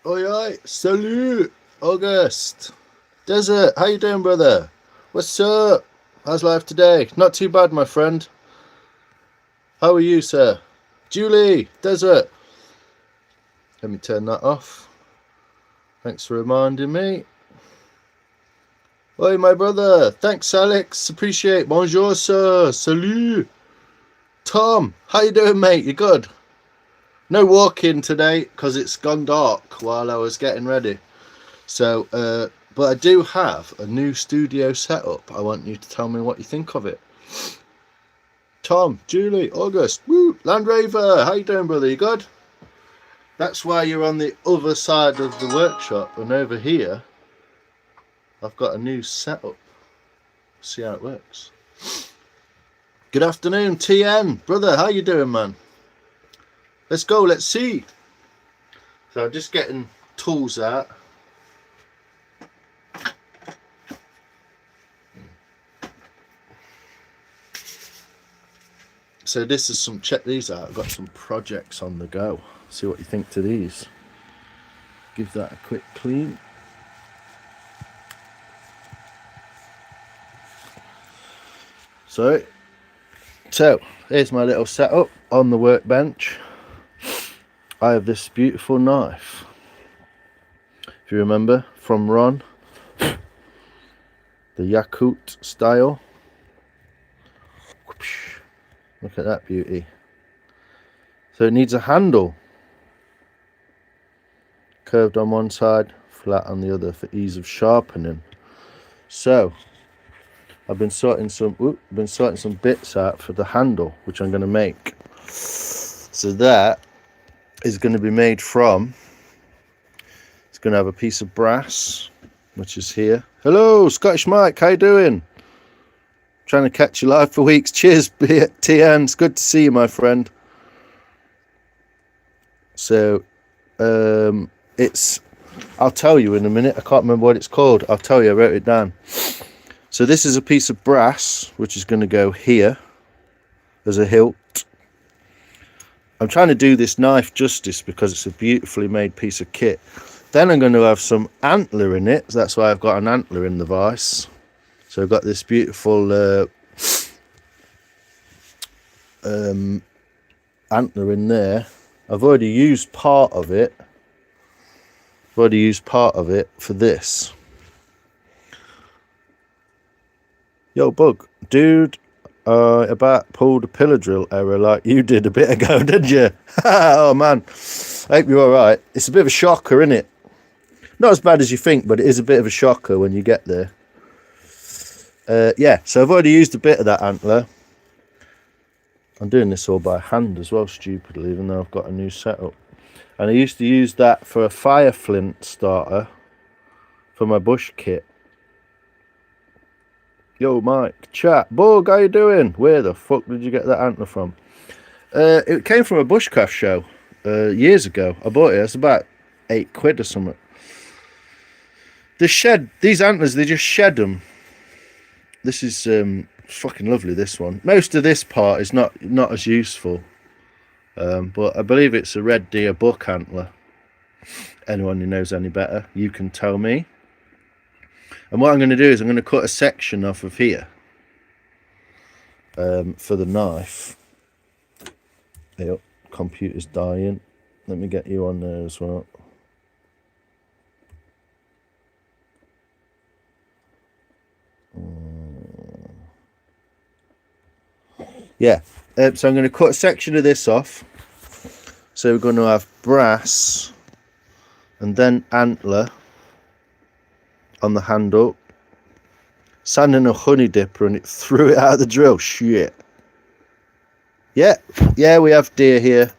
Oi, oi, salut, August. Desert, how you doing, brother? What's up? How's life today? Not too bad, my friend. How are you, sir? Julie, Desert. Let me turn that off. Thanks for reminding me. Oi, my brother. Thanks, Alex. Appreciate. Bonjour, sir. Salut. Tom, how you doing, mate? You good? No walking today because it's gone dark while I was getting ready. So, but I do have a new studio setup. I want you to tell me what you think of it. Tom, Julie, August, woo, Land Rover, how you doing, brother? You good? That's why you're on the other side of the workshop, and over here, I've got a new setup. See how it works. Good afternoon, TN, brother. How you doing, man? Let's go. Let's see. So I'm just getting tools out. So this is some, check these out. I've got some projects on the go. See what you think to these. Give that a quick clean. So here's my little setup on the workbench. I have this beautiful knife. If you remember, from Ron. The Yakut style. Look at that beauty. So it needs a handle. Curved on one side, flat on the other for ease of sharpening. So I've been sorting some bits out for the handle, which I'm going to make. So that is going to be made from, it's going to have a piece of brass, which is here. Hello, Scottish Mike, how you doing? Trying to catch you live for weeks. Cheers, TN. It's good to see you, my friend. So, I'll tell you in a minute. I can't remember what it's called. I'll tell you. I wrote it down. So this is a piece of brass, which is going to go here as a hilt. I'm trying to do this knife justice because it's a beautifully made piece of kit. Then I'm going to have some antler in it. So that's why I've got an antler in the vise. So I've got this beautiful antler in there. I've already used part of it. For this. Yo, Bug. Dude, about pulled a pillar drill error like you did a bit ago, did you? Oh, man. I hope you're alright. It's a bit of a shocker, isn't it? Not as bad as you think, but it is a bit of a shocker when you get there. Yeah, so I've already used a bit of that antler. I'm doing this all by hand as well, stupidly, even though I've got a new setup. And I used to use that for a fire flint starter for my bush kit. Yo, Mike, chat. Bug, how you doing? Where the fuck did you get that antler from? It came from a bushcraft show years ago. I bought it. It's about £8 or something. These antlers, they just shed them. This is fucking lovely, this one. Most of this part is not as useful. But I believe it's a red deer buck antler. Anyone who knows any better, you can tell me. And what I'm going to do is I'm going to cut a section off of here for the knife. Hey, computer's dying. Let me get you on there as well. Yeah, so I'm going to cut a section of this off. So we're going to have brass and then antler on the handle. Sanding a honey dipper and it threw it out of the drill. Shit. Yeah, we have deer here.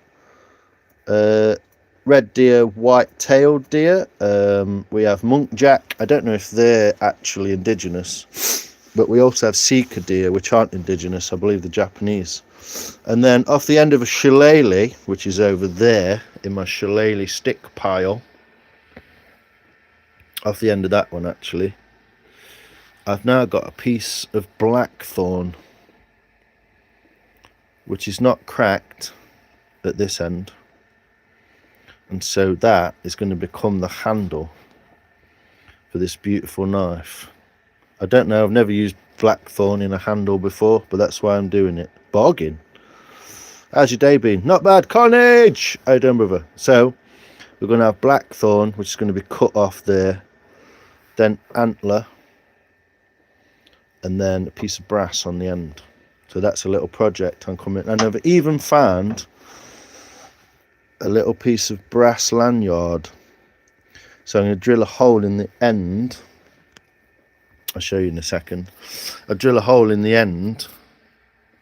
Red deer, white-tailed deer. We have munkjack. I don't know if they're actually indigenous. But we also have sika deer, which aren't indigenous. I believe they're Japanese. And then off the end of a shillelagh, which is over there in my shillelagh stick pile, off the end of that one actually, I've now got a piece of blackthorn, which is not cracked at this end. And so that is going to become the handle for this beautiful knife. I don't know, I've never used blackthorn in a handle before, but that's why I'm doing it. Bargain. How's your day been? Not bad, Carnage! How you doing, brother? So, we're going to have blackthorn, which is going to be cut off there. Then antler. And then a piece of brass on the end. So that's a little project I'm coming. And I've even found a little piece of brass lanyard. So I'm going to drill a hole in the end. I'll show you in a second. I'll drill a hole in the end.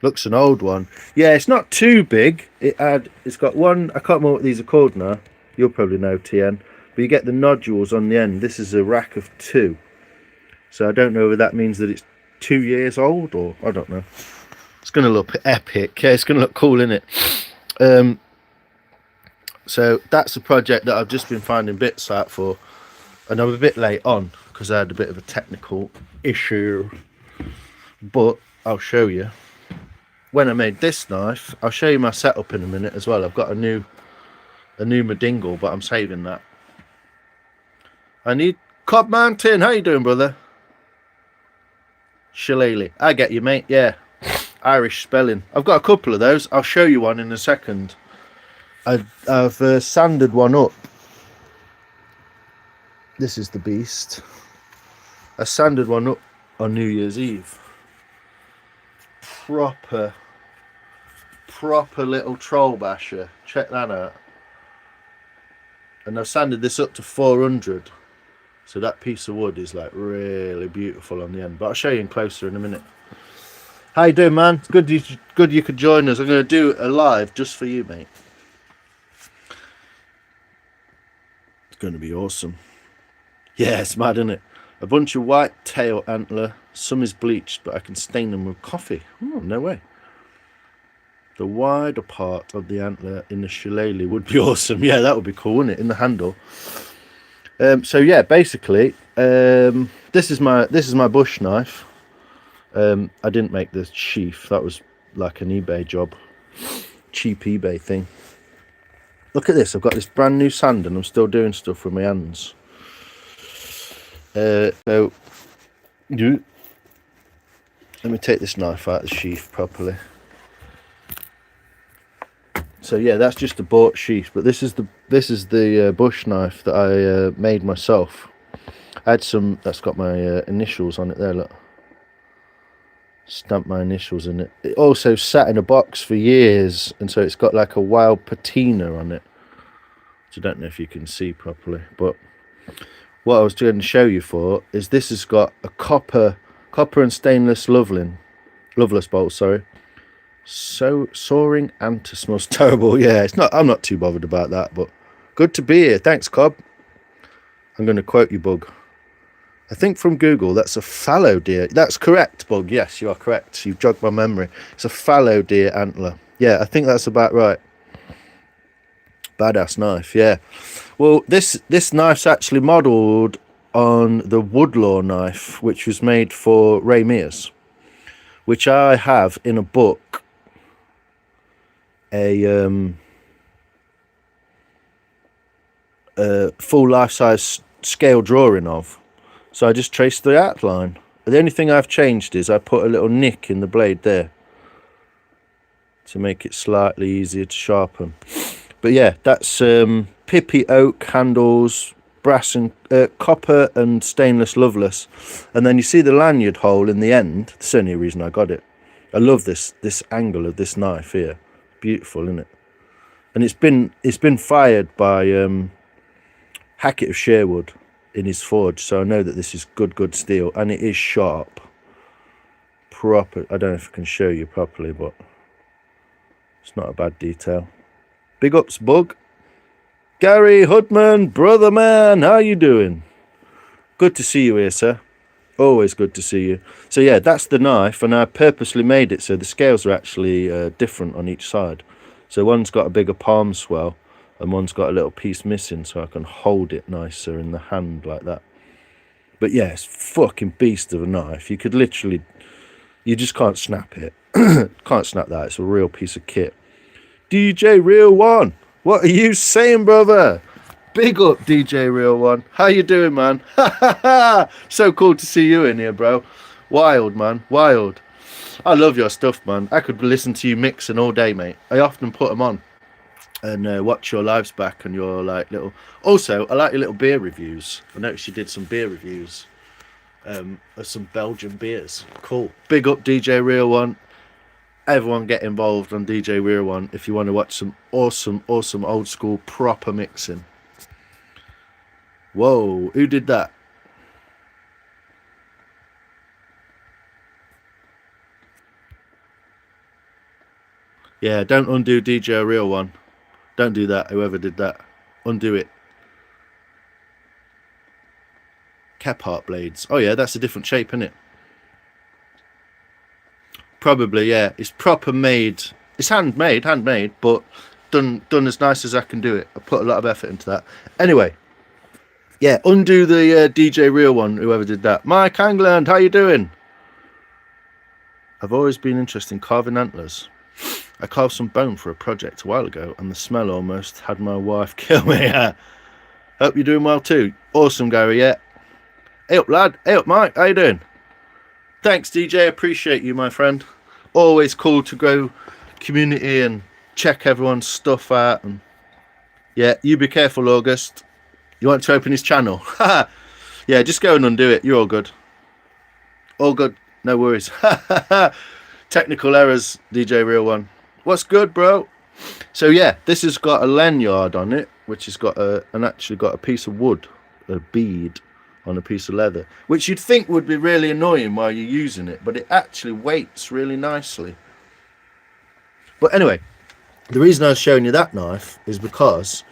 Looks an old one. Yeah, it's not too big. It's got one, I can't remember what these are called now. You'll probably know, TN. But you get the nodules on the end. This is a rack of 2. So I don't know whether that means that it's 2 years old, or I don't know. It's going to look epic. Yeah, it's going to look cool, isn't it? So that's a project that I've just been finding bits out for. And I'm a bit late on because I had a bit of a technical issue. But I'll show you. When I made this knife, I'll show you my setup in a minute as well. I've got a new Medingle, but I'm saving that. I need Cobb Mountain. How you doing, brother? Shillelagh. I get you, mate. Yeah. Irish spelling. I've got a couple of those. I'll show you one in a second. I've sanded one up. This is the beast. I sanded one up on New Year's Eve. Proper little troll basher. Check that out. And I've sanded this up to 400. So that piece of wood is like really beautiful on the end. But I'll show you in closer in a minute. How you doing, man? It's good you could join us. I'm going to do a live just for you, mate. It's going to be awesome. Yeah, it's mad, isn't it? A bunch of white tail antler. Some is bleached, but I can stain them with coffee. Oh, no way. The wider part of the antler in the shillelagh would be awesome. Yeah, that would be cool, wouldn't it? In the handle. So yeah, basically, this is my bush knife. I didn't make the sheath. That was like an eBay job, cheap eBay thing. Look at this. I've got this brand new sand, and I'm still doing stuff with my hands. So, let me take this knife out of the sheath properly. So yeah, that's just a bought sheath, but this is the bush knife that I made myself. I had some that's got my initials on it there. Look, stamped my initials in it. It also sat in a box for years, and so it's got like a wild patina on it, which I don't know if you can see properly. But what I was going to show you for is this has got a copper and stainless loveless bolt. Sorry. So soaring ant smells terrible. Yeah, it's not. I'm not too bothered about that, but good to be here. Thanks, Cobb. I'm going to quote you, Bug. I think from Google that's a fallow deer. That's correct, Bug. Yes, you are correct. You've jogged my memory. It's a fallow deer antler. Yeah, I think that's about right. Badass knife. Yeah. Well, this knife's actually modelled on the Woodlaw knife, which was made for Ray Mears, which I have in a book. A full life-size scale drawing of. So I just traced the outline. The only thing I've changed is I put a little nick in the blade there to make it slightly easier to sharpen. But yeah, that's pippy oak handles, brass and copper and stainless loveless. And then you see the lanyard hole in the end. That's the only reason I got it. I love this angle of this knife here. Beautiful, isn't it? And it's been fired by Hackett of Sherwood in his forge, so I know that this is good steel, and it is sharp. Proper. I don't know if I can show you properly, but it's not a bad detail. Big ups, Bug. Gary Hoodman, brother man, how you doing? Good to see you here, sir. Always good to see you. So yeah, that's the knife, and I purposely made it so the scales are actually different on each side. So one's got a bigger palm swell, and one's got a little piece missing, so I can hold it nicer in the hand like that. But yeah, it's fucking beast of a knife. You could literally, you just can't snap it. Can't snap that. It's a real piece of kit. DJ Real One, What are you saying, brother? Big up, DJ Real One. How you doing, man? So cool to see you in here, bro. Wild, man. Wild. I love your stuff, man. I could listen to you mixing all day, mate. I often put them on and watch your lives back and your like little. Also, I like your little beer reviews. I noticed you did some beer reviews of some Belgian beers. Cool. Big up, DJ Real One. Everyone get involved on DJ Real One if you want to watch some awesome old school proper mixing. Whoa, who did that? Yeah, don't undo DJ Real One. Don't do that, whoever did that. Undo it. Kephart blades. Oh yeah, that's a different shape, isn't it? Probably, yeah. It's proper made. It's handmade, but done as nice as I can do it. I put a lot of effort into that. Anyway, yeah, undo the DJ Real One, whoever did that. Mike Angland, how you doing? I've always been interested in carving antlers. I carved some bone for a project a while ago, and the smell almost had my wife kill me. Hope you're doing well too. Awesome, Gary, yeah. Hey up, lad. Hey up, Mike. How you doing? Thanks, DJ. Appreciate you, my friend. Always cool to grow community and check everyone's stuff out. And yeah, you be careful, August. You want to open his channel? Yeah, just go and undo it. You're all good. All good. No worries. Technical errors, DJ Real One. What's good, bro? So yeah, this has got a lanyard on it, which has got actually got a piece of wood, a bead on a piece of leather, which you'd think would be really annoying while you're using it, but it actually weights really nicely. But anyway, the reason I was showing you that knife is because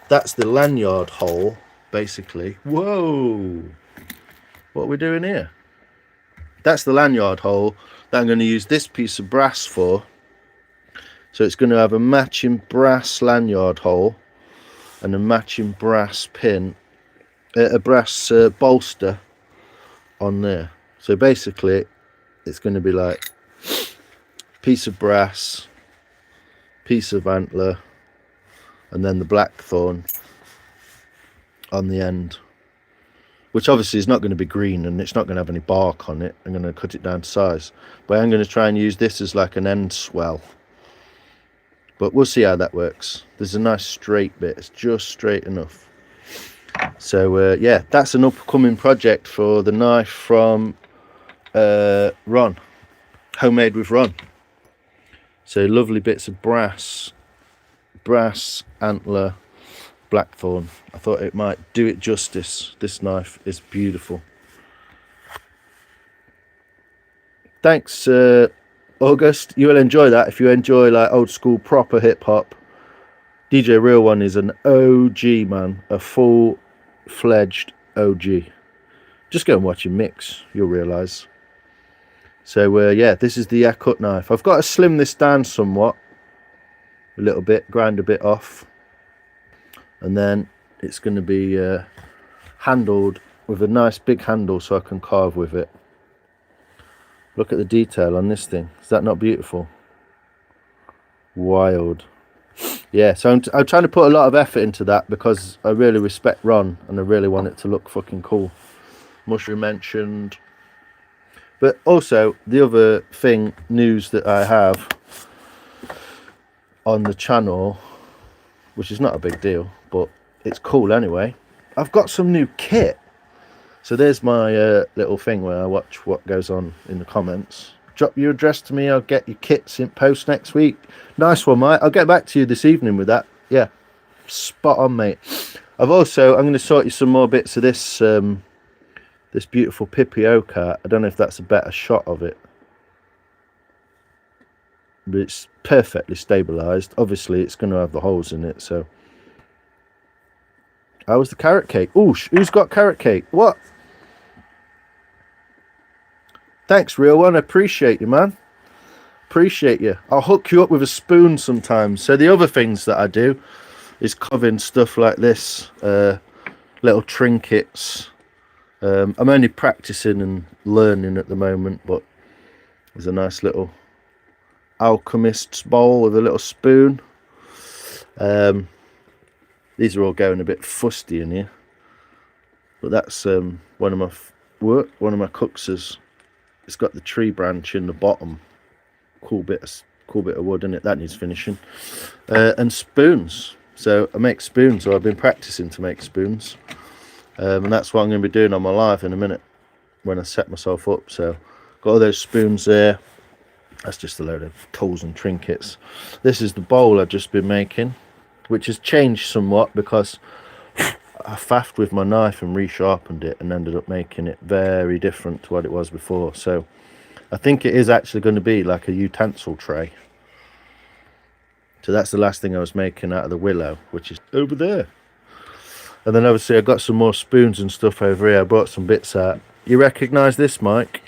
that's the lanyard hole, basically. Whoa! What are we doing here? That's the lanyard hole that I'm going to use this piece of brass for. So it's going to have a matching brass lanyard hole and a matching brass pin, a brass bolster on there. So basically it's going to be like piece of brass, piece of antler, and then the blackthorn on the end, which obviously is not going to be green and it's not going to have any bark on it. I'm going to cut it down to size, but I'm going to try and use this as like an end swell, but we'll see how that works. There's a nice straight bit, it's just straight enough. So yeah, that's an upcoming project for the knife from Ron, homemade with Ron. So lovely bits of brass, antler, blackthorn. I thought it might do it justice. This knife is beautiful. Thanks, August. You will enjoy that if you enjoy like old school proper hip hop. DJ Real One is an OG, man, a full-fledged OG. Just go and watch him mix, you'll realise. So yeah, this is the cut knife. I've got to slim this down somewhat, a little bit, grind a bit off, and then it's going to be handled with a nice big handle so I can carve with it. Look at the detail on this thing. Is that not beautiful? Wild. Yeah, so I'm trying to put a lot of effort into that because I really respect Ron and I really want it to look fucking cool. Mushroom mentioned. But also, the other thing, news that I have on the channel, which is not a big deal, but it's cool anyway. I've got some new kit. So there's my little thing where I watch what goes on in the comments. Drop your address to me, I'll get your kits in post next week. Nice one, mate. I'll get back to you this evening with that. Yeah, spot on, mate. I'm going to sort you some more bits of this this beautiful PPO cart. I don't know if that's a better shot of it, but it's perfectly stabilized. Obviously it's going to have the holes in it. So how was the carrot cake? Oh, who's got carrot cake? What? Thanks, Real One. I appreciate you, man. Appreciate you. I'll hook you up with a spoon sometimes. So the other things that I do is carving stuff like this, little trinkets. I'm only practicing and learning at the moment, but there's a nice little alchemist's bowl with a little spoon. These are all going a bit fusty in here, but that's one of my cooks has. It's got the tree branch in the bottom. Cool bit of wood in it that needs finishing. And spoons. So I make spoons, or I've been practicing to make spoons, and that's what I'm going to be doing on my live in a minute when I set myself up. So got all those spoons there. That's just a load of tools and trinkets. This is the bowl I've just been making, which has changed somewhat because I faffed with my knife and resharpened it and ended up making it very different to what it was before. So I think it is actually going to be like a utensil tray. So that's the last thing I was making out of the willow, which is over there. And then obviously I've got some more spoons and stuff over here. I brought some bits out. You recognise this, Mike?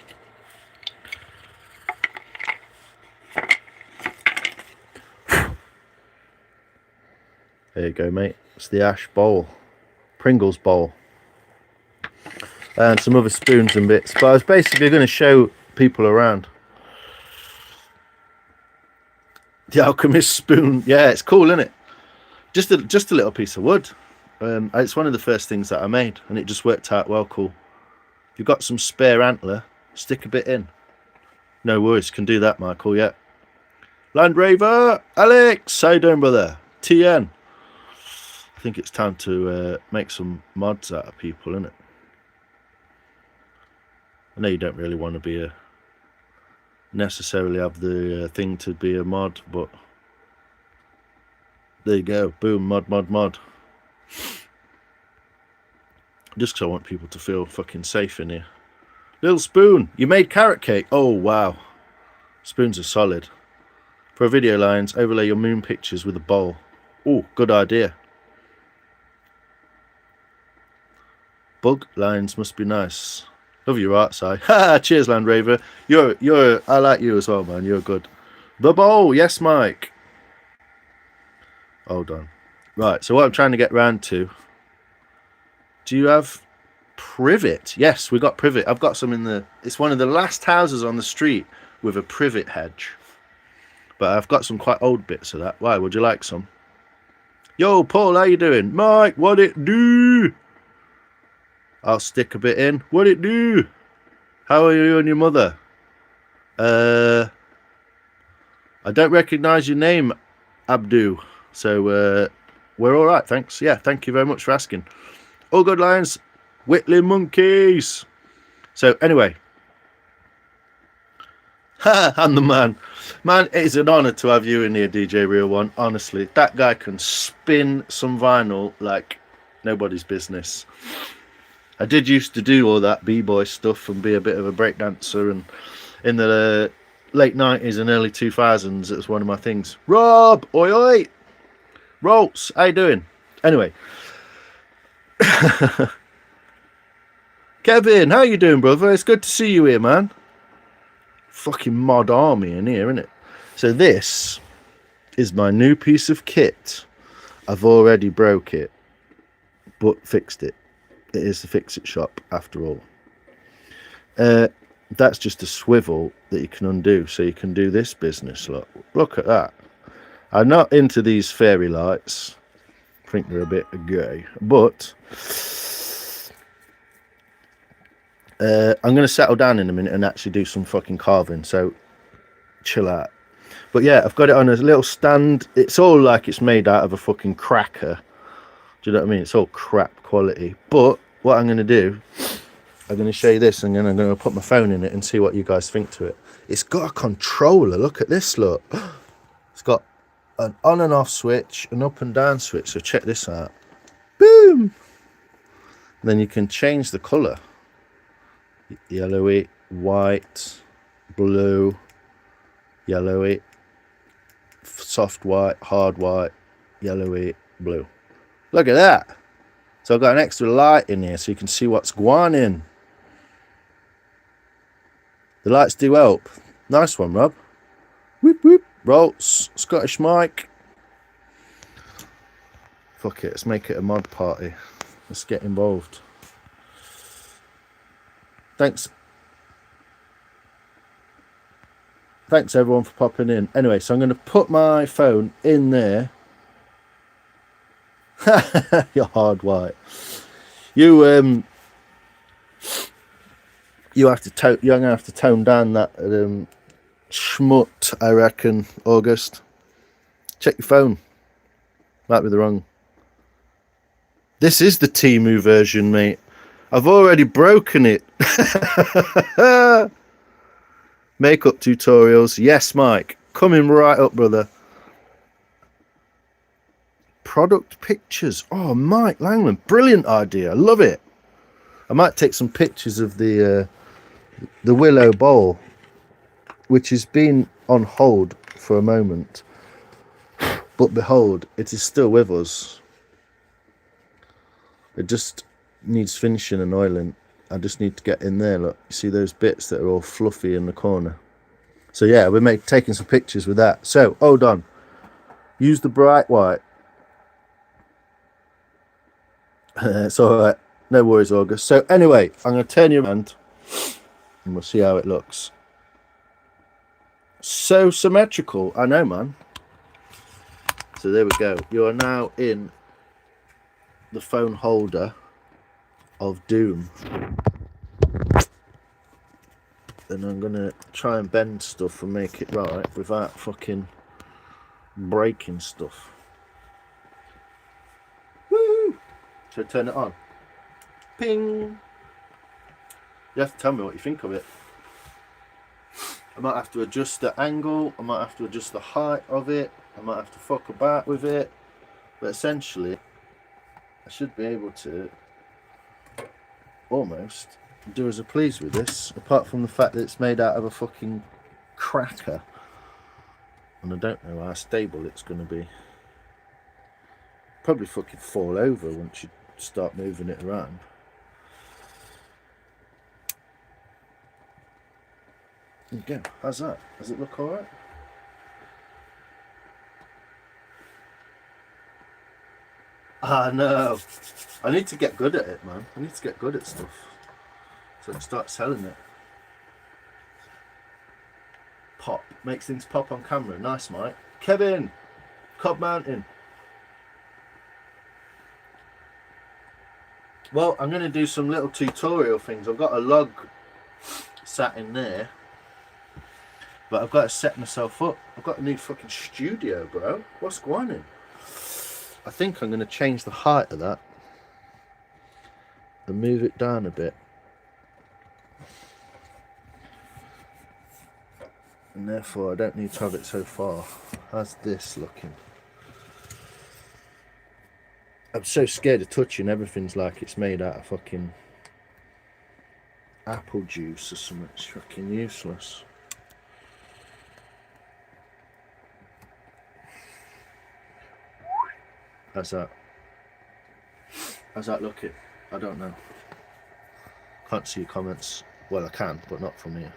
There you go, mate. It's the ash bowl. Pringles bowl. And some other spoons and bits. But I was basically going to show people around. The alchemist spoon. Yeah, it's cool, isn't it? Just a little piece of wood. It's one of the first things that I made, and it just worked out well cool. If you've got some spare antler, stick a bit in. No worries, can do that, Michael, yeah. Land Raver, Alex, how you doing, brother? TN. I think it's time to make some mods out of people, isn't it? I know you don't really want to be necessarily have the thing to be a mod, but there you go. Boom, mod. Just because I want people to feel fucking safe in here. Little spoon, you made carrot cake. Oh wow, spoons are solid. For video lines, overlay your moon pictures with a bowl. Oh, good idea. Bug lines must be nice. Love your art side. Ha! Cheers, Land Raver. I like you as well, man. You're good. The bowl, yes, Mike. Hold on. Right. So what I'm trying to get round to. Do you have privet? Yes, we got privet. I've got some in the. It's one of the last houses on the street with a privet hedge. But I've got some quite old bits of that. Why? Would you like some? Yo, Paul, how you doing? Mike, what it do? I'll stick a bit in. What it do? How are you and your mother? I don't recognise your name, Abdu. So we're all right, thanks. Yeah, thank you very much for asking. All good, lions. Whitley monkeys. So anyway, I'm the man. Man, it is an honour to have you in here, DJ Real One. Honestly, that guy can spin some vinyl like nobody's business. I did used to do all that b-boy stuff and be a bit of a breakdancer, and in the late 90s and early 2000s it was one of my things. Rob, oi oi, Rolts, how you doing? Anyway, Kevin, how you doing, brother? It's good to see you here, man. Fucking mod army in here, isn't it? So this is my new piece of kit. I've already broke it, but fixed it. It is the fix-it shop after all. That's just a swivel that you can undo, so you can do this business. Look at that. I'm not into these fairy lights. I think they're a bit gay, but I'm going to settle down in a minute and actually do some fucking carving, so chill out. But yeah, I've got it on a little stand. It's all like it's made out of a fucking cracker. Do you know what I mean? It's all crap quality. But what I'm going to do, I'm going to show you this, and then I'm going to put my phone in it and see what you guys think to it. It's got a controller. Look at this, look. It's got an on and off switch, an up and down switch. So check this out. Boom! And then you can change the colour. Yellowy, white, blue, yellowy, soft white, hard white, yellowy, blue. Look at that. So I've got an extra light in here so you can see what's going in. The lights do help. Nice one, Rob. Whoop whoop. Rolts, Scottish Mike. Fuck it, let's make it a mod party. Let's get involved. Thanks everyone for popping in. Anyway, so I'm going to put my phone in there You're hard white. You you're gonna have to tone down that schmut, I reckon, August. Check your phone. Might be the wrong. This is the Temu version, mate. I've already broken it. Makeup tutorials. Yes, Mike. Coming right up, brother. Product pictures. Oh, Mike Langman. Brilliant idea. I love it. I might take some pictures of the willow bowl, which has been on hold for a moment. But behold, it is still with us. It just needs finishing and oiling. I just need to get in there. Look, you see those bits that are all fluffy in the corner. So yeah, we're taking some pictures with that. So hold on. Use the bright white. It's all right. No worries, August. So anyway, I'm going to turn you around and we'll see how it looks. So symmetrical. I know, man. So there we go. You are now in the phone holder of doom. And I'm going to try and bend stuff and make it right without fucking breaking stuff. Woo! So turn it on. Ping! You have to tell me what you think of it. I might have to adjust the angle. I might have to adjust the height of it. I might have to fuck about with it. But essentially, I should be able to almost do as I please with this, apart from the fact that it's made out of a fucking cracker. And I don't know how stable it's going to be. Probably fucking fall over once you start moving it around. There you go. How's that? Does it look alright? Ah, no. I need to get good at it, man. I need to get good at stuff so I can start selling it. Pop. Makes things pop on camera. Nice, Mike. Kevin! Cobb Mountain. Well, I'm going to do some little tutorial things. I've got a log sat in there. But I've got to set myself up. I've got a new fucking studio, bro. What's going on? I think I'm going to change the height of that and move it down a bit. And therefore I don't need to have it so far. How's this looking? I'm so scared of touching. Everything's like it's made out of fucking apple juice or something. It's fucking useless. How's that? How's that looking? I don't know. Can't see your comments. Well, I can, but not from here.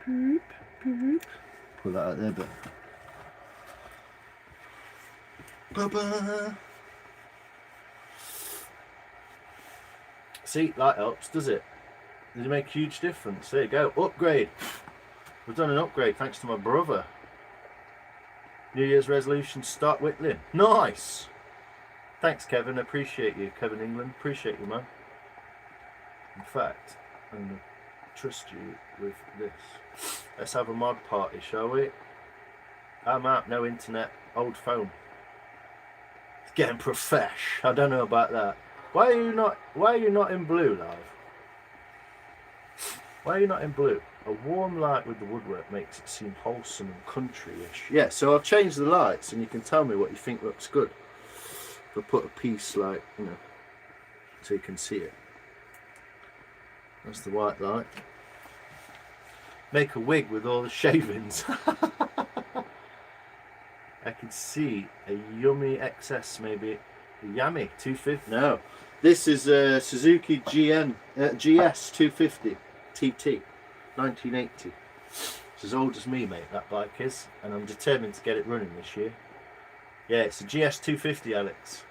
Boop, boop. Pull that out there, but. Ba-ba. See, that helps, does it? Did it make a huge difference? There you go. Upgrade. We've done an upgrade thanks to my brother. New Year's resolution, start whittling. Nice! Thanks, Kevin. Appreciate you, Kevin England. Appreciate you, man. In fact, I'm going to trust you with this. Let's have a mod party, shall we? I'm out, no internet, old phone. It's getting profesh. I don't know about that. Why are you not in blue, live? Why are you not in blue? A warm light with the woodwork makes it seem wholesome and country-ish. Yeah, so I've changed the lights and you can tell me what you think looks good. If I put a piece like, you know, so you can see it. That's the white light. Make a wig with all the shavings. I can see a yummy XS, maybe a Yami 250. No, this is a Suzuki GS 250 TT. 1980. It's as old as me, mate, that bike is, and I'm determined to get it running this year. Yeah, it's a GS 250, Alex.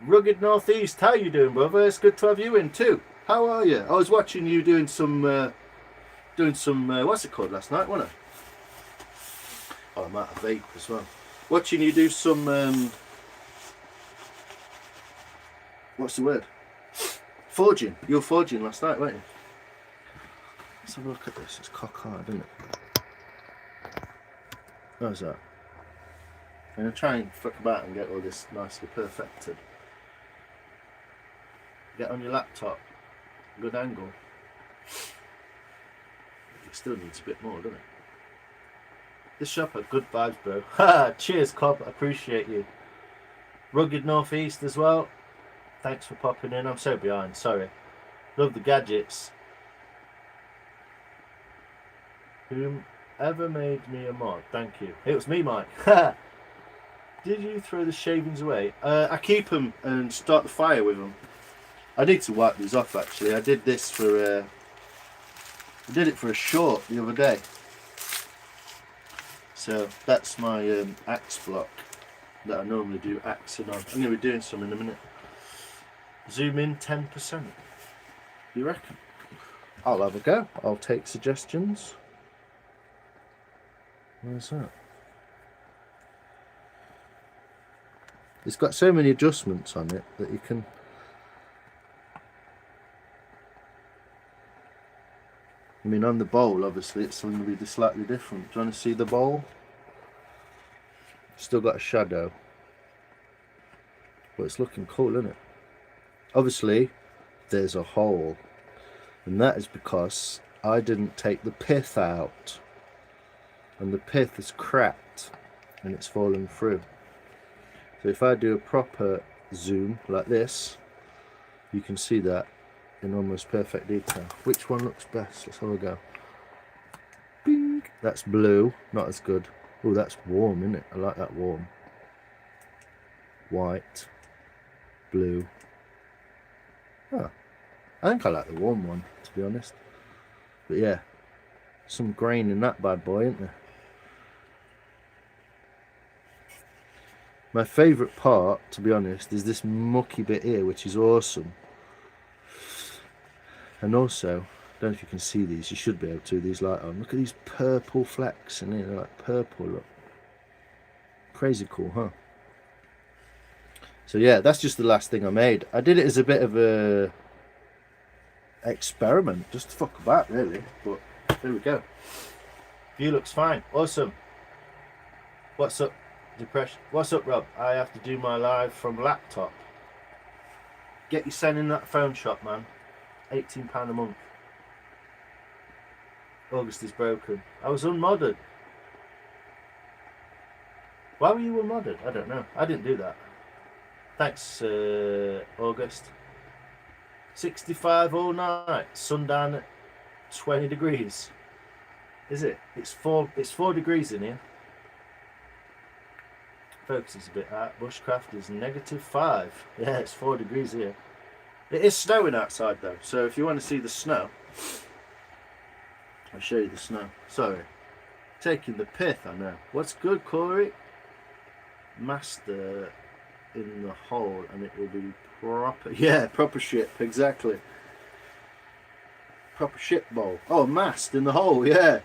Rugged Northeast, how you doing, brother? It's good to have you in too. How are you? I was watching you doing some what's it called last night, wasn't Oh, I'm out of vape as well. Watching you do some, what's the word? Forging. You were forging last night, weren't you? Let's have a look at this. It's cock hard, isn't it? How's that? I'm going to try and fuck about and get all this nicely perfected. Get on your laptop. Good angle. It still needs a bit more, doesn't it? This shop had good vibes, bro. Ha! Cheers, Cobb. Appreciate you. Rugged Northeast as well. Thanks for popping in. I'm so behind. Sorry. Love the gadgets. Whomever made me a mod. Thank you. It was me, Mike. Did you throw the shavings away? I keep them and start the fire with them. I need to wipe these off, actually. I did this for... I did it for a short the other day. So that's my axe block that I normally do axing on. I'm going to be doing some in a minute. Zoom in 10%. You reckon? I'll have a go. I'll take suggestions. Where's that? It's got so many adjustments on it that you can... I mean, on the bowl, obviously, it's going to be slightly different. Do you want to see the bowl? Still got a shadow. But it's looking cool, isn't it? Obviously, there's a hole. And that is because I didn't take the pith out. And the pith is cracked. And it's fallen through. So if I do a proper zoom, like this, you can see that in almost perfect detail. Which one looks best? Let's have a go. Bing! That's blue, not as good. Oh, that's warm, isn't it? I like that warm. White, blue. Oh, I think I like the warm one, to be honest. But yeah, some grain in that bad boy, isn't there? My favourite part, to be honest, is this mucky bit here, which is awesome. And also, I don't know if you can see these, you should be able to, these light on. Look at these purple flecks in here, they're like purple, look. Crazy cool, huh? So yeah, that's just the last thing I made. I did it as a bit of a experiment, just to fuck about really, but there we go. View looks fine, awesome. What's up, Depression? What's up, Rob? I have to do my live from laptop. Get you sending that phone shop, man. £18 a month. August is broken. I was unmodded. Why were you unmodded? I don't know. I didn't do that. Thanks, August. 65 all night. Sundown at 20 degrees. Is it? It's 4 degrees in here. Focus is a bit out. Bushcraft is -5. Yeah, it's 4 degrees here. It is snowing outside though, so if you want to see the snow, I'll show you the snow. Sorry. Taking the pith, I know. What's good, Corey? Master in the hole and it will be proper. Yeah, proper ship, exactly. Proper ship bowl. Oh, mast in the hole, yeah.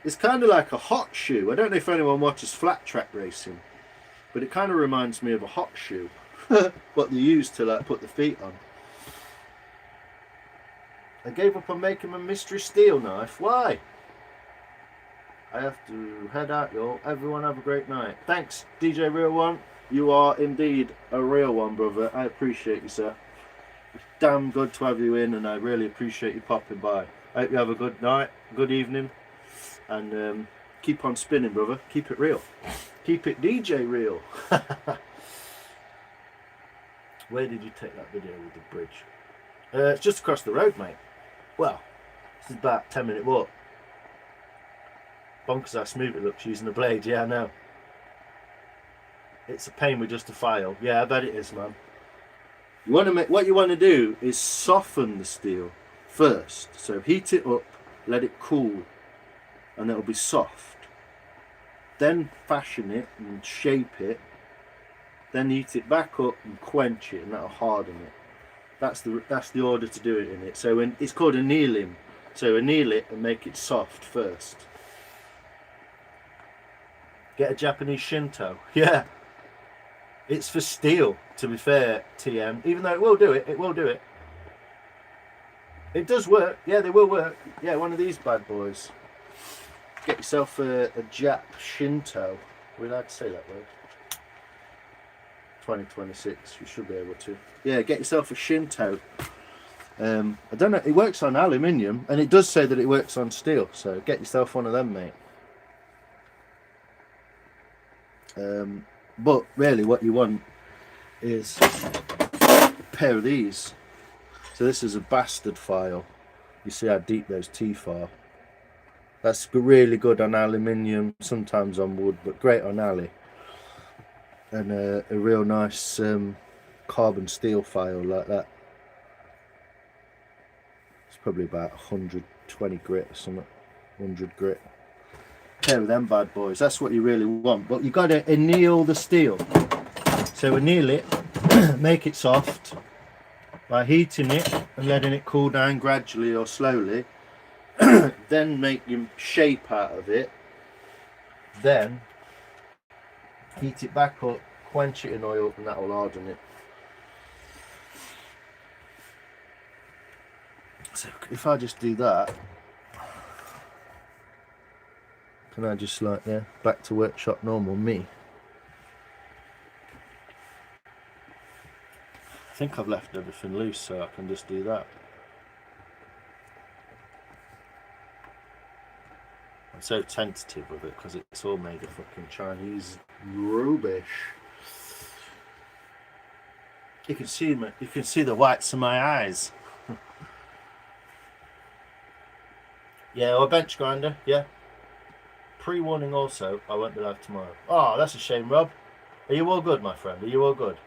It's kind of like a hot shoe. I don't know if anyone watches flat track racing, but it kind of reminds me of a hot shoe. What they use to like put the feet on. I gave up on making my mystery steel knife. Why? I have to head out, y'all. Everyone have a great night. Thanks, DJ Real One. You are indeed a real one, brother. I appreciate you, sir. It's damn good to have you in, and I really appreciate you popping by. I hope you have a good night, good evening, and keep on spinning, brother. Keep it real. Keep it DJ real. Where did you take that video with the bridge? It's just across the road, mate. Well, this is about a 10-minute walk. Bonkers how smooth it looks using the blade. Yeah, I know. It's a pain with just a file. Yeah, I bet it is, man. You want to make, what you want to do is soften the steel first. So heat it up, let it cool, and it'll be soft. Then fashion it and shape it. Then heat it back up and quench it, and that'll harden it. That's the order to do it in it. So it's called annealing. So anneal it and make it soft first. Get a Japanese Shinto. Yeah. It's for steel, to be fair, TM. Even though it will do it, it will do it. It does work. Yeah, they will work. Yeah, one of these bad boys. Get yourself a Jap Shinto. Are we allowed to say that word? 2026, you should be able to. Yeah, get yourself a Shinto. I don't know, it works on aluminium, and it does say that it works on steel, so get yourself one of them, mate. But really what you want is a pair of these. So this is a bastard file. You see how deep those teeth are. That's really good on aluminium, sometimes on wood, but great on ali. And a real nice carbon steel file like that. It's probably about 120 grit or something, 100 grit. Pair of them bad boys, that's what you really want. But you got to anneal the steel. So anneal it, make it soft by heating it and letting it cool down gradually or slowly. Then make your shape out of it. Then heat it back up, quench it in oil, and that will harden it. So if I just do that, can I just like there, back to workshop normal me? I think I've left everything loose, so I can just do that. I'm so tentative with it because it's all made of fucking Chinese rubbish. You can see me. You can see the whites of my eyes. Yeah, or a bench grinder. Yeah. Pre-warning also, I won't be live tomorrow. Oh, that's a shame, Rob. Are you all good, my friend? Are you all good?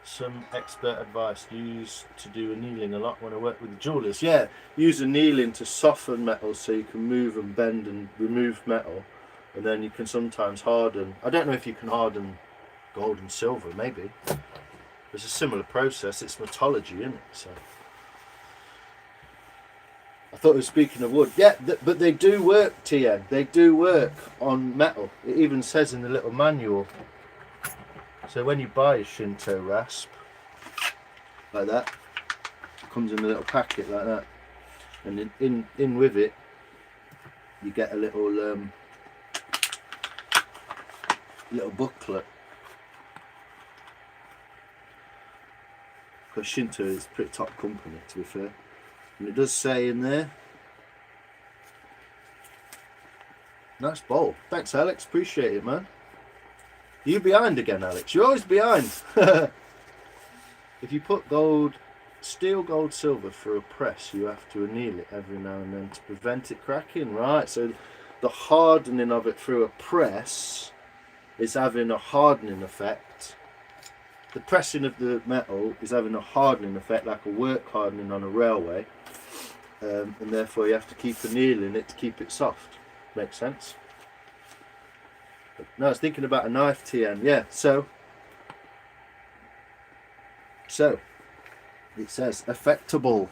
Some expert advice used to do annealing a lot when I work with the jewelers. Yeah, use annealing to soften metal so you can move and bend and remove metal, and then you can sometimes harden. I don't know if you can harden gold and silver, maybe. There's a similar process. It's metallurgy, isn't it? So I thought it was speaking of wood. Yeah, but they do work, TN. They do work on metal. It even says in the little manual. So when you buy a Shinto rasp, like that, it comes in a little packet like that, and in with it, you get a little little booklet. Because Shinto is a pretty top company, to be fair, and it does say in there. Nice bowl. Thanks, Alex. Appreciate it, man. You behind again, Alex? You're always behind. If you put gold, steel, gold, silver through a press, you have to anneal it every now and then to prevent it cracking. Right, so the hardening of it through a press is having a hardening effect. The pressing of the metal is having a hardening effect, like a work hardening on a railway, and therefore you have to keep annealing it to keep it soft. Makes sense? No, I was thinking about a knife, TN. Yeah, so it says affectable.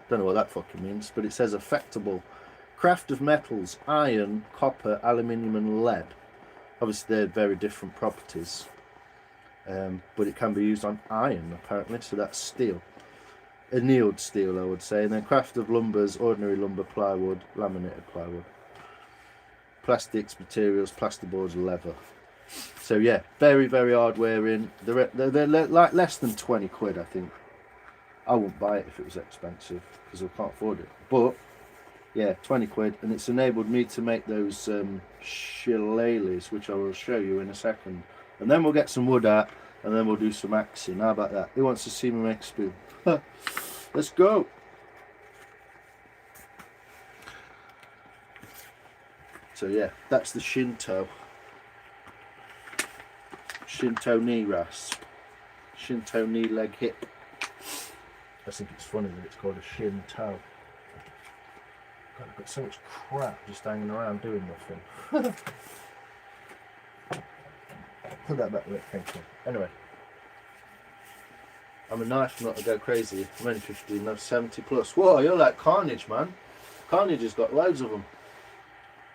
Don't know what that fucking means, but it says affectable. Craft of metals: iron, copper, aluminium, and lead. Obviously, they're very different properties, but it can be used on iron apparently. So that's steel, annealed steel, I would say. And then craft of lumbers: ordinary lumber, plywood, laminated plywood. Plastics, materials, plasterboards, leather. So yeah, very, very hard wearing. They're like less than 20 quid, I think. I wouldn't buy it if it was expensive because I can't afford it. But yeah, 20 quid, and it's enabled me to make those shillelaghs, which I will show you in a second. And then we'll get some wood out, and then we'll do some axing. How about that? Who wants to see me make a spoon? Let's go. So yeah, that's the Shinto knee rasp, Shinto knee leg hip. I think it's funny that it's called a Shinto. God, I've got so much crap just hanging around doing nothing. Put that back there, thank you. Anyway, I'm a knife nut, I go crazy. I'm only 15, I'm 70 plus. Whoa, you're like Carnage, man. Carnage has got loads of them.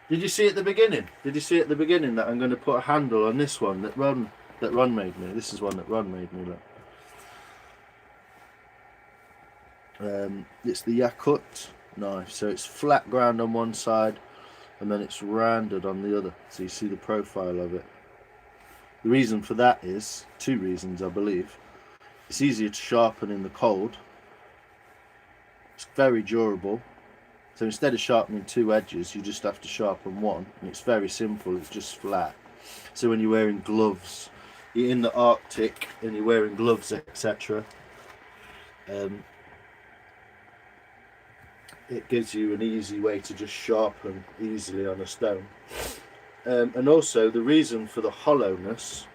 Did you see at the beginning? Did you see at the beginning that I'm going to put a handle on this one that Ron made me? This is one that Ron made me. Look. It's the Yakut knife, so it's flat ground on one side and then it's rounded on the other, so you see the profile of it. The reason for that is, two reasons I believe. It's easier to sharpen in the cold, it's very durable, so instead of sharpening two edges you just have to sharpen one, and it's very simple, it's just flat. So when you're wearing gloves, you're in the Arctic and you're wearing gloves, etc., it gives you an easy way to just sharpen easily on a stone. And also the reason for the hollowness,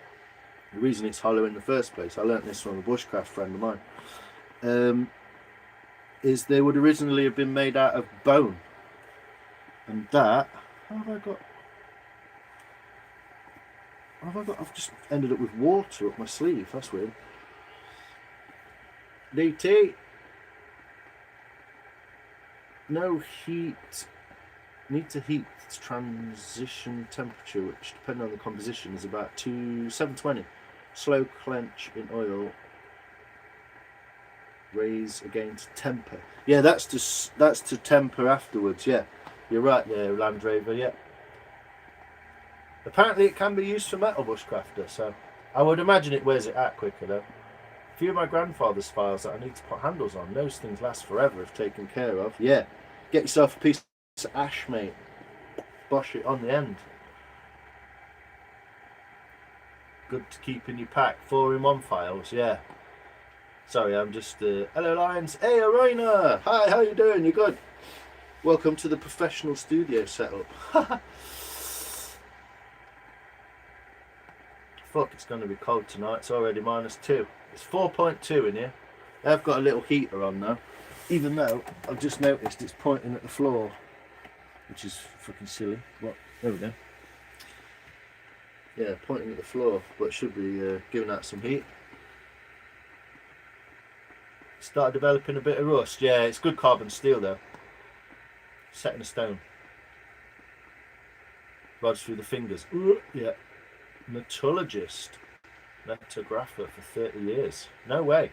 the reason it's hollow in the first place, I learnt this from a bushcraft friend of mine, is they would originally have been made out of bone. And that, I've just ended up with water up my sleeve, that's weird. DT. No heat, need to heat its transition temperature, which depending on the composition is about 720. Slow clench in oil, raise again to temper. Yeah, that's to temper afterwards. Yeah, you're right there, Land Rover. Yeah. Apparently it can be used for metal bushcrafter, so I would imagine it wears it out quicker though. A few of my grandfather's files that I need to put handles on, those things last forever if taken care of. Yeah, get yourself a piece of ash, mate. Bosh it on the end. Good to keep in your pack. 4-in-1 files, yeah. Sorry, I'm just... hello, Lions. Hey, Arena. Hi, how you doing? You good? Welcome to the professional studio setup. Fuck, it's going to be cold tonight. It's already -2. It's 4.2 in here. I've got a little heater on now, even though I've just noticed it's pointing at the floor, which is fucking silly. What? There we go. Yeah, pointing at the floor, but it should be giving out some heat. Started developing a bit of rust. Yeah, it's good carbon steel though. Set in a stone. Rods through the fingers. Yeah. Metallurgist. Metographer for 30 years. No way.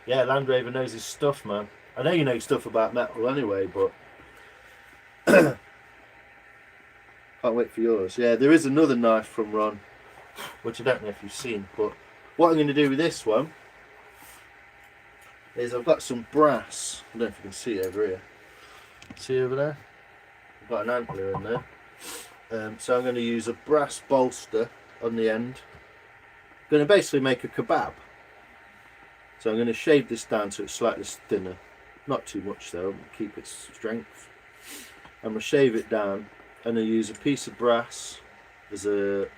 Yeah, Land Rover knows his stuff, man. I know you know stuff about metal anyway, but can't wait for yours. Yeah, there is another knife from Ron, which I don't know if you've seen, but what I'm going to do with this one is I've got some brass. I don't know if you can see it over here. See over there? I've got an antler in there. So I'm going to use a brass bolster on the end. I'm going to basically make a kebab. So I'm going to shave this down so it's slightly thinner. Not too much though, keep its strength. I'm going to shave it down and then use a piece of brass as a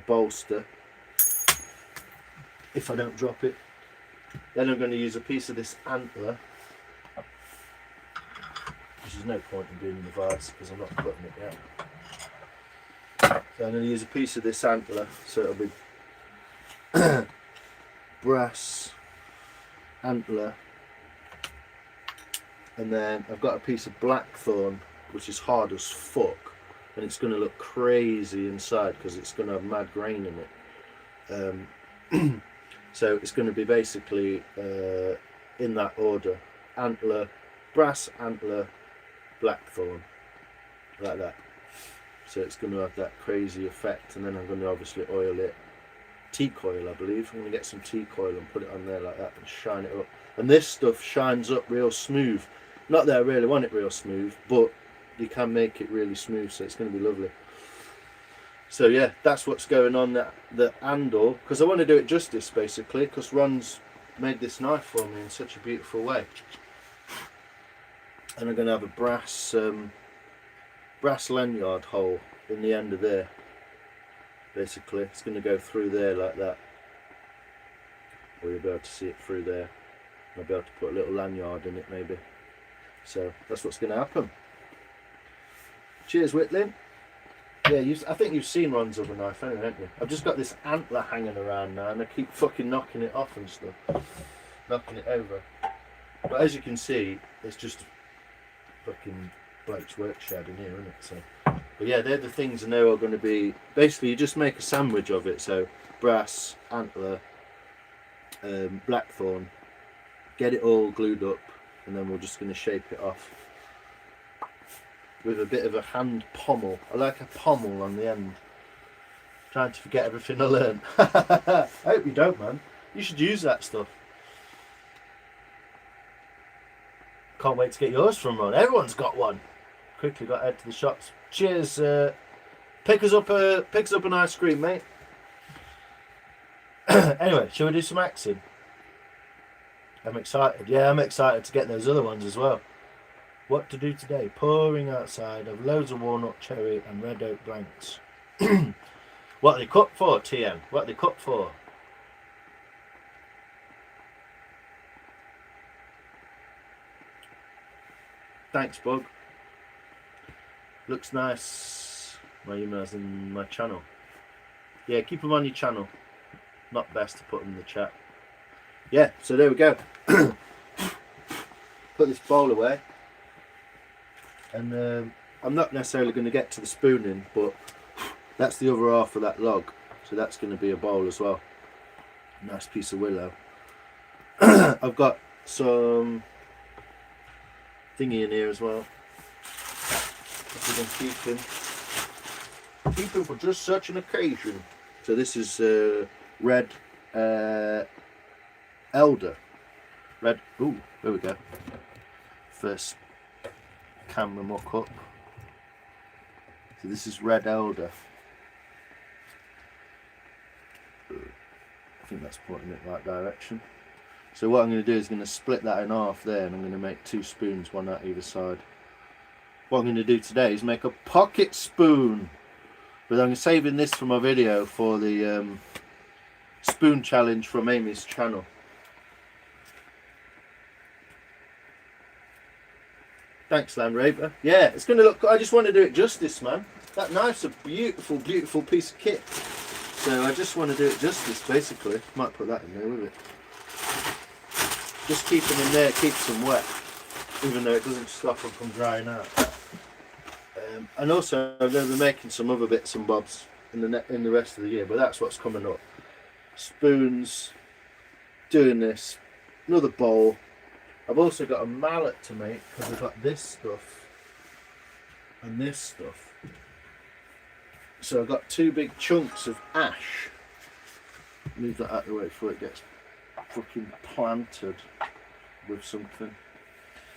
bolster, if I don't drop it. Then I'm going to use a piece of this antler, which is no point in doing the vise because I'm not cutting it yet. So I'm going to use a piece of this antler, so it'll be brass antler, and then I've got a piece of blackthorn, which is hard as fuck, and it's going to look crazy inside because it's going to have mad grain in it. So it's going to be basically in that order: antler, brass antler, blackthorn, like that. So it's going to have that crazy effect, and then I'm going to obviously oil it. Teak oil, I believe. I'm going to get some teak oil and put it on there like that and shine it up. And this stuff shines up real smooth. Not that I really want it real smooth, but you can make it really smooth, so it's going to be lovely. So yeah, that's what's going on, the handle, because I want to do it justice basically, because Ron's made this knife for me in such a beautiful way. And I'm going to have a brass lanyard hole in the end of there. Basically, it's going to go through there like that. Or you'll be able to see it through there. I'll be able to put a little lanyard in it maybe. So that's what's going to happen. Cheers, Whitling. Yeah, I think you've seen Ron's other knife, haven't you? I've just got this antler hanging around now, and I keep fucking knocking it off and stuff. Knocking it over. But as you can see, it's just fucking bloke's work shed in here, isn't it? So But yeah, they're the things I know are going to be, basically you just make a sandwich of it. So brass, antler, blackthorn, get it all glued up, and then we're just going to shape it off with a bit of a hand pommel. I like a pommel on the end. Trying to forget everything I learned. I hope you don't, man. You should use that stuff. Can't wait to get yours from one. Everyone's got one. Quickly got to head to the shops. Cheers. Pick us up an ice cream, mate. Anyway, shall we do some axing? I'm excited. Yeah, I'm excited to get those other ones as well. What to do today? Pouring outside of loads of walnut, cherry and red oak blanks. What are they cut for, TM? What are they cut for? Thanks, Bug. Looks nice. My emails in my channel. Yeah, keep them on your channel. Not best to put them in the chat. Yeah, so there we go. Put this bowl away. And I'm not necessarily going to get to the spooning, but that's the other half of that log. So that's going to be a bowl as well. Nice piece of willow. I've got some thingy in here as well. Keeping for just such an occasion. So this is red elder. Red. Ooh, there we go. First camera mock up. So this is red elder. I think that's pointing in the right direction. So what I'm going to do is going to split that in half there, and I'm going to make 2 spoons, one at either side. What I'm going to do today is make a pocket spoon, but I'm saving this for my video for the spoon challenge from Amy's channel. Thanks, Land Raver. Yeah, it's going to look. I just want to do it justice, man. That knife's a beautiful, beautiful piece of kit. So I just want to do it justice, basically. Might put that in there with it. Just keep them in there, keeps them wet, even though it doesn't stop them from drying out. And also, I'm going to be making some other bits and bobs in the rest of the year, but that's what's coming up. Spoons, doing this, another bowl. I've also got a mallet to make because I've got this stuff and this stuff. So I've got 2 big chunks of ash. Move that out of the way before it gets fucking planted with something.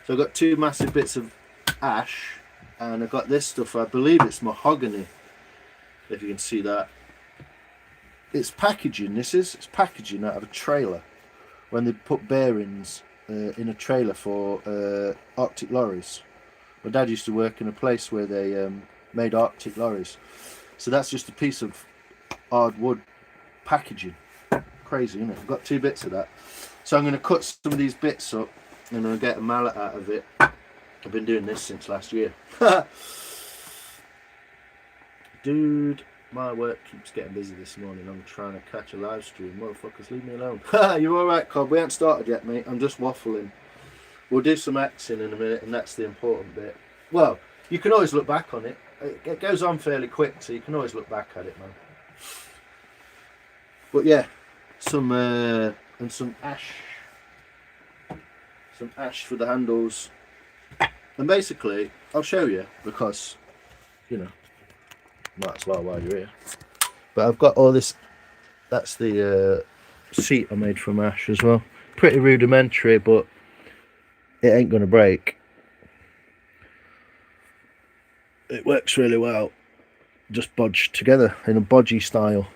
So I've got 2 massive bits of ash, and I've got this stuff. I believe it's mahogany, if you can see that. It's packaging. It's packaging out of a trailer when they put bearings in a trailer for Arctic lorries. My dad used to work in a place where they made Arctic lorries. So that's just a piece of hard wood packaging. Crazy, isn't it? I've got 2 bits of that. So I'm going to cut some of these bits up and I'm going to get a mallet out of it. I've been doing this since last year. Dude, my work keeps getting busy this morning. I'm trying to catch a live stream. Motherfuckers, leave me alone. You're alright, Cobb. We haven't started yet, mate. I'm just waffling. We'll do some axing in a minute, and that's the important bit. Well, you can always look back on it. It goes on fairly quick, so you can always look back at it, man. But yeah, some ash for the handles, and basically I'll show you because, you know, might as well while you're here. But I've got all this. That's the seat I made from ash as well. Pretty rudimentary, but it ain't gonna break. It works really well, just bodged together in a bodgy style.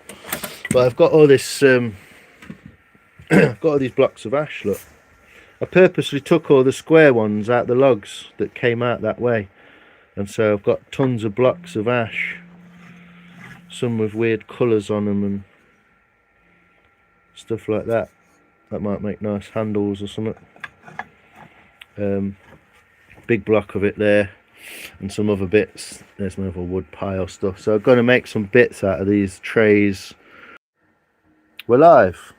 But I've got all this I've got all these blocks of ash. Look, I purposely took all the square ones out the logs that came out that way, and so I've got tons of blocks of ash, some with weird colours on them and stuff like that. That might make nice handles or something. Big block of it there, and some other bits. There's my other wood pile stuff. So I'm going to make some bits out of these trays. We're live.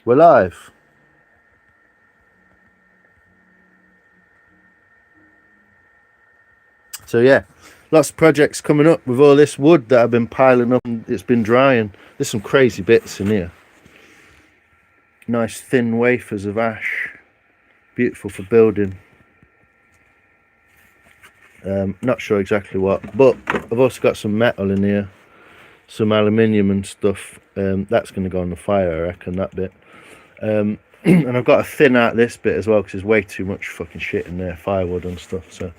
We're live. So yeah, lots of projects coming up with all this wood that I've been piling up, and it's been drying. There's some crazy bits in here. Nice thin wafers of ash, beautiful for building. Not sure exactly what, but I've also got some metal in here, some aluminium and stuff. That's going to go on the fire, I reckon, that bit. And I've got to thin out this bit as well because there's way too much fucking shit in there, firewood and stuff. So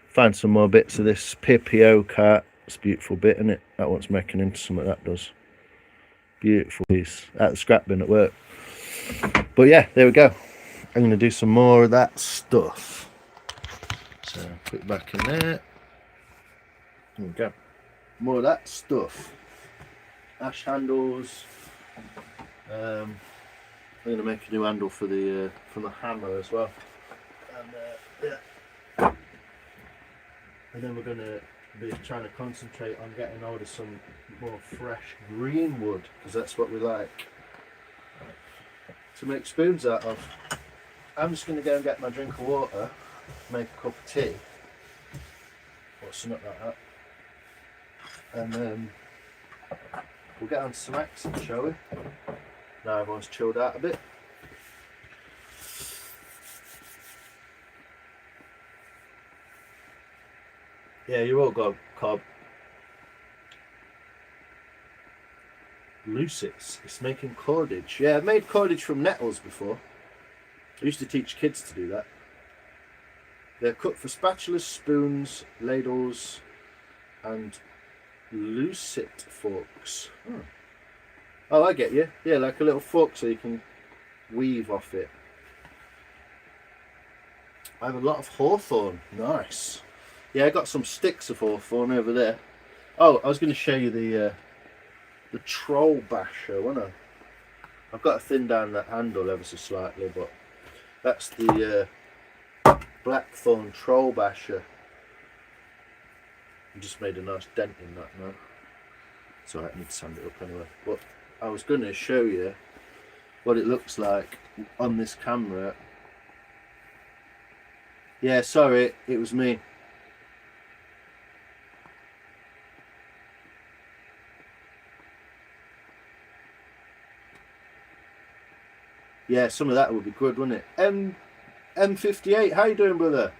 find some more bits of this PPO cart. It's a beautiful bit, isn't it? That one's making into something, that does. Beautiful piece at the scrap bin at work. But yeah, there we go. I'm going to do some more of that stuff. So put it back in there. There we go. More of that stuff. Ash handles. I'm going to make a new handle for the hammer as well. And yeah. And then we're going to be trying to concentrate on getting hold of some more fresh green wood, because that's what we like to make spoons out of. I'm just going to go and get my drink of water, make a cup of tea, or something like that, and then we'll get on to some axing, shall we? Now everyone's chilled out a bit. Yeah, you're all gone, Cobb. Lucets, it's making cordage. Yeah, I've made cordage from nettles before. I used to teach kids to do that. They're cut for spatulas, spoons, ladles, and lucet forks. Oh, I get you. Yeah, like a little fork so you can weave off it. I have a lot of hawthorn. Nice. Yeah, I got some sticks of hawthorn over there. Oh, I was going to show you the troll basher, wasn't I? I've got to thin down that handle ever so slightly, but that's the blackthorn troll basher. I just made a nice dent in that now. So I need to sand it up anyway. But I was going to show you what it looks like on this camera. Yeah, sorry, it was me. Yeah, some of that would be good, wouldn't it? M58, how you doing, brother?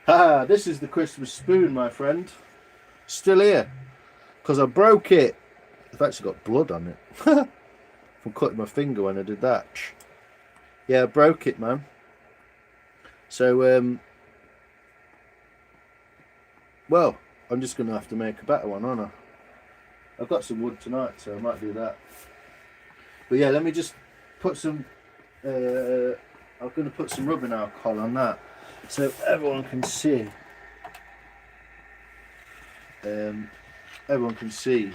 Haha, this is the Christmas spoon, my friend. Still here. Because I broke it. I've actually got blood on it. From cutting my finger when I did that. Yeah, I broke it, man. So, well, I'm just going to have to make a better one, aren't I? I've got some wood tonight, so I might do that. But yeah, let me just put some, I'm going to put some rubbing alcohol on that so everyone can see. Everyone can see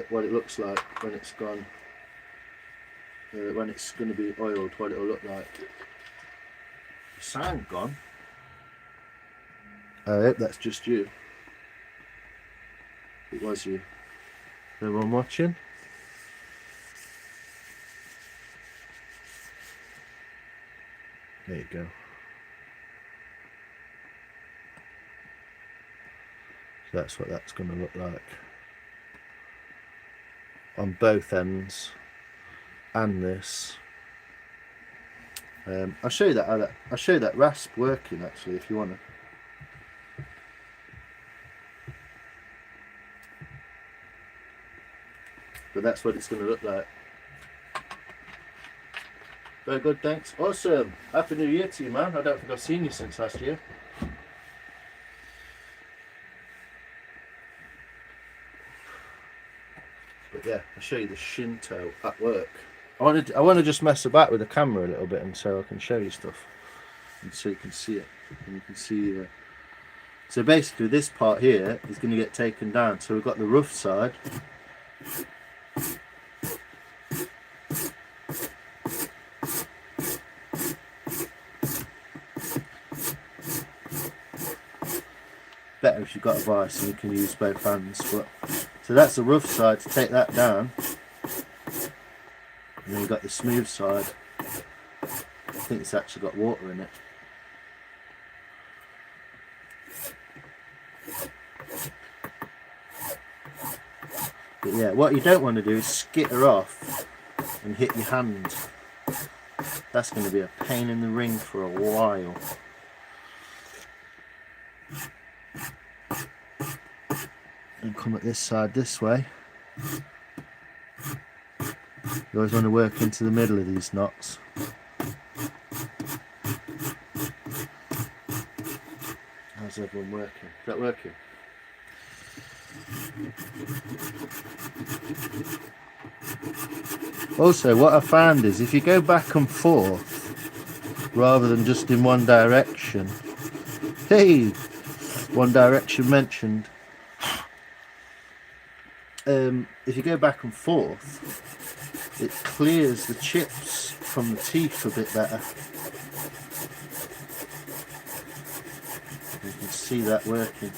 what it looks like when it's gone, when it's going to be oiled, what it'll look like. The sound gone. I hope that's just you. It was you. Everyone watching? There you go. So that's what that's going to look like on both ends, and this. I'll show you that. I'll show you that rasp working actually, if you want to. But that's what it's going to look like. Very good, thanks. Awesome. Happy New Year to you, man. I don't think I've seen you since last year. But yeah, I'll show you the Shinto at work. I want to just mess about with the camera a little bit, and so I can show you stuff, and so you can see it. And you can see. So basically, this part here is going to get taken down. So we've got the rough side. Better if you've got a vice and you can use both hands. But so that's the rough side, to take that down, and then you've got the smooth side. think it's actually got water in it. But yeah, what you don't want to do is skitter off and hit your hand. That's going to be a pain in the ring for a while. And come at this side this way. You always want to work into the middle of these knots. How's everyone working? Is that working? Also, what I found is if you go back and forth rather than just in one direction, hey, one direction mentioned. If you go back and forth, it clears the chips from the teeth a bit better. You can see that working.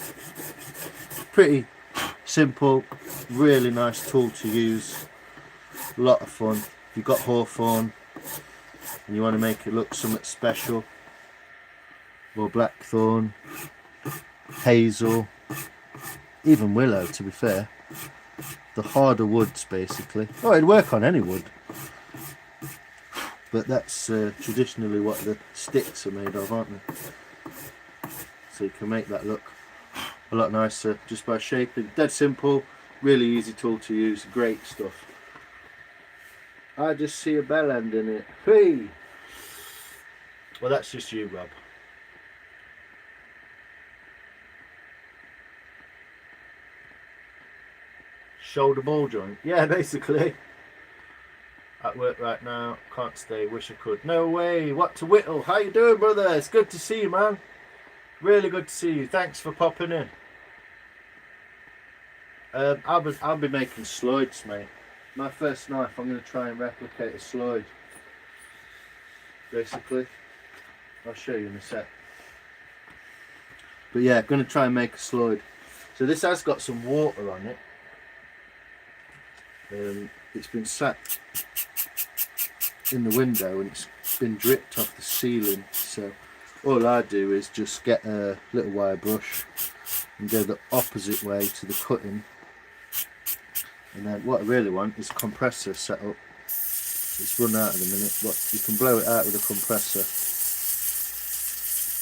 Pretty simple, really nice tool to use. A lot of fun. If you've got hawthorn and you want to make it look somewhat special, or blackthorn, hazel, even willow, to be fair. The harder woods, basically. Oh, it'd work on any wood, but that's traditionally what the sticks are made of, aren't they? So you can make that look a lot nicer just by shaping. Dead simple, really easy tool to use, great stuff. I just see a bell end in it. Hey! Well, that's just you, Rob. Shoulder ball joint. Yeah, basically. At work right now. Can't stay. Wish I could. No way. What to whittle? How you doing, brother? It's good to see you, man. Really good to see you. Thanks for popping in. I'll be making sloids, mate. My first knife, I'm going to try and replicate a sloid. Basically. I'll show you in a sec. But yeah, I'm going to try and make a sloid. So this has got some water on it. It's been sat in the window and it's been dripped off the ceiling, so all I do is just get a little wire brush and go the opposite way to the cutting, and then what I really want is a compressor set up. It's run out at the minute, but you can blow it out with a compressor.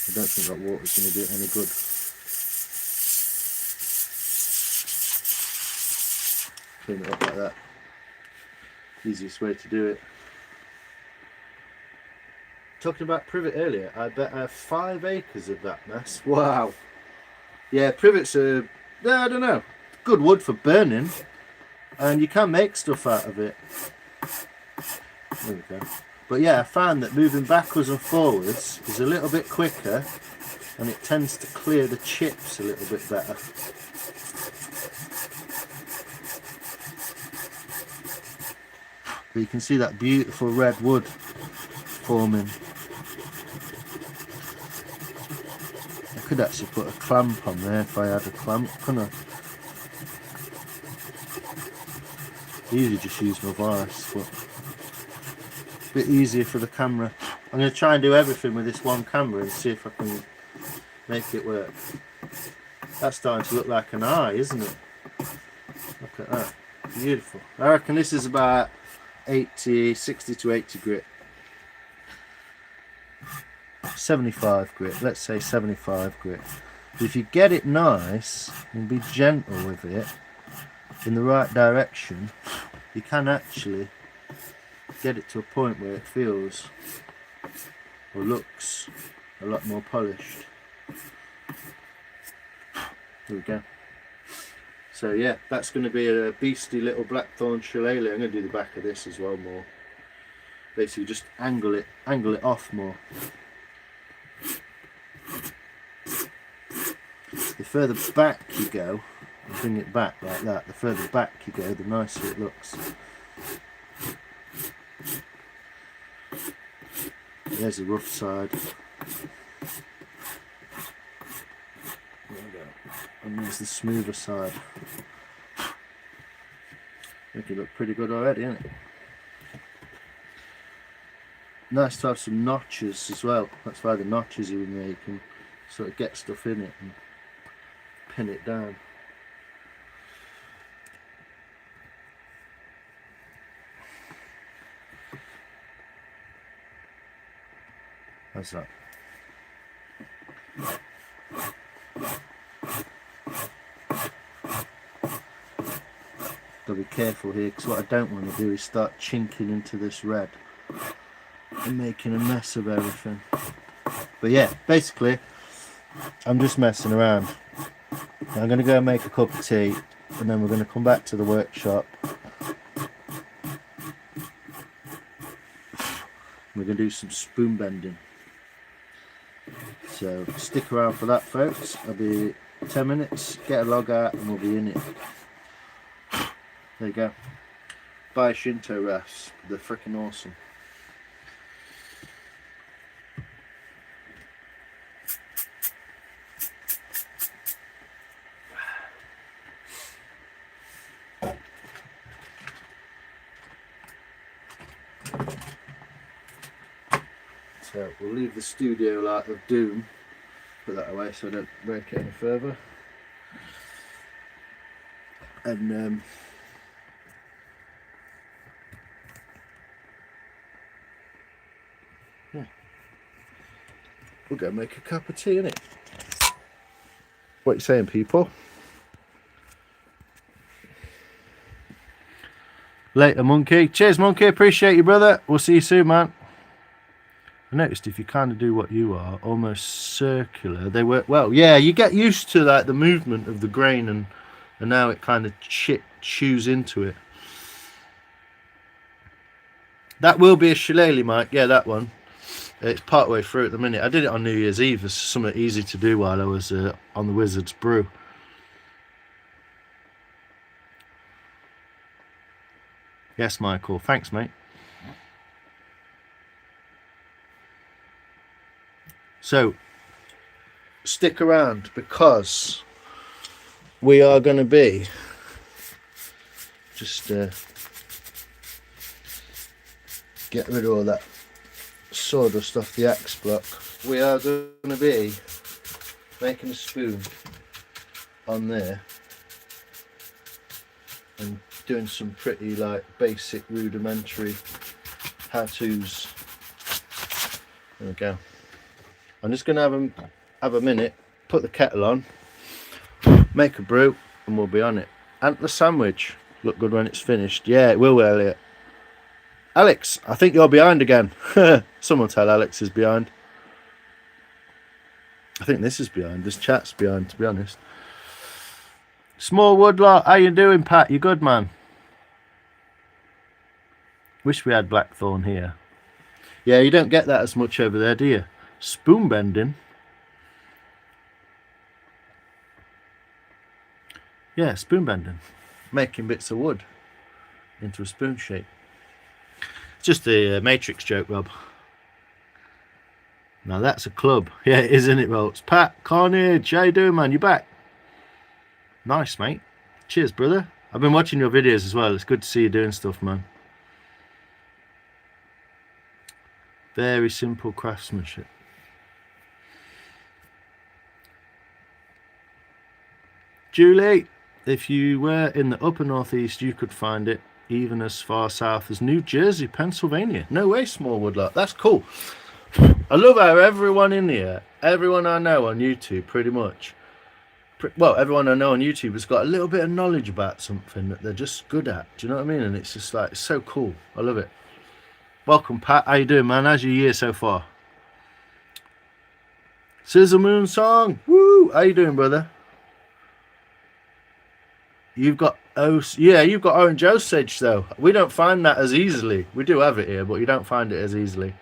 I don't think that water's going to do it any good. Clean it up like that. Easiest way to do it. Talking about privet earlier, I bet I have 5 acres of that mess. Wow. Yeah, privets are, I don't know, good wood for burning, and you can make stuff out of it. There we go. But yeah, I found that moving backwards and forwards is a little bit quicker, and it tends to clear the chips a little bit better. But you can see that beautiful red wood forming. I could actually put a clamp on there if I had a clamp, couldn't I? I usually just use my vice, but a bit easier for the camera. I'm going to try and do everything with this one camera and see if I can make it work. That's starting to look like an eye, isn't it? Look at that. Beautiful. I reckon this is about 60 to 80 grit. 75 grit, let's say 75 grit. If you get it nice and be gentle with it in the right direction, you can actually get it to a point where it feels or looks a lot more polished. There we go. So yeah, that's going to be a beastly little blackthorn shillelagh. I'm going to do the back of this as well more. Basically just angle it off more. The further back you go, and bring it back like that, the further back you go, the nicer it looks. There's the rough side. And there's the smoother side. Make it look pretty good already, isn't it? Nice to have some notches as well. That's why the notches are in there. You can sort of get stuff in it and pin it down. How's that? Gotta be careful here, because what I don't want to do is start chinking into this red and making a mess of everything. But yeah, basically I'm just messing around. I'm going to go and make a cup of tea, and then we're going to come back to the workshop. We're going to do some spoon bending. So stick around for that, folks. I'll be 10 minutes, get a log out, and we'll be in it. There you go. Buy Shinto rasps. They're freaking awesome. So we'll leave the studio light of doom, put that away so I don't break it any further. And yeah, we'll go make a cup of tea, innit? What you saying, people? Later, Monkey. Cheers, Monkey. Appreciate you, brother. We'll see you soon, man. I noticed if you kind of do what you are, almost circular, they work well. Yeah, you get used to like the movement of the grain, and now it kind of chews into it. That will be a shillelagh, Mike. Yeah, that one. It's part way through at the minute. I did it on New Year's Eve. It's something easy to do while I was on the Wizard's Brew. Yes, Michael. Thanks, mate. So, stick around, because we are going to be just get rid of all that sawdust off the axe block. We are going to be making a spoon on there and doing some pretty like basic rudimentary how-tos. There we go. I'm just going to have a minute, put the kettle on, make a brew, and we'll be on it. Antler sandwich. Look good when it's finished. Yeah, it will, Elliot. Alex, I think you're behind again. Someone tell Alex is behind. I think this is behind. This chat's behind, to be honest. Small Woodlot, how you doing, Pat? You good, man? Wish we had blackthorn here. Yeah, you don't get that as much over there, do you? Spoon bending. Yeah, spoon bending. Making bits of wood into a spoon shape. It's just a Matrix joke, Rob. Now that's a club. Yeah, it is, isn't it, Rolls? Pat, Carnage, how you doing, man? You back? Nice, mate. Cheers, brother. I've been watching your videos as well. It's good to see you doing stuff, man. Very simple craftsmanship. Julie, if you were in the upper northeast, you could find it even as far south as New Jersey, Pennsylvania. No way, Small Woodlot. That's cool. I love how everyone in here, everyone I know on YouTube, pretty much, well, everyone I know on YouTube has got a little bit of knowledge about something that they're just good at. Do you know what I mean? And it's just like, it's so cool. I love it. Welcome, Pat. How you doing, man? How's your year so far? Sizzle Moon Song. Woo! How you doing, brother? You've got you've got orange osage though. We don't find that as easily. We do have it here, but you don't find it as easily.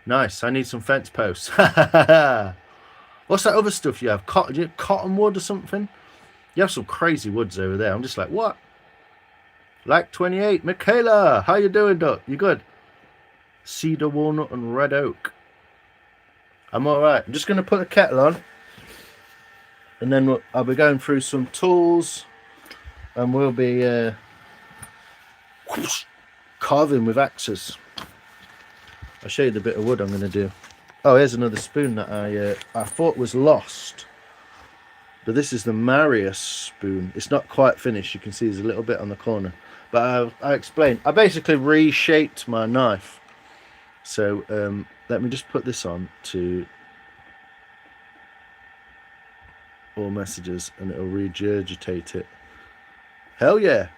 Nice. I need some fence posts. What's that other stuff you have? Cottonwood or something? You have some crazy woods over there. I'm just like, what? Like 28. Michaela, how you doing, Doc? You good? Cedar, walnut, and red oak. I'm all right. I'm just going to put the kettle on. And then I'll be going through some tools, and we'll be carving with axes. I'll show you the bit of wood I'm going to do. Oh, here's another spoon that I thought was lost. But this is the Marius spoon. It's not quite finished. You can see there's a little bit on the corner. But I'll explain. I basically reshaped my knife. So let me just put this on to all messages and it'll regurgitate it. Hell yeah.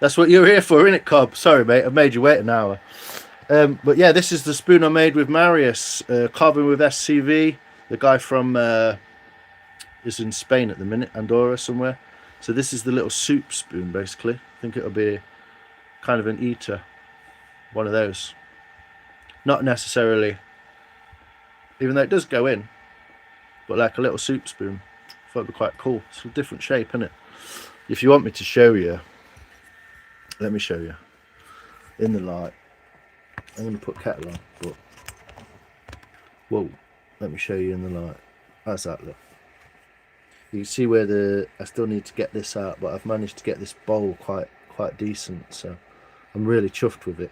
That's what you're here for, innit, Cobb? Sorry, mate. I've made you wait an hour. But yeah, this is the spoon I made with Marius. Carving with SCV. The guy from... is in Spain at the minute, Andorra somewhere. So this is the little soup spoon, basically. I think it'll be kind of an eater. One of those. Not necessarily, even though it does go in, but like a little soup spoon. I thought it'd be quite cool. It's a different shape, isn't it? If you want me to show you, let me show you. In the light. I'm going to put kettle on, but... Whoa. Let me show you in the light. How's that look? You can see where I still need to get this out, but I've managed to get this bowl quite decent, so I'm really chuffed with it.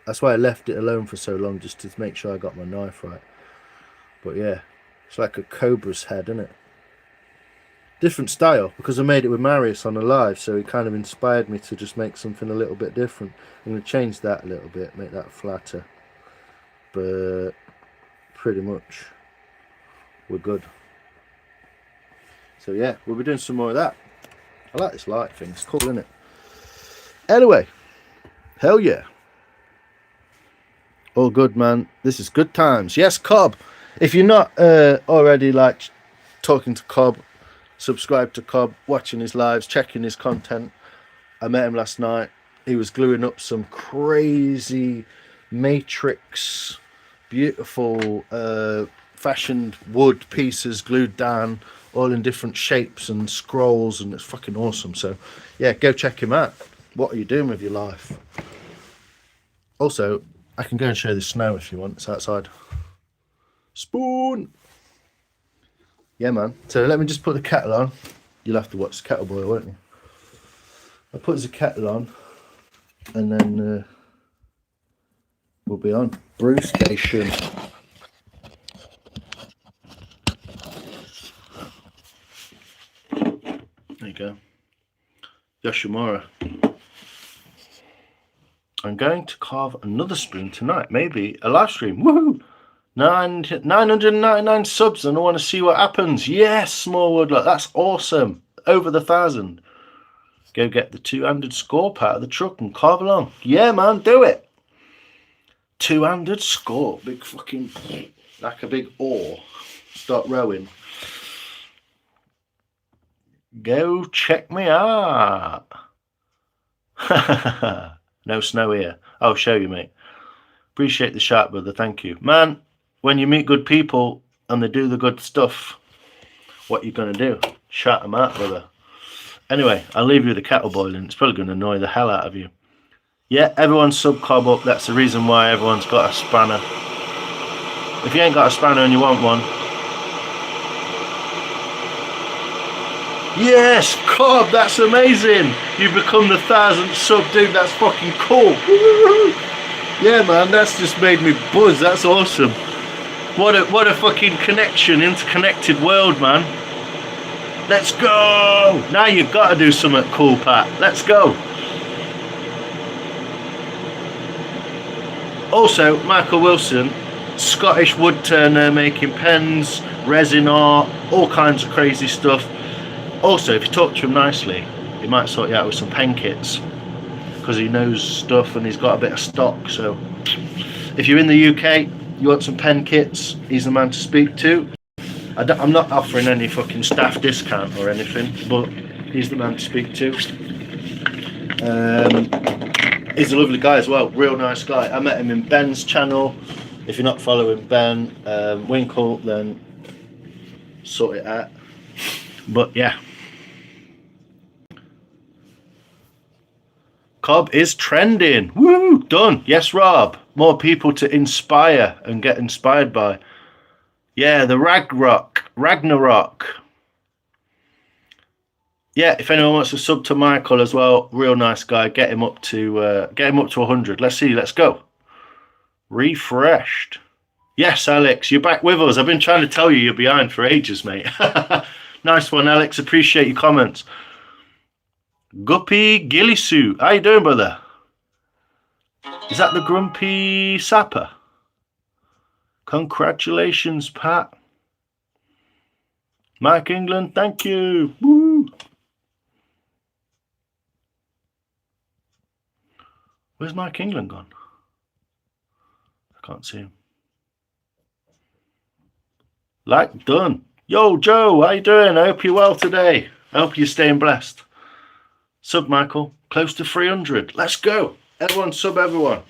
That's why I left it alone for so long, just to make sure I got my knife right. But yeah, it's like a cobra's head, isn't it? Different style, because I made it with Marius on a live, so it kind of inspired me to just make something a little bit different. I'm going to change that a little bit, make that flatter. But pretty much, we're good. So yeah, we'll be doing some more of that. I like this light thing, it's cool, isn't it? Anyway, hell yeah. All good, man. This is good times. Yes, Cobb. If you're not already like talking to Cobb, subscribe to Cobb, watching his lives, checking his content. I met him last night. He was gluing up some crazy matrix, beautiful fashioned wood pieces glued down, all in different shapes and scrolls, and it's fucking awesome. So yeah, go check him out. What are you doing with your life? Also, I can go and show the snow if you want. It's outside. Spoon. Yeah, man. So let me just put the kettle on. You'll have to watch the kettle boil, won't you? I'll put the kettle on, and then we'll be on. Brew station. There you go. Yoshimura. I'm going to carve another spoon tonight. Maybe a live stream. Woohoo! 999 subs, and I want to see what happens. Yes, small woodlock. That's awesome. Over the 1,000. Go get the two-handed scorp out of the truck and carve along. Yeah, man, do it. Two-handed scorp. Big fucking, like a big oar. Start rowing. Go check me out. No snow here. I'll show you, mate. Appreciate the shout, brother. Thank you. Man, when you meet good people and they do the good stuff, what you going to do? Shout them out, brother. Anyway, I'll leave you with the kettle boiling. It's probably going to annoy the hell out of you. Yeah, everyone's sub-cob up. That's the reason why everyone's got a spanner. If you ain't got a spanner and you want one, yes, Cobb, that's amazing. You become the 1,000th sub, dude. That's fucking cool. Yeah, man, that's just made me buzz. That's awesome. What a fucking connection, interconnected world, man. Let's go. Now you've got to do something cool, Pat. Let's go. Also, Michael Wilson, Scottish wood turner, making pens, resin art, all kinds of crazy stuff. Also, if you talk to him nicely, he might sort you out with some pen kits, because he knows stuff and he's got a bit of stock. So if you're in the UK, you want some pen kits, he's the man to speak to. I'm not offering any fucking staff discount or anything, but he's the man to speak to. He's a lovely guy as well, real nice guy. I met him in Ben's channel. If you're not following Ben Winkle, then sort it out. But yeah, Cobb is trending. Woo! Done. Yes, Rob. More people to inspire and get inspired by. Yeah, the Ragnarok. Yeah, if anyone wants to sub to Michael as well, real nice guy. Get him up to 100. Let's see. Let's go. Refreshed. Yes, Alex, you're back with us. I've been trying to tell you you're behind for ages, mate. Nice one, Alex. Appreciate your comments. Guppy Gillisu. How you doing, brother? Is that the Grumpy Sapper? Congratulations, Pat. Mike England, thank you. Woo. Where's Mike England gone? I can't see him. Like done. Yo, Joe, how you doing? I hope you're well today. I hope you're staying blessed. Sub Michael, close to 300. Let's go. Everyone sub everyone.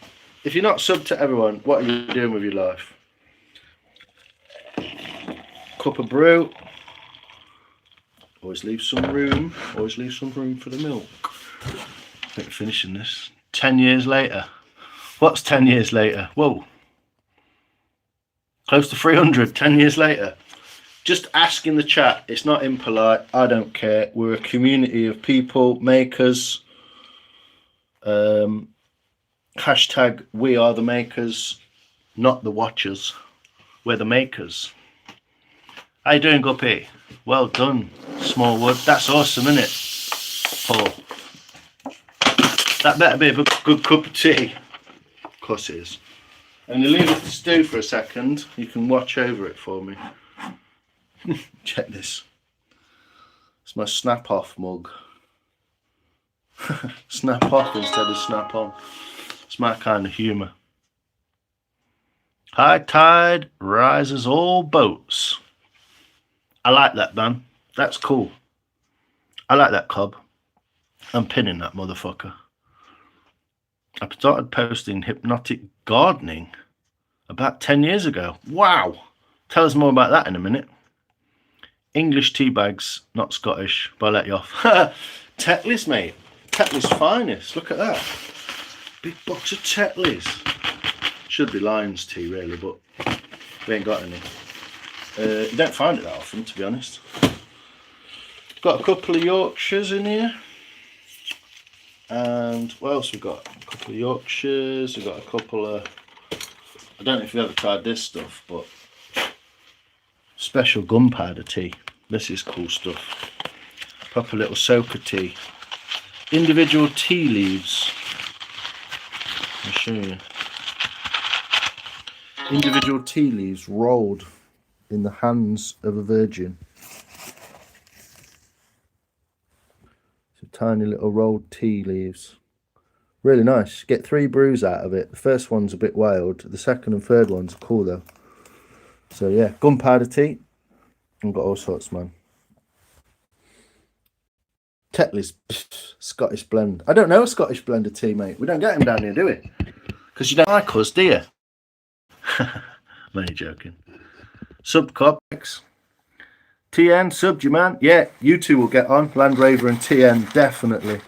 If you're not sub to everyone, what are you doing with your life? Cup of brew. Always leave some room. Always leave some room for the milk. I think we're finishing this. 10 years later. What's 10 years later? Whoa. Close to 300, 10 years later. Just ask in the chat. It's not impolite. I don't care. We're a community of people, makers. Hashtag we are the makers, not the watchers. We're the makers. How you doing, Guppy? Well done, Smallwood. That's awesome, isn't it, Paul? That better be a good cup of tea. Of course it is. I'm going to leave it to stew for a second. You can watch over it for me. Check this. It's my snap off mug. Snap off instead of snap on. It's my kind of humour. High tide rises all boats. I like that, man. That's cool. I like that, Cobb. I'm pinning that motherfucker. I started posting hypnotic gardening about 10 years ago. Wow. Tell us more about that in a minute. English tea bags, not Scottish, but I'll let you off. Tetleys, mate. Tetleys finest. Look at that. Big box of Tetleys. Should be Lion's tea, really, but we ain't got any. You don't find it that often, to be honest. Got a couple of Yorkshires in here. And what else we got? A couple of Yorkshires. We've got a couple of... I don't know if you've ever tried this stuff, but... Special gunpowder tea. This is cool stuff. Proper little soaker tea. Individual tea leaves. I'll show you. Individual tea leaves rolled in the hands of a virgin. So tiny little rolled tea leaves. Really nice. Get 3 brews out of it. The first one's a bit wild. The second and third ones are cool though. So yeah, gunpowder tea. I've got all sorts, man. Tetley's Scottish blend. I don't know a Scottish blend of tea, mate. We don't get them down here, do we? Because you don't like us, do you? I'm only joking. Sub Copics. TN, subbed you, man. Yeah, you two will get on. Land Rover and TN, definitely.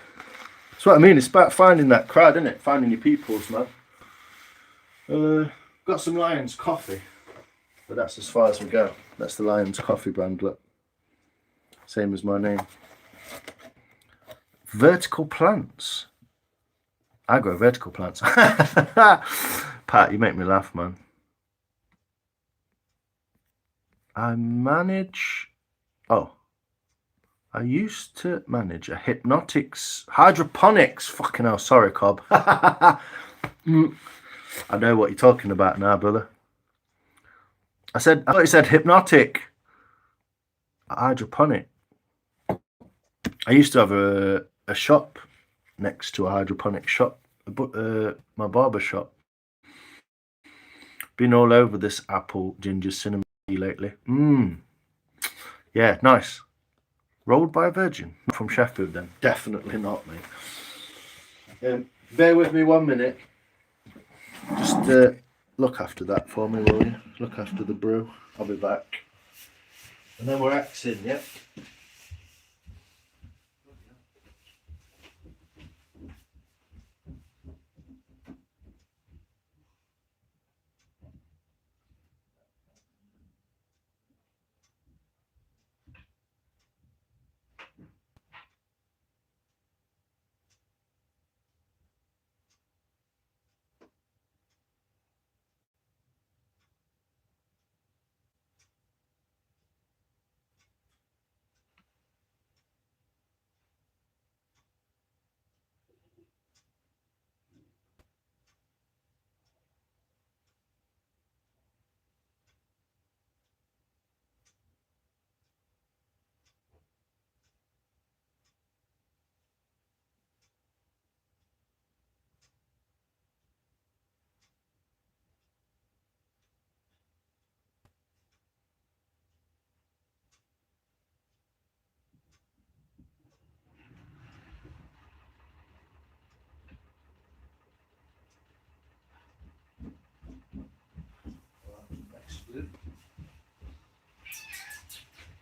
That's what I mean. It's about finding that crowd, isn't it? Finding your peoples, man. Got some Lions coffee. But that's as far as we go. That's the Lions coffee brand, look. Same as my name. Vertical plants. I grow vertical plants. Pat, you make me laugh, man. I used to manage a hydroponics. Fucking hell, sorry, Cobb. I know what you're talking about now, brother. I thought you said hypnotic. Hydroponic. I used to have a shop next to a hydroponic shop, my barber shop. Been all over this apple ginger cinnamon lately. Yeah, nice. Rolled by a virgin. Not from Sheffield then. Definitely not, mate. Bear with me 1 minute. Just look after that for me, will you? Look after the brew. I'll be back. And then we're axing, yeah?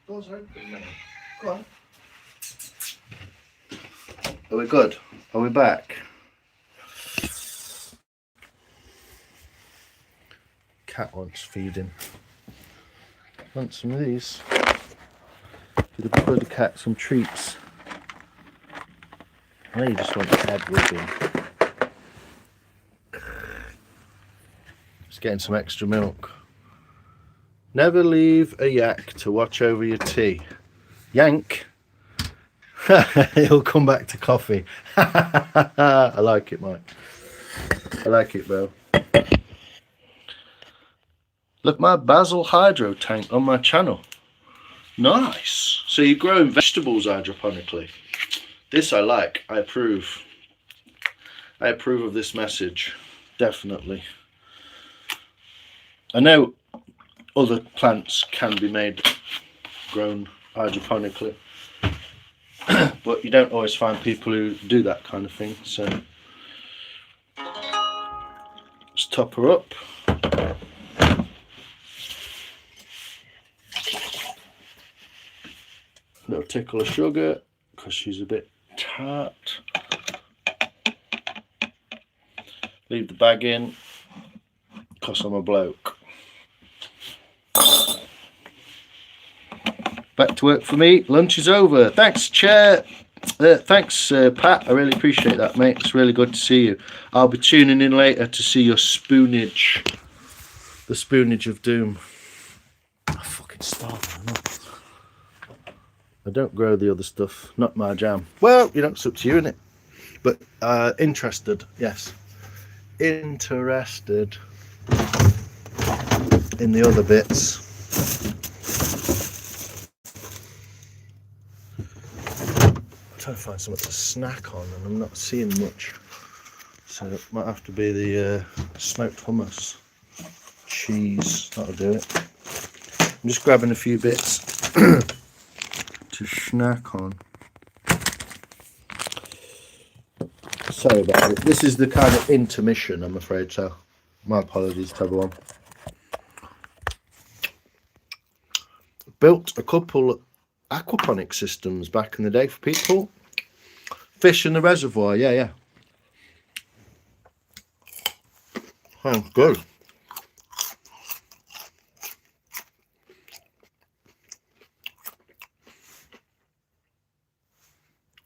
Doors open now. Go on. Are we good? Are we back? Cat wants feeding. Want some of these? Give the cat some treats. I know you just want head rubbing. Just getting some extra milk. Never leave a yak to watch over your tea. Yank. He'll come back to coffee. I like it, Mike. I like it, bro. Look, my basil hydro tank on my channel. Nice. So you're growing vegetables hydroponically. This I like. I approve. I approve of this message. Definitely. I know other plants can be grown hydroponically, but you don't always find people who do that kind of thing. So let's top her up. Little tickle of sugar because she's a bit tart. Leave the bag in because I'm a bloke. Back to work for me. Lunch is over. Thanks, Chair. Thanks, Pat. I really appreciate that, mate. It's really good to see you. I'll be tuning in later to see your spoonage. The spoonage of doom. I'm fucking starving. I don't grow the other stuff. Not my jam. Well, you know, it's up to you, innit? But interested, yes. Interested in the other bits. Trying to find something to snack on and I'm not seeing much, so it might have to be the smoked hummus, cheese. That'll do it. I'm just grabbing a few bits to snack on. Sorry about it. This is the kind of intermission, I'm afraid, so my apologies to everyone. Built a couple aquaponic systems back in the day for people. Fish in the reservoir, yeah. Sounds good.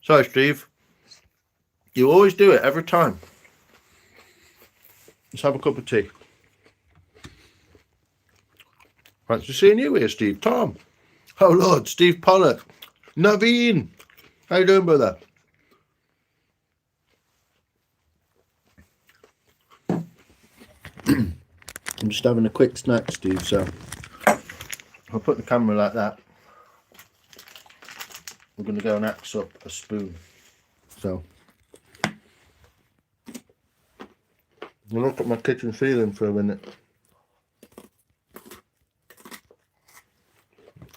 Sorry, Steve. You always do it every time. Let's have a cup of tea. Thanks for seeing you here, Steve. Tom. Oh Lord, Steve Pollock. Naveen. How you doing, brother? I'm just having a quick snack, Steve, so I'll put the camera like that. We're going to go and axe up a spoon. So I'll look at my kitchen ceiling for a minute.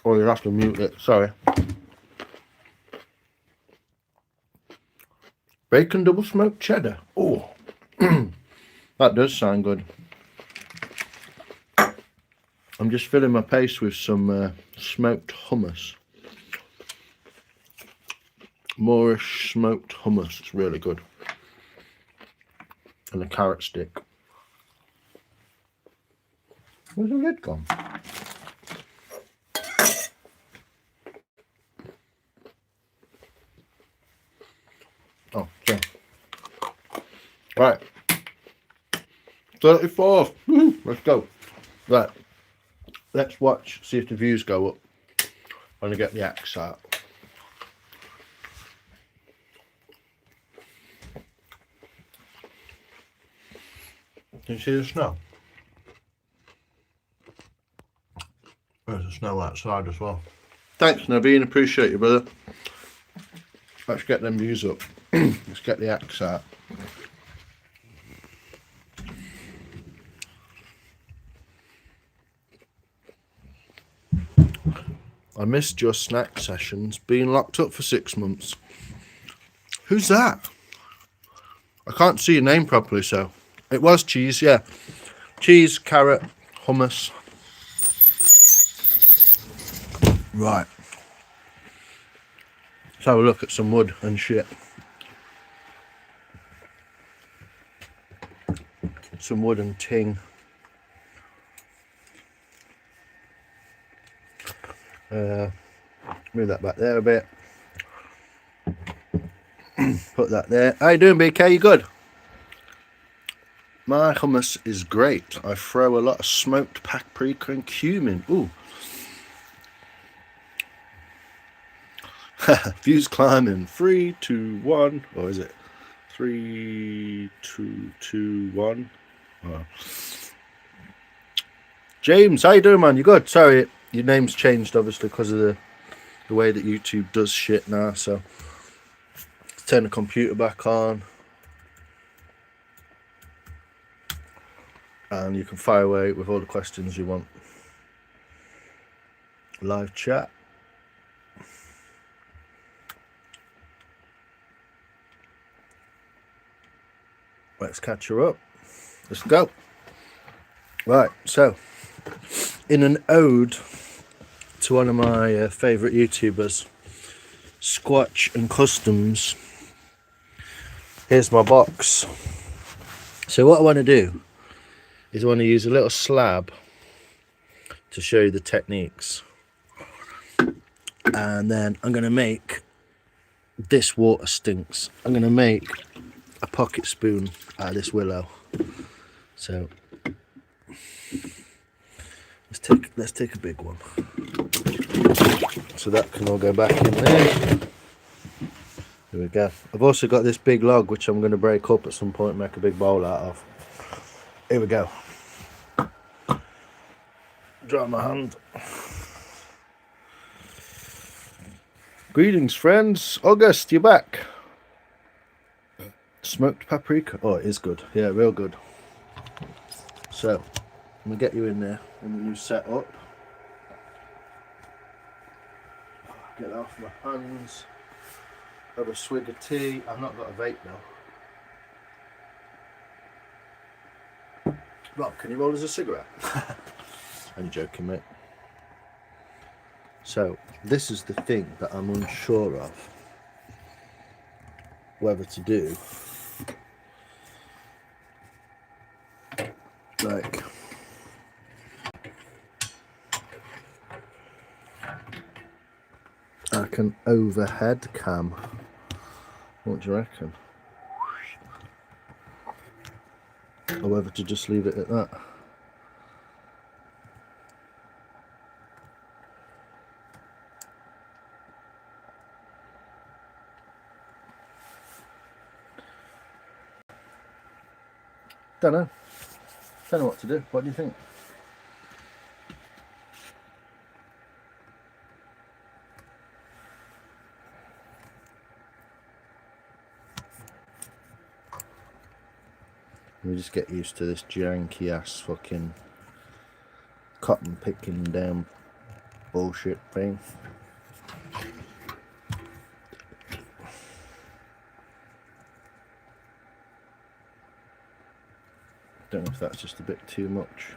Oh, you'll have to mute it, sorry. Bacon double smoked cheddar. Oh, that does sound good. I'm just filling my paste with some smoked hummus. Moorish smoked hummus. It's really good. And a carrot stick. Where's the lid gone? Oh, okay. Right. 34. Let's go. Right. Let's watch, see if the views go up when I get the axe out. Can you see the snow? There's the snow outside as well. Thanks, Naveen. Appreciate you, brother. Let's get them views up. Let's get the axe out. I missed your snack sessions being locked up for 6 months. Who's that? I can't see your name properly, so it was cheese, yeah. Cheese, carrot, hummus. Right. Let's have a look at some wood and shit. Some wood and ting. Move that back there a bit. Put that there. How you doing, BK? You good? My hummus is great. I throw a lot of smoked paprika and cumin. Ooh. Views climbing. 3, 2, 1. Or is it 3, 2, 2, 1? Oh. James, how you doing, man? You good? Sorry, your name's changed obviously because of the way that YouTube does shit now. So let's turn the computer back on, and you can fire away with all the questions you want. Live chat. Let's catch her up. Let's go. Right, so in an ode to one of my favourite YouTubers, Squatch and Customs, here's my box. So what I want to do is I want to use a little slab to show you the techniques, and then I'm going to make this water stinks. I'm going to make a pocket spoon out of this willow. So let's take a big one, so that can all go back in there. There we go. I've also got this big log which I'm going to break up at some point and make a big bowl out of. Here we go. Dry my hand. Greetings, friends. August, you're back. Smoked paprika. Oh, it is good. Yeah, real good. So I'm gonna get you in there in the new setup. Get that off my hands. Have a swig of tea. I've not got a vape now. Rob, can you roll us a cigarette? I'm joking, mate. So this is the thing that I'm unsure of whether to do. Like, I can overhead cam. What do you reckon? Or whether to just leave it at that. Don't know. Don't know what to do. What do you think? We just get used to this janky ass fucking cotton picking down bullshit thing. Don't know if that's just a bit too much.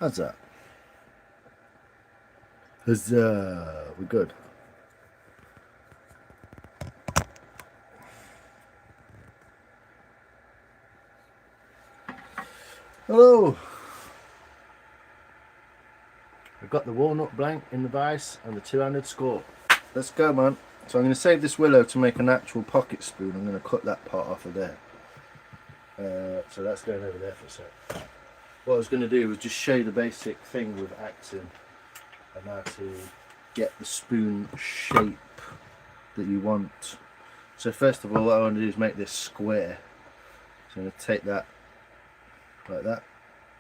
How's that? Huzzah, we're good. Hello. I've got the walnut blank in the vise and the two-handed score. Let's go, man. So I'm going to save this willow to make an actual pocket spoon. I'm going to cut that part off of there. So that's going over there for a sec. What I was going to do was just show you the basic thing with axing and how to get the spoon shape that you want. So first of all, what I want to do is make this square. So I'm going to take that like that,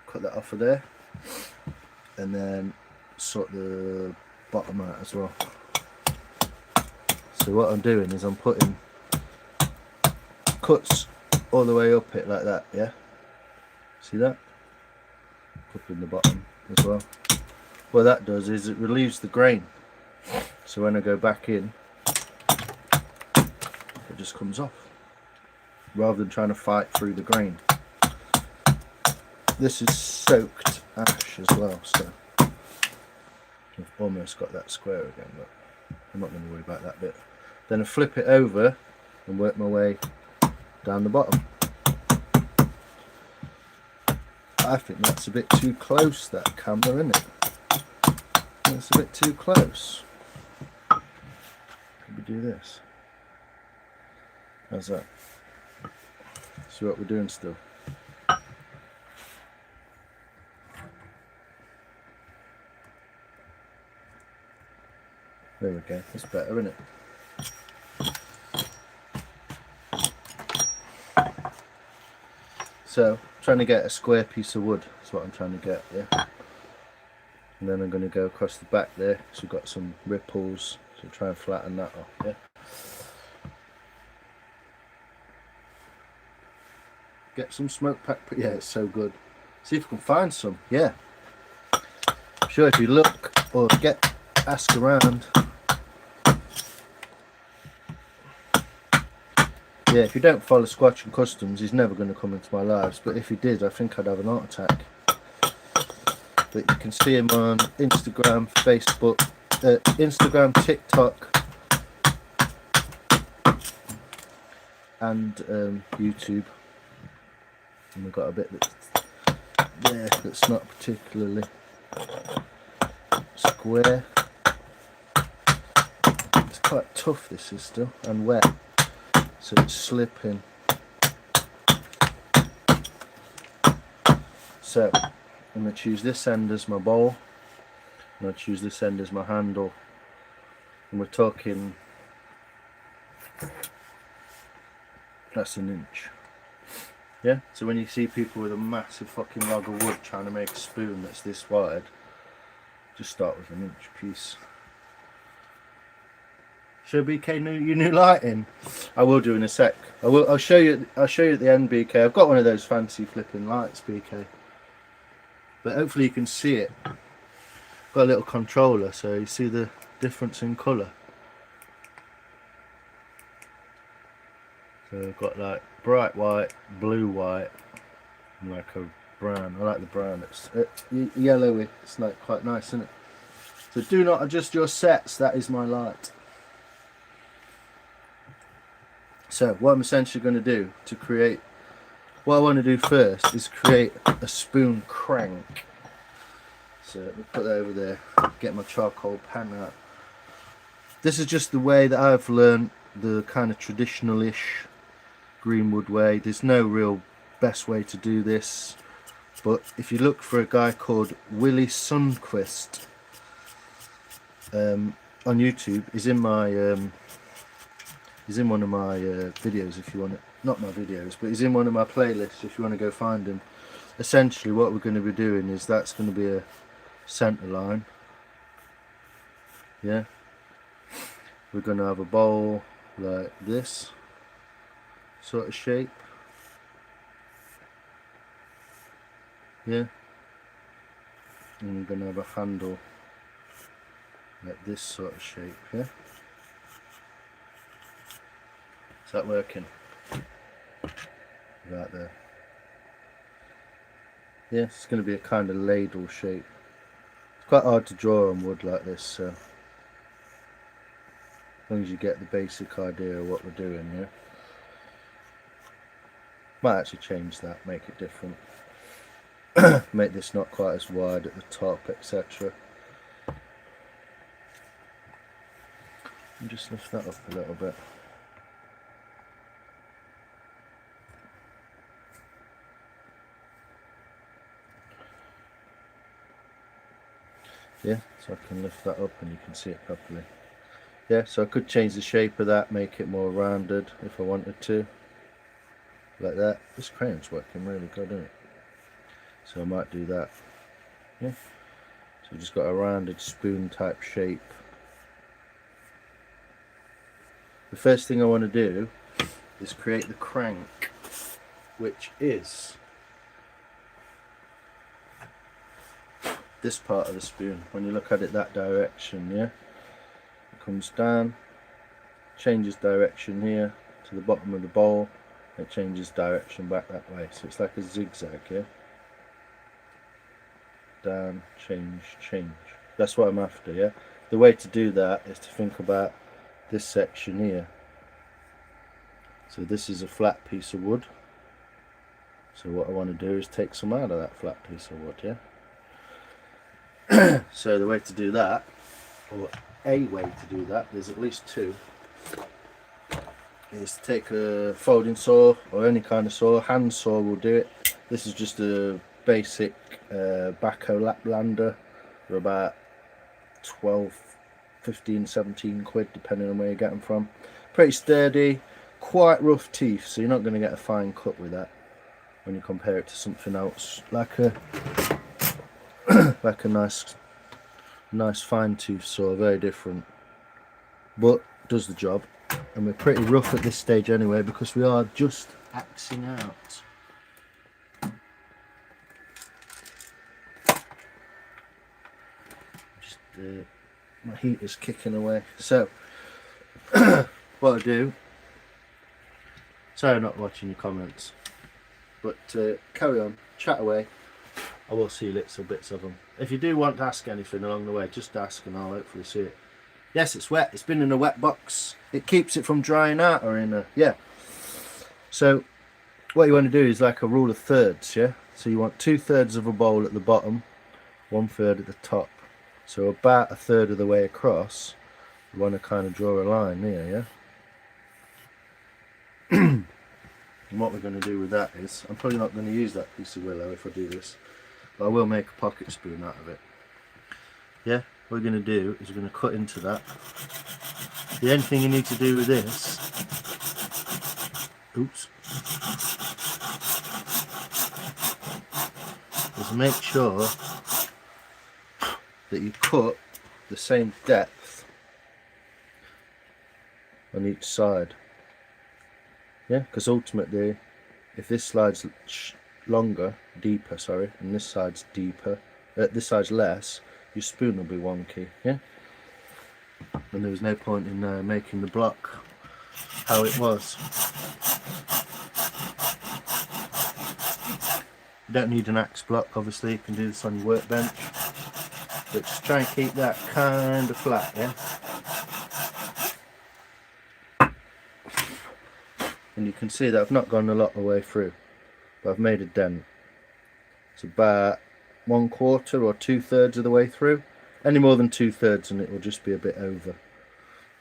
cut that off of there, and then sort the bottom out as well. So what I'm doing is I'm putting cuts all the way up it like that, yeah? See that? Up in the bottom as well. What that does is it relieves the grain. So when I go back in, it just comes off, rather than trying to fight through the grain. This is soaked ash as well, so I've almost got that square again, but I'm not going to worry about that bit. Then I flip it over and work my way down the bottom. I think that's a bit too close, that camera, isn't it? That's a bit too close. Could we do this? How's that? See what we're doing still. There we go, that's better, isn't it? So, trying to get a square piece of wood, that's what I'm trying to get, yeah? And then I'm going to go across the back there, so we've got some ripples, so try and flatten that off, yeah? Get some smoke pack, yeah, it's so good. See if we can find some, yeah. I'm sure if you look or ask around. Yeah, if you don't follow Squatch and Customs, he's never going to come into my lives. But if he did, I think I'd have an heart attack. But you can see him on Instagram, Facebook, Instagram, TikTok, and YouTube. And we've got a bit that's there that's not particularly square. It's quite tough, this is still, and wet. So it's slipping. So I'm going to choose this end as my bowl, and I'll choose this end as my handle. And we're talking, that's an inch. Yeah, so when you see people with a massive fucking log of wood trying to make a spoon that's this wide, just start with an inch piece. Show BK your new lighting. I will do in a sec. I'll show you at the end, BK. I've got one of those fancy flipping lights, BK. But hopefully you can see it. Got a little controller, so you see the difference in colour. So I've got like bright white, blue white, and like a brown. I like the brown. It's yellowy. It's like quite nice, isn't it? So do not adjust your sets. That is my light. So what I'm essentially going to do to create, what I want to do first is create a spoon crank. So let me put that over there, get my charcoal pan out. This is just the way that I've learned, the kind of traditional-ish greenwood way. There's no real best way to do this, but if you look for a guy called Willie Sundquist on YouTube, he's in my he's in one of my videos if you want it. Not my videos, but he's in one of my playlists if you want to go find him. Essentially what we're going to be doing is that's going to be a centre line. Yeah. We're going to have a bowl like this sort of shape. Yeah. And we're going to have a handle like this sort of shape. Yeah. Is that working? Right there. Yeah, it's going to be a kind of ladle shape. It's quite hard to draw on wood like this, so as long as you get the basic idea of what we're doing, yeah. Might actually change that, make it different. Make this not quite as wide at the top, etc. And just lift that up a little bit. Yeah, so I can lift that up and you can see it properly. Yeah, so I could change the shape of that, make it more rounded if I wanted to. Like that. This crayon's working really good, isn't it? So I might do that. Yeah. So we've just got a rounded spoon type shape. The first thing I want to do is create the crank, which is this part of the spoon when you look at it that direction, yeah. comes down, changes direction here to the bottom of the bowl, it changes direction back that way. So it's like a zigzag, yeah? Down, change, change. That's what I'm after, yeah? The way to do that is to think about this section here. So this is a flat piece of wood. So what I want to do is take some out of that flat piece of wood, yeah? So the way to do that, or a way to do that, there's at least two, is to take a folding saw or any kind of saw. Hand saw will do it. This is just a basic backhoe Laplander for about 12, 15, 17 quid depending on where you get them from. Pretty sturdy, quite rough teeth, so you're not going to get a fine cut with that when you compare it to something else like a like a nice fine tooth saw. Very different, but does the job. And we're pretty rough at this stage anyway because we are just axing out. Just my heat is kicking away. So what I do, sorry I'm not watching your comments, but carry on, chat away. I will see little bits of them. If you do want to ask anything along the way, just ask and I'll hopefully see it. Yes, it's wet. It's been in a wet box. It keeps it from drying out, or in a, yeah. So what you want to do is like a rule of thirds, yeah? So you want 2/3 of a bowl at the bottom, 1/3 at the top. So about 1/3 of the way across, you want to kind of draw a line here, yeah? And what we're going to do with that is, I'm probably not going to use that piece of willow if I do this, but I will make a pocket spoon out of it. Yeah? What we're going to do is we're going to cut into that. The only thing you need to do with this, oops, is make sure that you cut the same depth on each side. Yeah, because ultimately, if this side's deeper, sorry, and this side's deeper, this side's less, your spoon will be wonky, yeah? And there was no point in making the block how it was. You don't need an axe block, obviously, you can do this on your workbench. But just try and keep that kind of flat, yeah? And you can see that I've not gone a lot of the way through, but I've made a dent. It's about 1/4 or 2/3 of the way through. Any more than 2/3 and it will just be a bit over.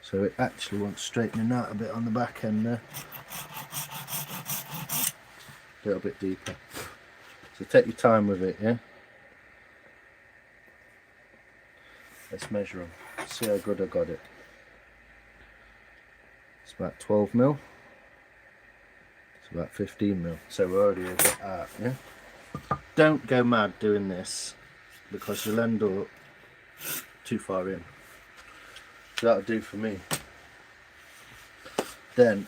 So it actually wants straightening out a bit on the back end there. A little bit deeper. So take your time with it, yeah? Let's measure them. See how good I got it. It's about 12mm. It's about 15mm. So we're already a bit out, yeah? Don't go mad doing this because you'll end up too far in. So that'll do for me. Then,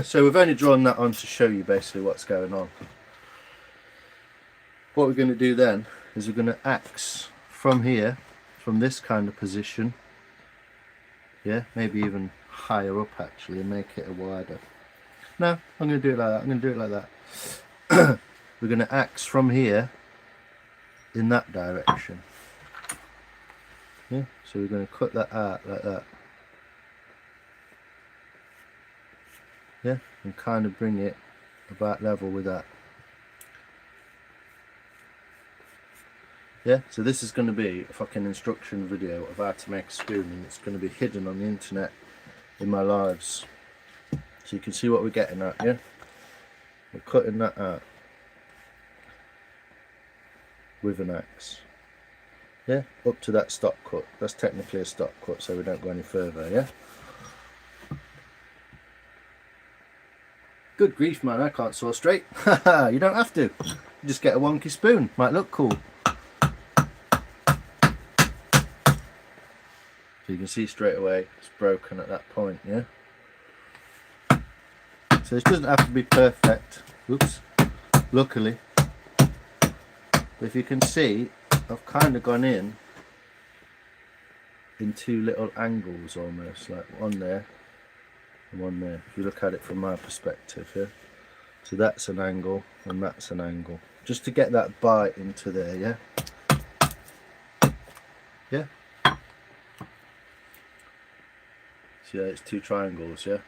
so we've only drawn that on to show you basically what's going on. What we're going to do then is we're going to axe from here, from this kind of position, yeah, maybe even higher up actually, and make it a wider. No, I'm going to do it like that. I'm going to do it like that. We're going to axe from here in that direction. Yeah, so we're going to cut that out like that. Yeah, and kind of bring it about level with that. Yeah, so this is going to be a fucking instruction video of how to make a spoon, and it's going to be hidden on the internet in my lives. So you can see what we're getting at, yeah? We're cutting that out with an axe. Yeah, up to that stop cut. That's technically a stop cut, so we don't go any further, yeah? Good grief, man, I can't saw straight. Haha, you don't have to. You just get a wonky spoon. Might look cool. So you can see straight away it's broken at that point, yeah? So this doesn't have to be perfect. Oops. Luckily. But if you can see, I've kind of gone in in two little angles almost, like one there and one there, if you look at it from my perspective. Yeah, so that's an angle and that's an angle, just to get that bite into there. Yeah, yeah, so yeah, it's two triangles. Yeah,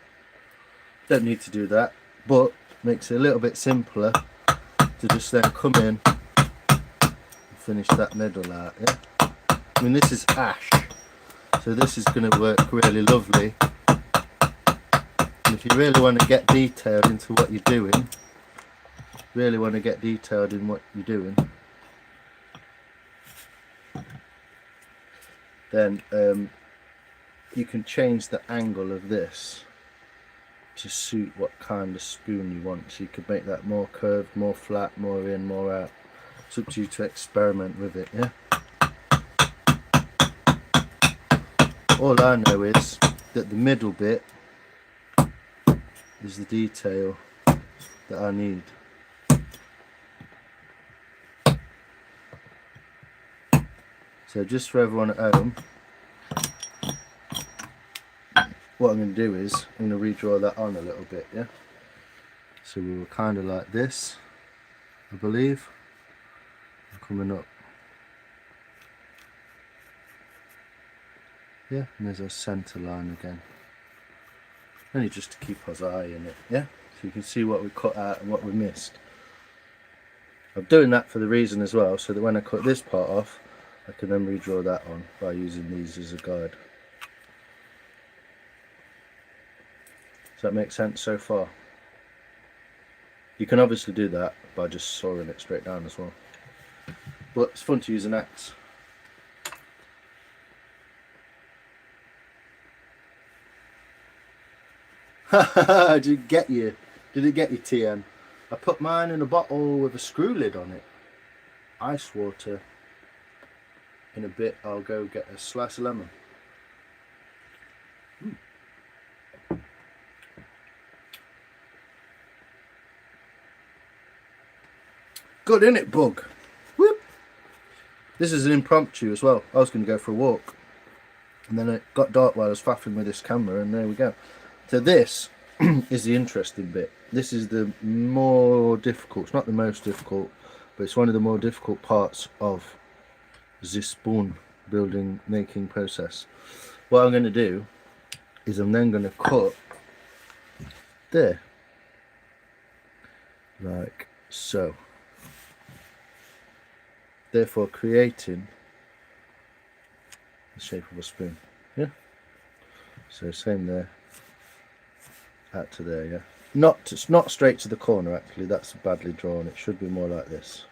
don't need to do that, but makes it a little bit simpler to just then come in and finish that middle out. Yeah, I mean, this is ash, so this is going to work really lovely. And if you really want to get detailed into what you're doing, then you can change the angle of this to suit what kind of spoon you want. So you could make that more curved, more flat, more in, more out. It's up to you to experiment with it. Yeah, all I know is that the middle bit is the detail that I need. So just for everyone at home, what I'm going to do is I'm going to redraw that on a little bit. Yeah, so we were kind of like this, I believe, coming up. Yeah, and there's a centre line again, only just to keep us eye in it. Yeah, so you can see what we cut out and what we missed. I'm doing that for the reason as well, so that when I cut this part off, I can then redraw that on by using these as a guide. Does that make sense so far? You can obviously do that by just sawing it straight down as well, but it's fun to use an axe. Did it get you? Did it get you, TN? I put mine in a bottle with a screw lid on it. Ice water. In a bit I'll go get a slice of lemon. Good, isn't it, bug? Whoop. This is an impromptu as well. I was going to go for a walk, and then it got dark while I was faffing with this camera, and there we go. So this is the interesting bit. This is the more difficult, it's not the most difficult, but it's one of the more difficult parts of this spoon building making process. What I'm going to do is I'm then going to cut there, like so, therefore creating the shape of a spoon. Yeah, so same there, out to there. Yeah, it's not straight to the corner, actually, that's badly drawn. It should be more like this.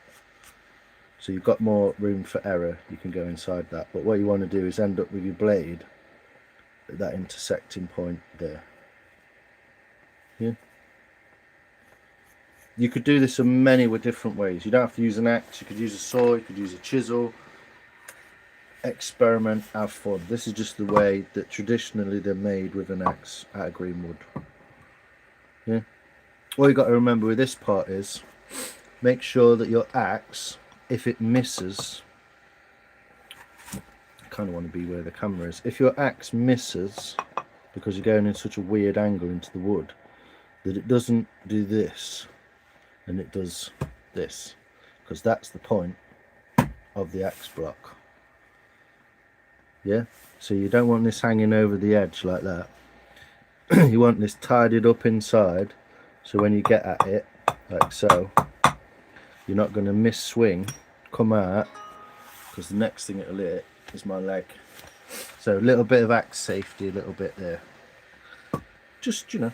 So you've got more room for error, you can go inside that, but what you want to do is end up with your blade at that intersecting point there. Yeah, you could do this in many different ways. You don't have to use an axe, you could use a saw, you could use a chisel. Experiment, have fun. This is just the way that traditionally they're made with an axe out of green wood. Yeah, all you got to remember with this part is make sure that your axe, if it misses, I kind of want to be where the camera is, if your axe misses because you're going in such a weird angle into the wood, that it doesn't do this and it does this, because that's the point of the axe block. Yeah, so you don't want this hanging over the edge like that. You want this tidied up inside, so when you get at it like so, you're not going to miss swing, come out, because the next thing it'll hit is my leg. So a little bit of axe safety, a little bit there, just, you know.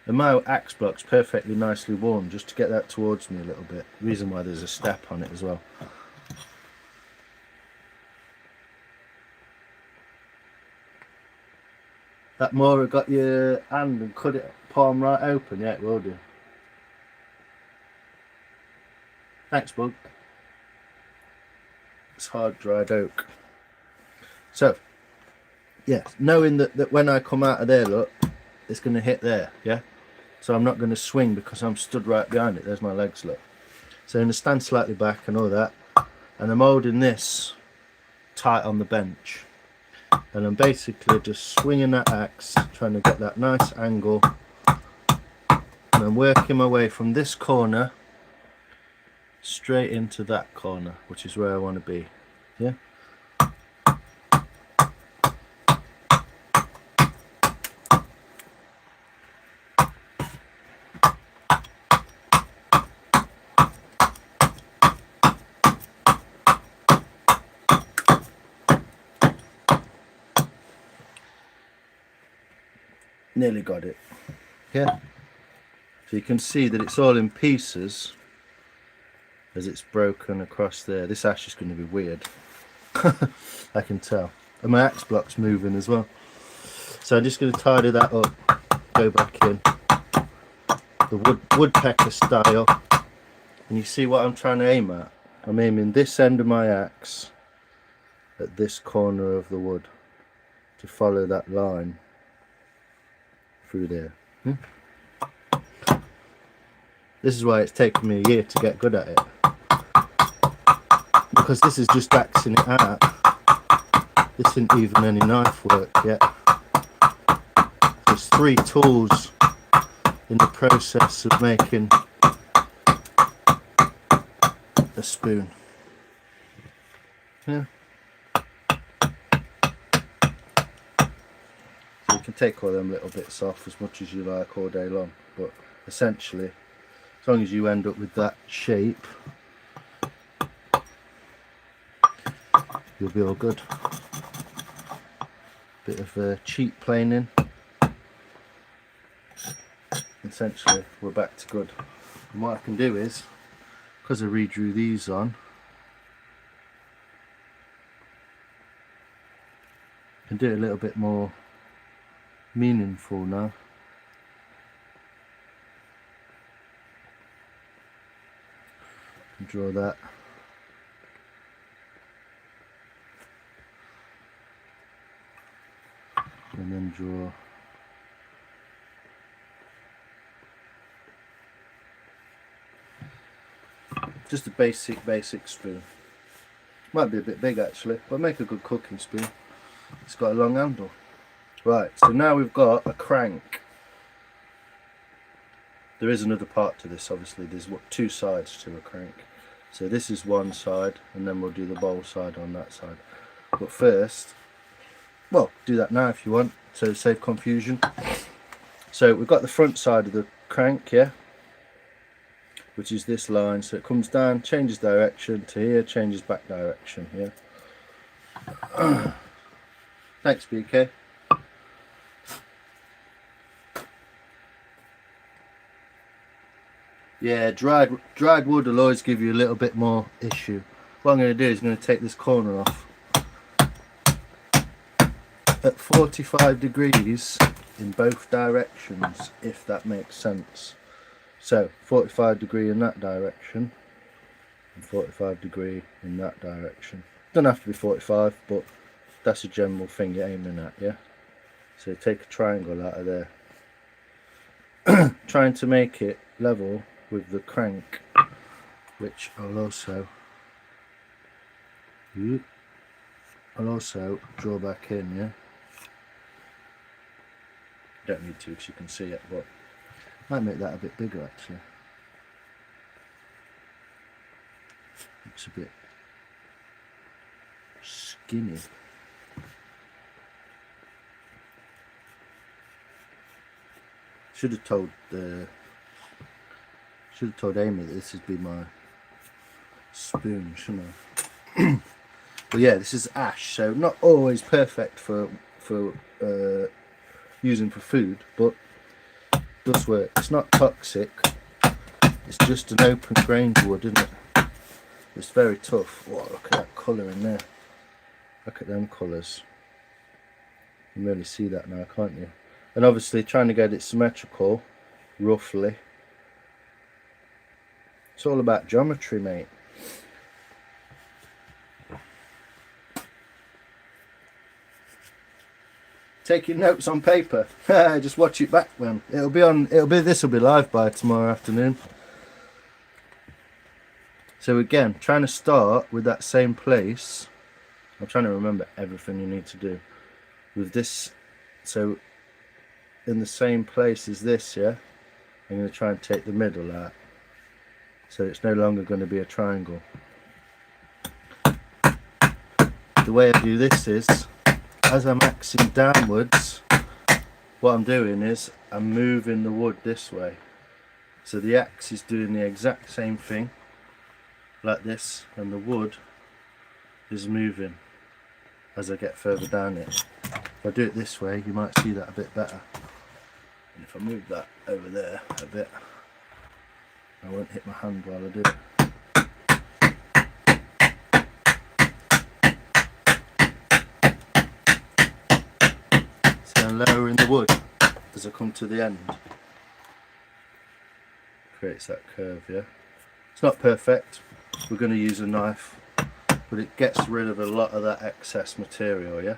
And my axe block's perfectly nicely worn, just to get that towards me a little bit. Reason why there's a step on it as well. That more got your hand and cut it palm right open? Yeah, it will do. Thanks, bug. It's hard dried oak. So, yeah, knowing that when I come out of there, look, it's going to hit there, yeah? So I'm not going to swing because I'm stood right behind it. There's my legs, look. So I'm going to stand slightly back and all that. And I'm holding this tight on the bench. And I'm basically just swinging that axe, trying to get that nice angle, and I'm working my way from this corner straight into that corner, which is where I want to be. Yeah. Nearly got it. Yeah. So you can see that it's all in pieces as it's broken across there. This ash is going to be weird. I can tell. And my axe block's moving as well. So I'm just going to tidy that up, go back in. The woodpecker style. And you see what I'm trying to aim at? I'm aiming this end of my axe at this corner of the wood to follow that line through there. This is why it's taken me a year to get good at it, because this is just axing it out. This isn't even any knife work yet. There's 3 tools in the process of making a spoon. Yeah. So you can take all them little bits off as much as you like all day long, but essentially, as long as you end up with that shape, you'll be all good. Bit of cheap planing. Essentially, we're back to good. And what I can do is, because I redrew these on, I can do it a little bit more meaningful now. Draw that. And then draw just a basic spoon. Might be a bit big actually, but make a good cooking spoon. It's got a long handle. Right, so now we've got a crank. There is another part to this, obviously. There's 2 sides to a crank. So this is one side, and then we'll do the bowl side on that side. But first, well, do that now if you want, so save confusion. So we've got the front side of the crank, yeah, which is this line. So it comes down, changes direction to here, changes back direction, yeah. Thanks, BK. Yeah, dried wood will always give you a little bit more issue. What I'm going to do is I'm going to take this corner off at 45 degrees in both directions, if that makes sense. So 45 degree in that direction and 45 degree in that direction. Don't have to be 45, but that's a general thing you're aiming at, yeah. So take a triangle out of there, trying to make it level with the crank, which I'll also draw back in, yeah. Don't need to because you can see it, but might make that a bit bigger actually. Looks a bit skinny. Should have told Amy that this would be my spoon, shouldn't I? But yeah, this is ash, so not always perfect for using for food, but does work. It's not toxic. It's just an open grained wood, isn't it? It's very tough. Whoa, look at that colour in there. Look at them colours. You can really see that now, can't you? And obviously trying to get it symmetrical, roughly. It's all about geometry, mate. Taking notes on paper. Just watch it back, man. This will be live by tomorrow afternoon. So again, trying to start with that same place. I'm trying to remember everything you need to do. with this, so in the same place as this, yeah, I'm going to try and take the middle out, so it's no longer going to be a triangle. The way I do this is, as I'm axing downwards, what I'm doing is I'm moving the wood this way. So the axe is doing the exact same thing, like this, and the wood is moving as I get further down it. If I do it this way, you might see that a bit better. And if I move that over there a bit, I won't hit my hand while I do it. So I'm lowering the wood as I come to the end. Creates that curve, yeah. It's not perfect. We're going to use a knife, but it gets rid of a lot of that excess material, yeah.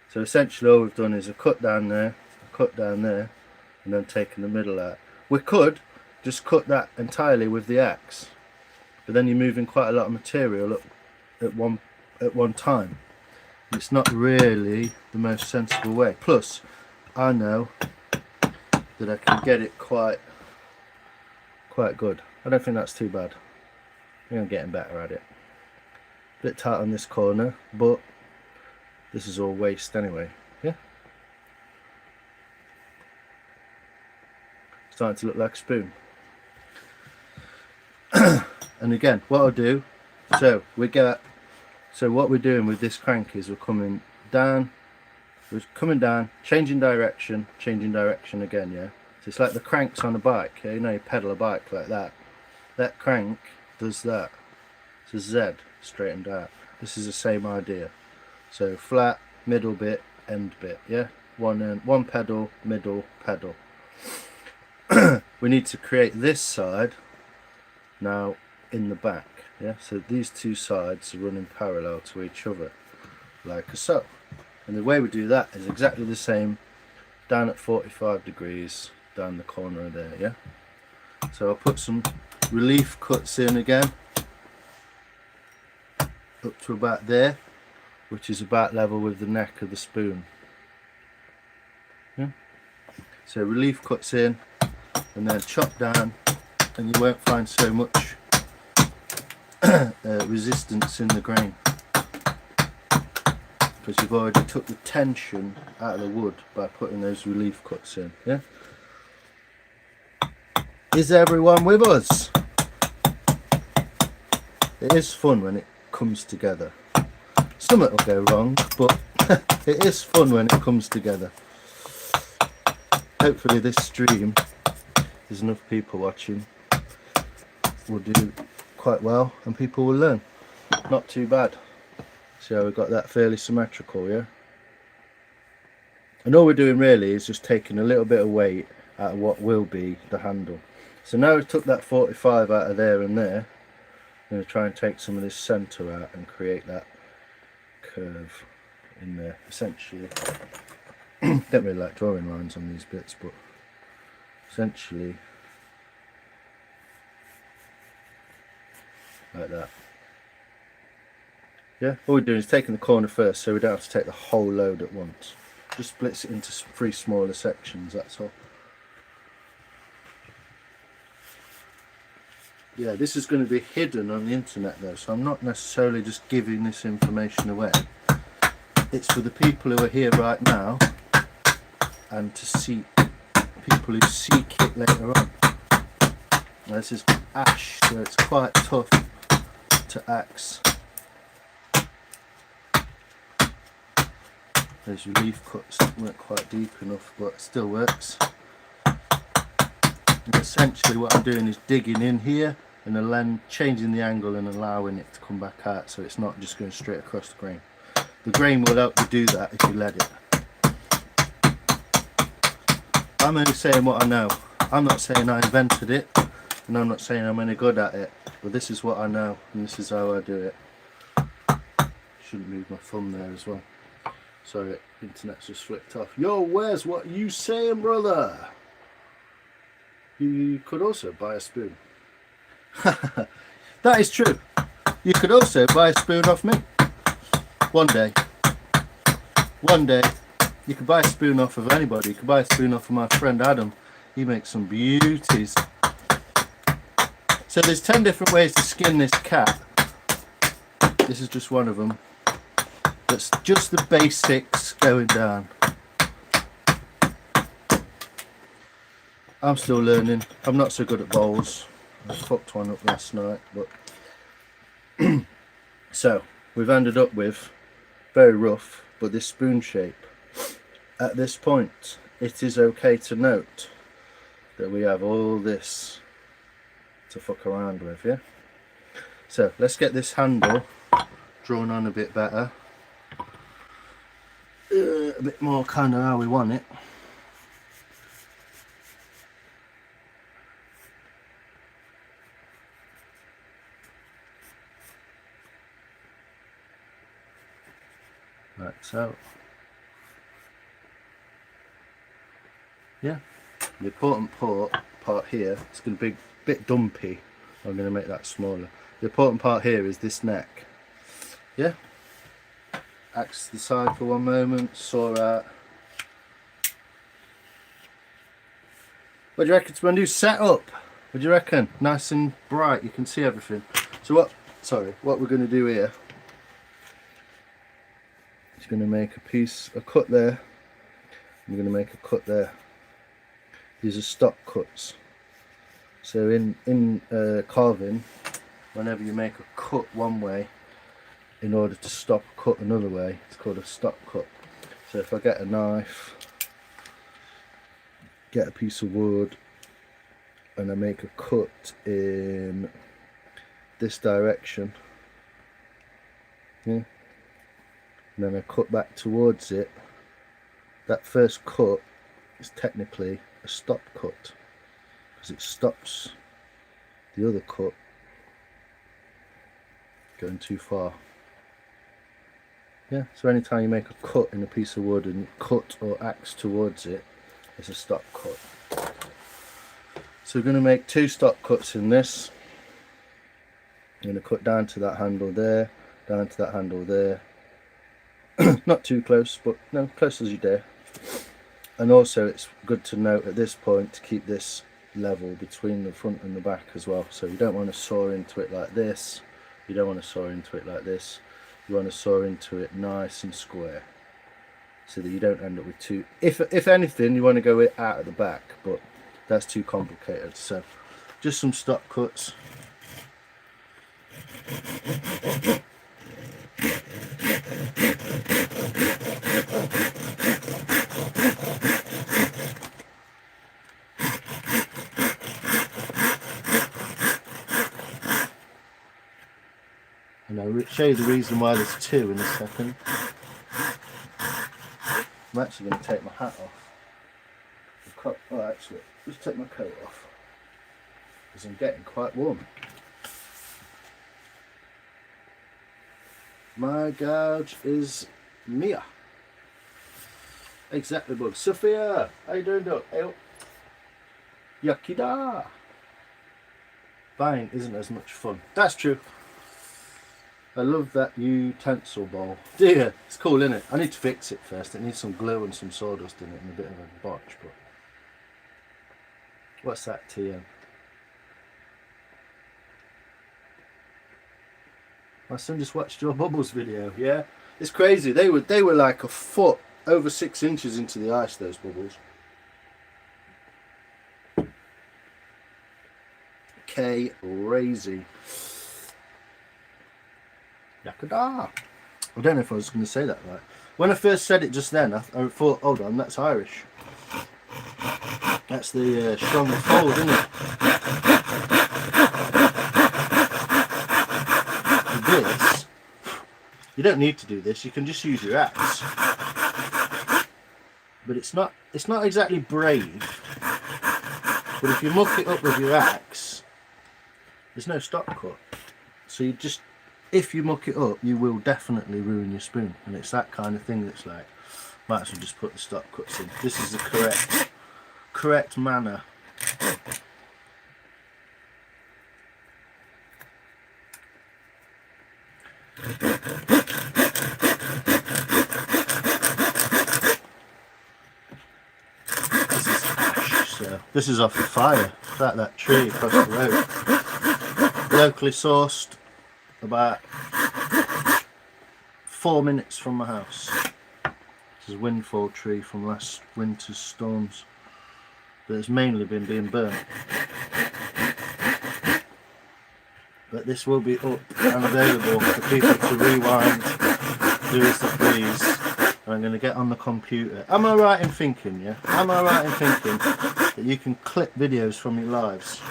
So essentially all we've done is a cut down there, a cut down there, and then taken the middle out. We could just cut that entirely with the axe, but then you're moving quite a lot of material at one time. It's not really the most sensible way. Plus, I know that I can get it quite good. I don't think that's too bad. I think I'm getting better at it. Bit tight on this corner, but this is all waste anyway. Yeah. Starting to look like a spoon. And again, what I'll do, so what we're doing with this crank is we're coming down, changing direction again, yeah. So it's like the cranks on a bike, yeah? You know, you pedal a bike like that. That crank does that. It's a Z, straightened out. This is the same idea. So flat, middle bit, end bit, yeah? One pedal, middle, pedal. We need to create this side now in the back, yeah? So these two sides are running parallel to each other, like so. And the way we do that is exactly the same, down at 45 degrees, down the corner there, yeah? So I'll put some relief cuts in again, up to about there, which is about level with the neck of the spoon. Yeah? So relief cuts in, and then chop down, and you won't find so much resistance in the grain, because you've already took the tension out of the wood by putting those relief cuts in. Yeah. Is everyone with us? It is fun when it comes together. Something will go wrong, but it is fun when it comes together. Hopefully this stream, there's enough people watching, will do quite well and people will learn. Not too bad. See how we got that fairly symmetrical, yeah? And all we're doing really is just taking a little bit of weight out of what will be the handle. So now we've took that 45 out of there and there, I'm going to try and take some of this centre out and create that curve in there, essentially. Don't really like drawing lines on these bits, but essentially like that. Yeah, all we're doing is taking the corner first, so we don't have to take the whole load at once. Just splits it into 3 smaller sections, that's all. Yeah, this is going to be hidden on the internet though, so I'm not necessarily just giving this information away. It's for the people who are here right now, and to see people who seek it later on. Now, this is ash, so it's quite tough to axe. Those relief cuts weren't quite deep enough, but it still works. And essentially what I'm doing is digging in here and then changing the angle and allowing it to come back out, so it's not just going straight across the grain. The grain will help you do that if you let it. I'm only saying what I know. I'm not saying I invented it, and I'm not saying I'm any good at it, but this is what I know and this is how I do it. Shouldn't move my thumb there as well. Sorry, internet's just flipped off. Yo, where's what you saying, brother? You could also buy a spoon. That is true. You could also buy a spoon off me. One day. One day, you could buy a spoon off of anybody. You could buy a spoon off of my friend Adam. He makes some beauties. So there's 10 different ways to skin this cat. This is just one of them. That's just the basics going down. I'm still learning. I'm not so good at bowls. I fucked one up last night, but so we've ended up with very rough, but this spoon shape. At this point, it is okay to note that we have all this to fuck around with, yeah? So let's get this handle drawn on a bit better. A bit more kind of how we want it. Like so. Yeah. The important part here, it's going to be a bit dumpy. I'm going to make that smaller. The important part here is this neck. Yeah. Axe to the side for one moment, saw out. What do you reckon to my new setup? What do you reckon? Nice and bright, you can see everything. So what we're going to do here is going to make a cut there. I'm going to make a cut there. These are stop cuts. So in carving, whenever you make a cut one way in order to stop a cut another way, it's called a stop cut. So if I get a knife, get a piece of wood, and I make a cut in this direction, yeah, and then I cut back towards it, that first cut is technically a stop cut because it stops the other cut going too far. Yeah, so anytime you make a cut in a piece of wood and you cut or axe towards it, it's a stop cut. So we're going to make 2 stop cuts in this. I'm going to cut down to that handle there, down to that handle there. Not too close, but no, close as you dare. And also it's good to note at this point to keep this level between the front and the back as well. So you don't want to saw into it like this, you don't want to saw into it like this, you want to saw into it nice and square so that you don't end up with two. If anything, you want to go out at the back, but that's too complicated. So just some stop cuts. And I'll show you the reason why there's 2 in a second. I'm actually going to take my hat off. Oh, actually, just take my coat off because I'm getting quite warm. My gouge is Mia. Exactly, bud. Sophia, how you doing, Doc? Hey, Yakida. Buying isn't as much fun. That's true. I love that utensil bowl. Do you? It's cool, isn't it? I need to fix it first. It needs some glue and some sawdust in it and a bit of a botch. But what's that, TM? My son just watched your bubbles video. Yeah, it's crazy. They were like a foot, over 6 inches into the ice. Those bubbles. Crazy. Yakada. I don't know if I was going to say that right. When I first said it just then, I thought, hold on, that's Irish. That's the strong fold, isn't it? This, you don't need to do this. You can just use your axe. But it's not exactly brave. But if you muck it up with your axe, there's no stop cut. So you just, if you muck it up, you will definitely ruin your spoon. And it's that kind of thing that's like, might as well just put the stop cuts in. This is the correct manner. go. This is off the fire. It's like that tree across the road. Locally sourced, about 4 minutes from my house. This is a windfall tree from last winter's storms, but it's mainly been being burnt. But this will be up and available for people to rewind, do as they please. And I'm going to get on the computer. Am I right in thinking, yeah? Am I right in thinking that you can clip videos from your lives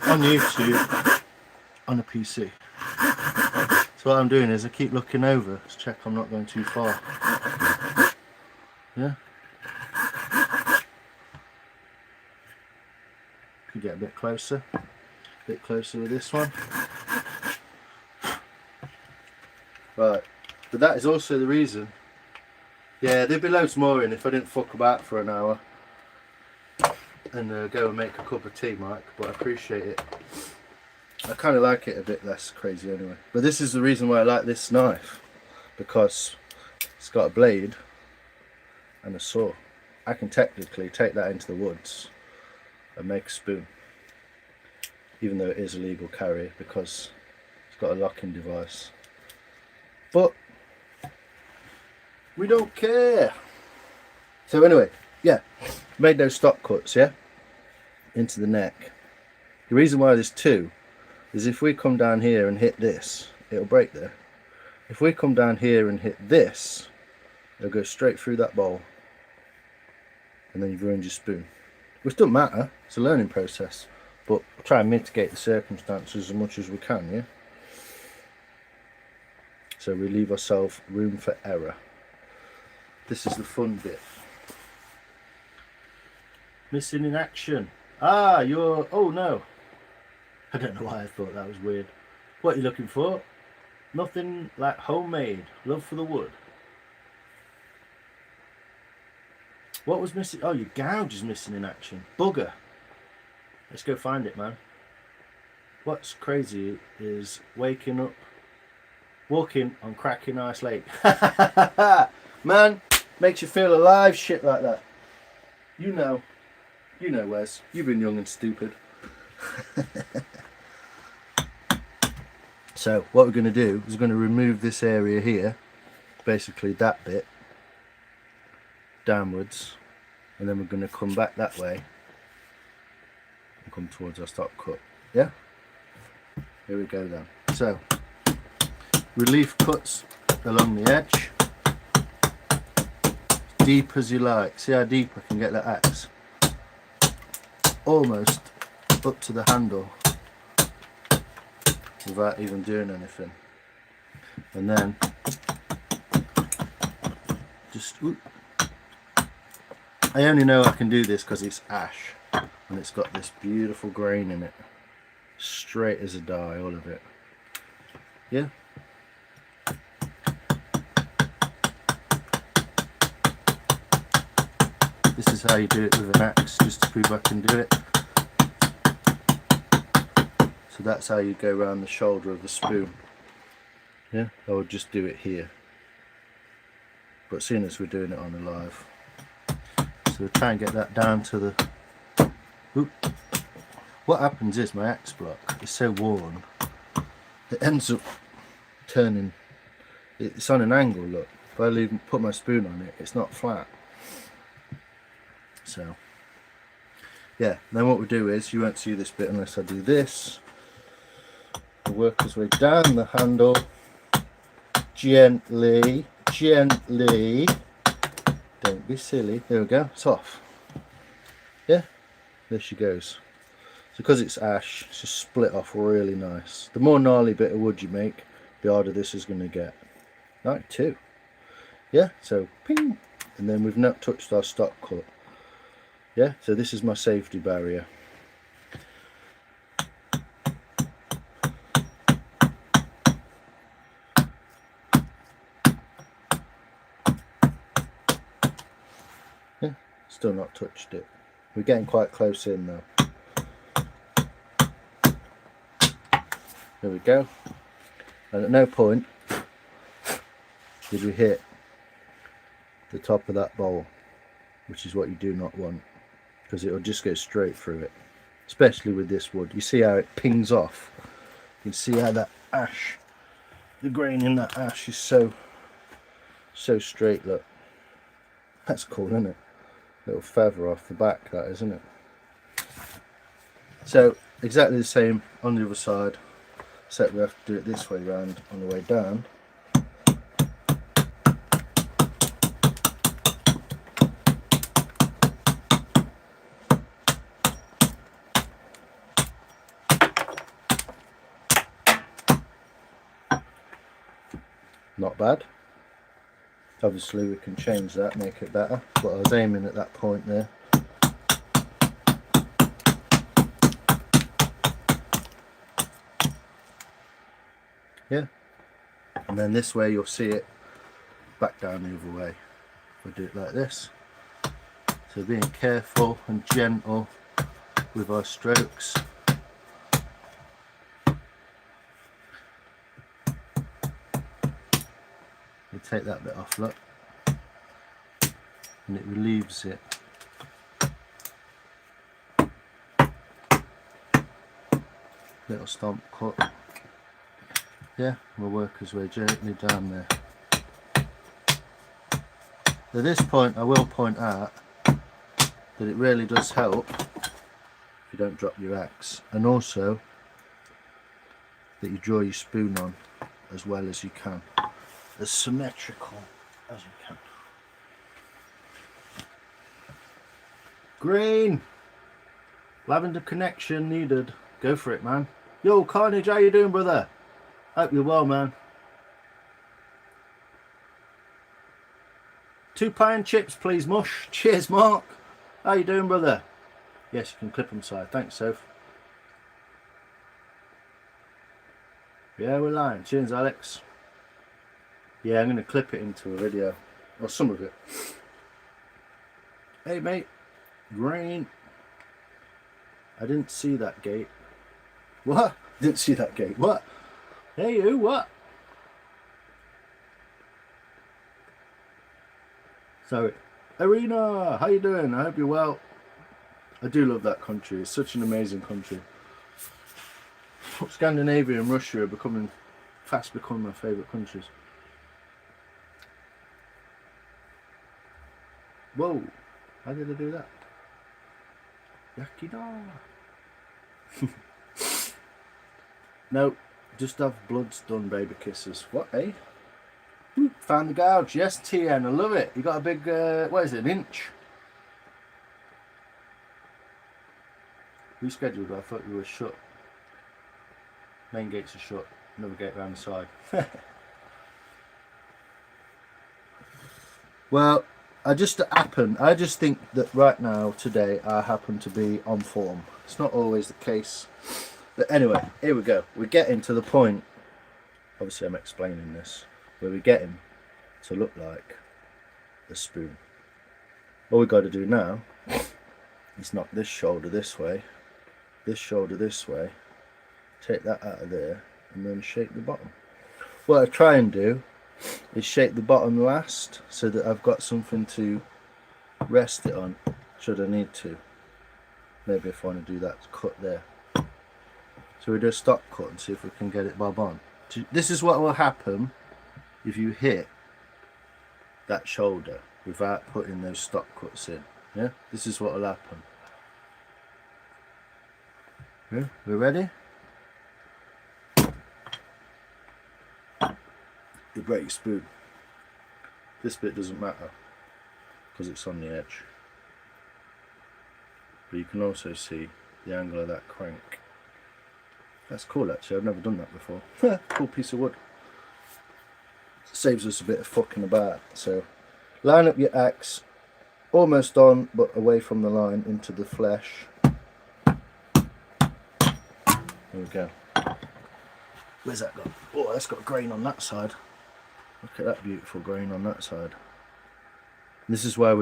on YouTube on a PC? So what I'm doing is I keep looking over to check I'm not going too far. Yeah? Could get a bit closer. A bit closer with this one. Right. But that is also the reason. Yeah, there'd be loads more in if I didn't fuck about for an hour and go and make a cup of tea, Mike, but I appreciate it. I kind of like it a bit less crazy anyway. But this is the reason why I like this knife, because it's got a blade and a saw. I can technically take that into the woods and make a spoon, even though it is a legal carry because it's got a locking device. But we don't care. So anyway, yeah, made those stop cuts, yeah, into the neck. The reason why there's two is if we come down here and hit this, it'll break there. If we come down here and hit this, it'll go straight through that bowl, and then you've ruined your spoon. Which doesn't matter, it's a learning process, but we'll try and mitigate the circumstances as much as we can, yeah? So we leave ourselves room for error. This is the fun bit. Missing in action. Ah, you're... Oh no. I don't know why I thought that was weird. What are you looking for? Nothing like homemade. Love for the wood. What was missing? Oh, your gouge is missing in action. Bugger. Let's go find it, man. What's crazy is waking up, walking on cracking ice lake. Man, makes you feel alive, shit like that. You know, Wes. You've been young and stupid. So what we're going to do is we're going to remove this area here, basically that bit, downwards, and then we're going to come back that way and come towards our stop cut. Yeah? Here we go then. So, relief cuts along the edge, deep as you like. See how deep I can get that axe? Almost up to the handle without even doing anything. And then just whoop. I only know I can do this because it's ash and it's got this beautiful grain in it, straight as a die, all of it. Yeah. This is how you do it with an axe, just to prove I can do it. So that's how you go around the shoulder of the spoon. Yeah, I would just do it here. But seeing as we're doing it on a live, so we'll try and get that down to the... Oop. What happens is my axe block is so worn, it ends up turning, it's on an angle, look. If I put my spoon on it, it's not flat. So, yeah, then what we do is, you won't see this bit unless I do this. We'll work his way down the handle, gently, gently. Don't be silly. There we go, it's off. Yeah, there she goes. So because it's ash, it's just split off really nice. The more gnarly bit of wood you make, the harder this is going to get. Like two. Yeah, so ping. And then we've not touched our stop cut. Yeah, so this is my safety barrier. Yeah, still not touched it. We're getting quite close in though. There we go. And at no point did we hit the top of that bowl, which is what you do not want. because it'll just go straight through it, especially with this wood. You see how it pings off? You can see how that ash, the grain in that ash is so straight. Look, that's cool, isn't it? Little feather off the back, that, isn't it? So exactly the same on the other side, except we have to do it this way round on the way down. Not bad. Obviously we can change that, make it better, but I was aiming at that point there. Yeah, and then this way you'll see it back down the other way. We'll do it like this. So being careful and gentle with our strokes. You take that bit off, look, and it relieves it. Little stomp cut. Yeah, we'll work his way gently down there. At this point I will point out that it really does help if you don't drop your axe, and also that you draw your spoon on as well as you can, as symmetrical as you can. Green! Lavender connection needed. Go for it, man. Yo, Carnage, how you doing, brother? Hope you're well, man. 2 pie and chips, please, Mush. Cheers, Mark. How you doing, brother? Yes, you can clip them side. Thanks, Soph. Yeah, we're lying. Cheers, Alex. Yeah, I'm going to clip it into a video. Or some of it. Hey, mate. Green. I didn't see that gate. What? Didn't see that gate. What? Hey, you, what? Sorry. Arena, how you doing? I hope you're well. I do love that country. It's such an amazing country. Scandinavia and Russia are fast becoming my favourite countries. Whoa, how did I do that? Yakida. No, just have bloods done, baby kisses. What, eh? Found the gouge. Yes, TN, I love it. You got a big, what is it, an inch? Rescheduled, I thought you were shut. Main gates are shut. Another gate around the side. Well, I just think that right now, today, I happen to be on form. It's not always the case. But anyway, here we go. We're getting to the point, obviously I'm explaining this, where we're getting to look like a spoon. All we've got to do now is knock this shoulder this way, this shoulder this way, take that out of there, and then shape the bottom. What I try and do is shape the bottom last, so that I've got something to rest it on, should I need to. Maybe if I want to do that cut there. So we do a stop cut and see if we can get it bob on. This is what will happen if you hit that shoulder without putting those stop cuts in. Yeah, this is what will happen. Yeah, we ready? You break your spoon. This bit doesn't matter because it's on the edge. But you can also see the angle of that crank. That's cool, actually. I've never done that before. Cool piece of wood. Saves us a bit of fucking about. So line up your axe almost on, but away from the line into the flesh. There we go. Where's that gone? Oh, that's got grain on that side. Look at that beautiful grain on that side. This is why I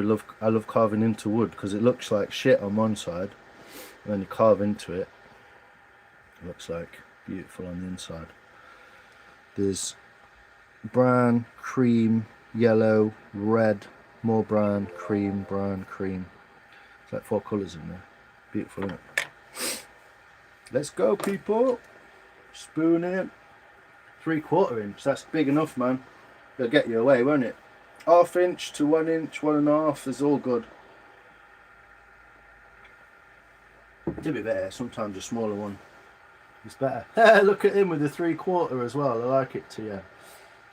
love carving into wood, because it looks like shit on one side, and then you carve into it. It looks like beautiful on the inside. There's brown, cream, yellow, red, more brown, cream. It's like 4 colours in there. Beautiful, isn't it? Let's go, people. Spoon in. 3/4 inch. That's big enough, man. It'll get you away, won't it? 1/2 inch to 1 inch, 1.5 is all good. It'd be better. Sometimes a smaller one is better. Look at him with the 3/4 as well. I like it to you.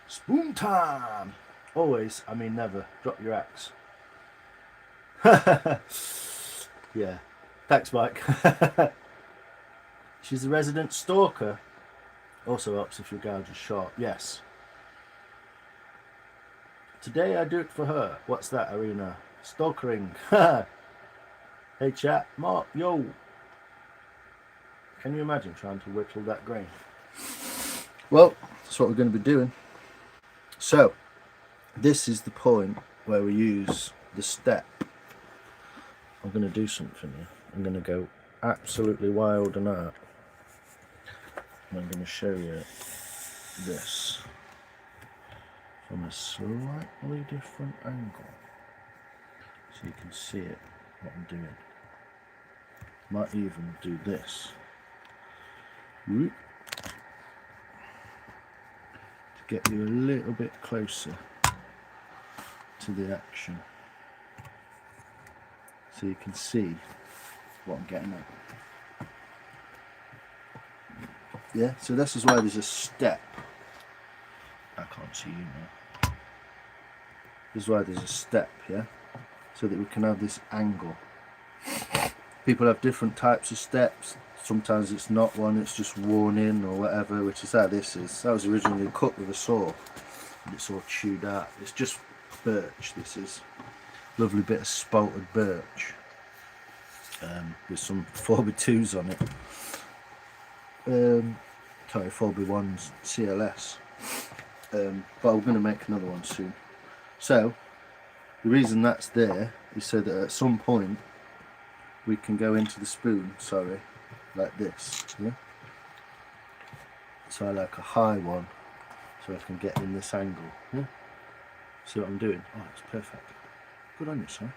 Spoon time. Always, I mean never. Drop your axe. Yeah. Thanks, Mike. She's the resident stalker. Also helps if your gouge is sharp. Yes. Today I do it for her. What's that, Arena? Stalkering. Hey chat. Mark, yo. Can you imagine trying to whittle that grain? Well, that's what we're going to be doing. So, this is the point where we use the step. I'm going to do something here. I'm going to go absolutely wild and out. And I'm going to show you this from a slightly different angle. So you can see it, what I'm doing. Might even do this. To get you a little bit closer to the action. So you can see what I'm getting at. Yeah, so this is why there's a step. I can't see you now. This is why there's a step, yeah? So that we can have this angle. People have different types of steps. Sometimes it's not one, it's just worn in or whatever, which is how this is. That was originally cut with a saw. And it's all chewed out. It's just birch, this is. Lovely bit of spalted birch. With some 4x2s on it. Sorry, 4x1s CLS. But I'm going to make another one soon. So, the reason that's there is so that at some point we can go into the spoon, sorry, like this. Yeah? So I like a high one so I can get in this angle. Yeah? See what I'm doing? Oh, it's perfect. Good on you, son.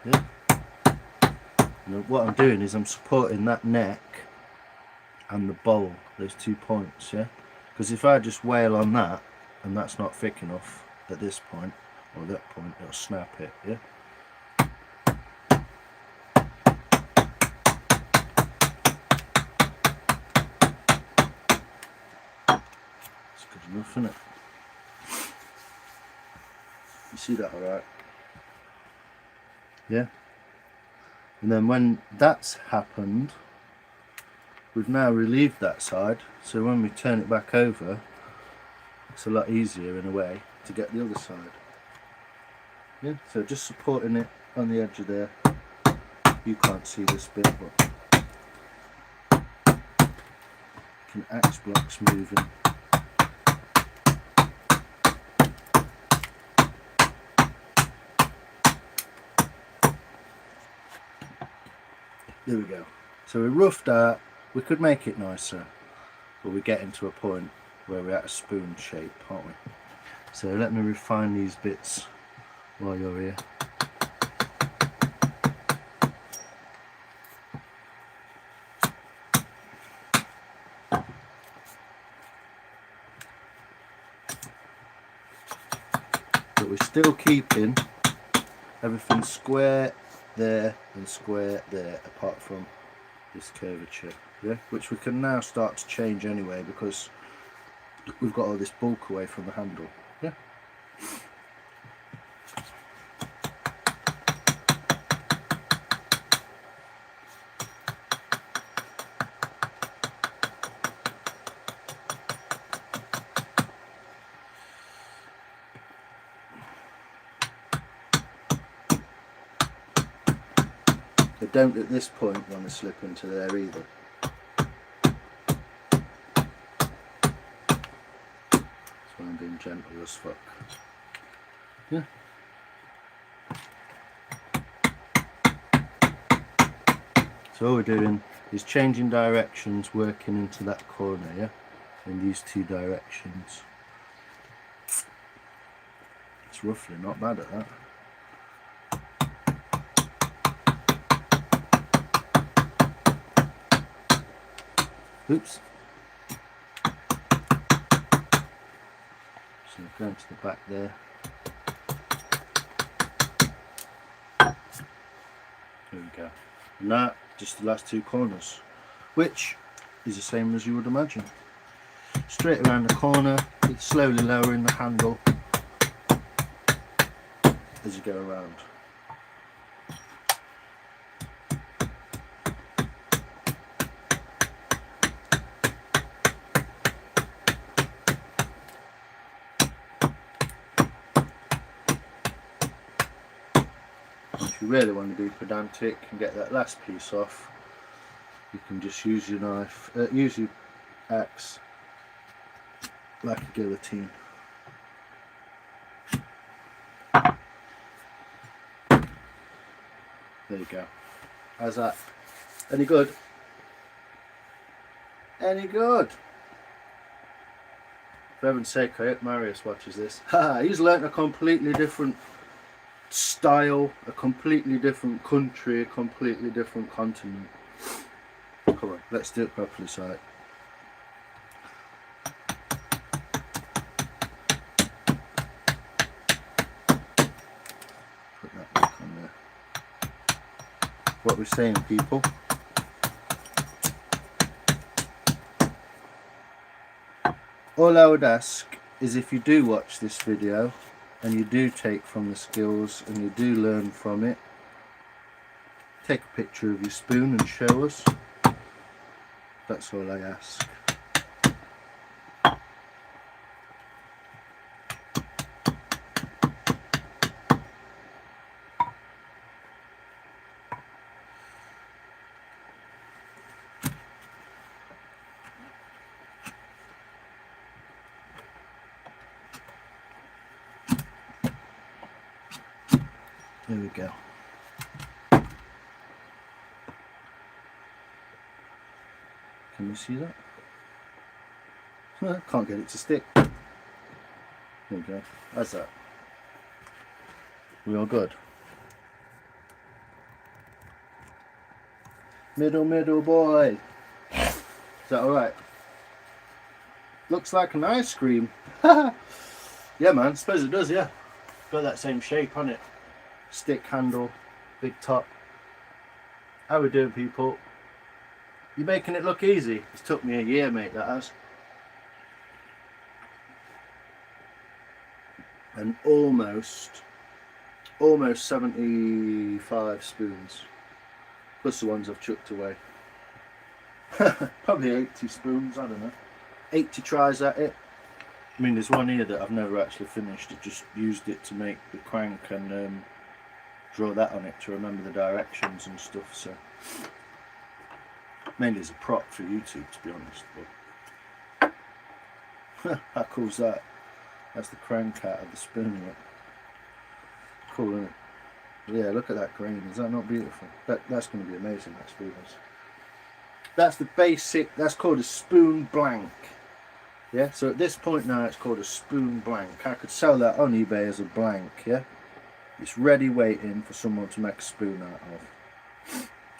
Yeah? And what I'm doing is I'm supporting that neck and the bowl, those 2 points, yeah? Because if I just wail on that and that's not thick enough at this point or that point, it'll snap it, yeah? It's good enough, isn't it? You see that alright? Yeah? And then when that's happened, we've now relieved that side, so when we turn it back over, it's a lot easier in a way to get the other side. Yeah, so just supporting it on the edge of there. You can't see this bit, but can axe blocks moving. There we go. So we roughed out. We could make it nicer, but we're getting to a point where we're at a spoon shape, aren't we? So let me refine these bits while you're here. But we're still keeping everything square there and square there, apart from this curvature, yeah, which we can now start to change anyway because we've got all this bulk away from the handle. Yeah. I don't at this point want to slip into there either. That's why I'm being gentle as fuck. Yeah. So all we're doing is changing directions, working into that corner, yeah? In these 2 directions. It's roughly not bad at that. Oops. So going to the back there. There we go. And that, just the last two corners, which is the same as you would imagine. Straight around the corner, it's slowly lowering the handle as you go around. If you really want to be pedantic and get that last piece off, you can just use your knife, use your axe like a guillotine. There you go. How's that? Any good? Any good? For heaven's sake, I hope Marius watches this. He's learnt a completely different style, a completely different country, a completely different continent. Come on, let's do it properly, Si. Put that back on there. What we're saying, people. All I would ask is, if you do watch this video and you do take from the skills and you do learn from it, take a picture of your spoon and show us. That's all I ask. There we go. Can you see that? Can't get it to stick. There we go. How's that? We all good? Middle boy. Is that alright? Looks like an ice cream. Yeah, man, I suppose it does, yeah. Got that same shape on it. Stick handle, big top. How we doing, people? You making it look easy? It's took me a year, mate, that has. And almost 75 spoons. Plus the ones I've chucked away. Probably 80 spoons, I don't know. 80 tries at it. I mean, there's one here that I've never actually finished. I just used it to make the crank and draw that on it to remember the directions and stuff, so mainly as a prop for YouTube, to be honest. But how cool's that? That's the crank out of the spoon. Cool, isn't it? Yeah, look at that grain. Is that not beautiful? That's going to be amazing, that spoon is. That's the basic. That's called a spoon blank. Yeah, so at this point now it's called a spoon blank. I could sell that on eBay as a blank. Yeah, it's ready waiting for someone to make a spoon out of.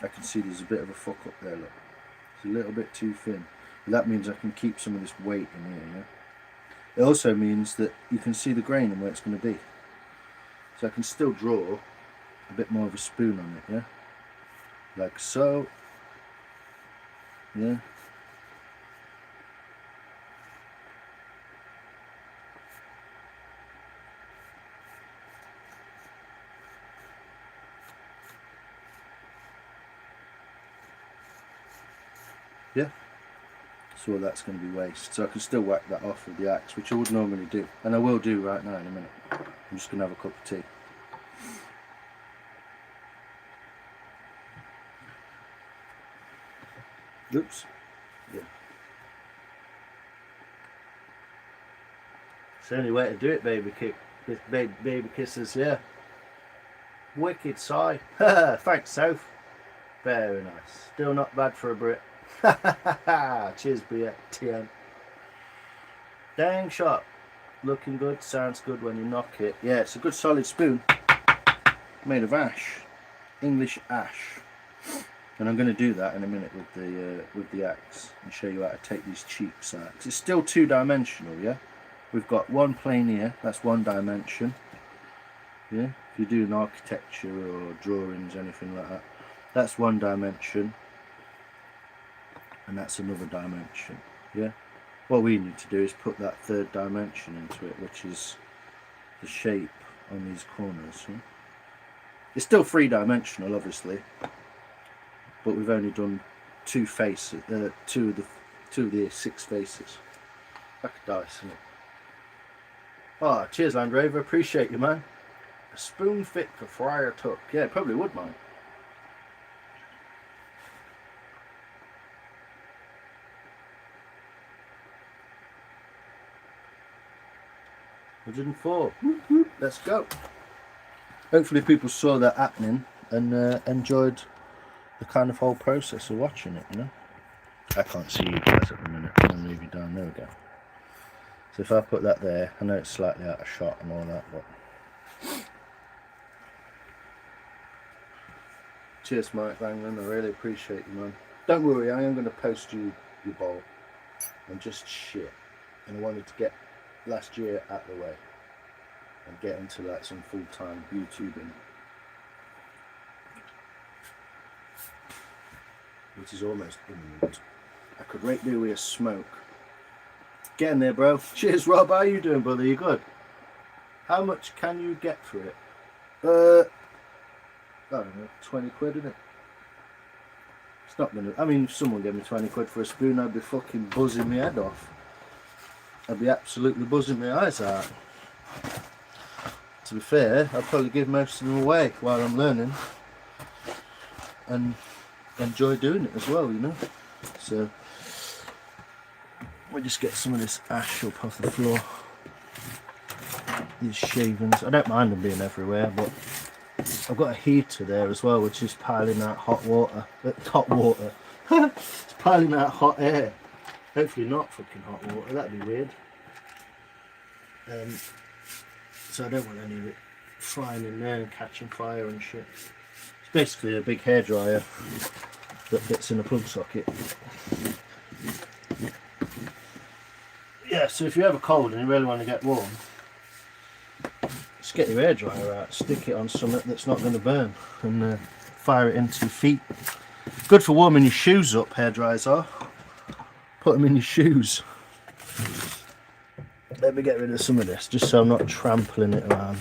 I can see there's a bit of a fuck up there, look. It's a little bit too thin. But that means I can keep some of this weight in here, yeah? It also means that you can see the grain and where it's going to be. So I can still draw a bit more of a spoon on it, yeah? Like so. Yeah. Yeah, so that's going to be waste. So I can still whack that off with the axe, which I would normally do, and I will do right now in a minute. I'm just going to have a cup of tea. Oops. Yeah. It's the only way to do it, baby kisses, yeah. Wicked sigh. Thanks, South. Very nice. Still not bad for a Brit. Cheers, BTN. Dang shot. Looking good, sounds good when you knock it. Yeah, it's a good solid spoon. Made of ash. English ash. And I'm going to do that in a minute with the axe and show you how to take these cheeks out. It's still two-dimensional, yeah? We've got one plane here, that's one dimension. Yeah, if you're doing architecture or drawings, anything like that, that's one dimension. And that's another dimension, yeah? What we need to do is put that third dimension into it, which is the shape on these corners. Yeah? It's still three-dimensional, obviously. But we've only done two faces, two of the 6 faces. Like a dice, isn't it? Ah, cheers, Land Rover. Appreciate you, man. A spoon fit for Friar Tuck. Yeah, probably would, man. $104. Let's go. Hopefully people saw that happening and enjoyed the kind of whole process of watching it, you know. I can't see you guys at the minute. I'll move you down. There we go. So if I put that there, I know it's slightly out of shot and all that, but cheers, Mike Langland. I really appreciate you, man. Don't worry, I am going to post you your bowl and just shit. And I wanted to get last year out of the way and get into like some full-time YouTubing, which is almost imminent. I could rate do with a smoke. Getting there, bro. Cheers, Rob. How you doing, brother? You good? How much can you get for it? I don't know, 20 quid, isn't it? It's not gonna. I mean, if someone gave me 20 quid for a spoon, I'd be fucking buzzing my head off. I'd be absolutely buzzing my eyes out. To be fair, I'd probably give most of them away while I'm learning and enjoy doing it as well, you know. So we'll just get some of this ash up off the floor. These shavings. I don't mind them being everywhere, but I've got a heater there as well, which is piling out hot water. It's piling out hot air. Hopefully not fucking hot water, that'd be weird. So I don't want any of it flying in there and catching fire and shit. It's basically a big hairdryer that fits in a plug socket. Yeah, so if you're ever cold and you really want to get warm, just get your hairdryer out, stick it on something that's not going to burn and fire it into your feet. Good for warming your shoes up, hairdryers are. Put them in your shoes. Let me get rid of some of this, just so I'm not trampling it around.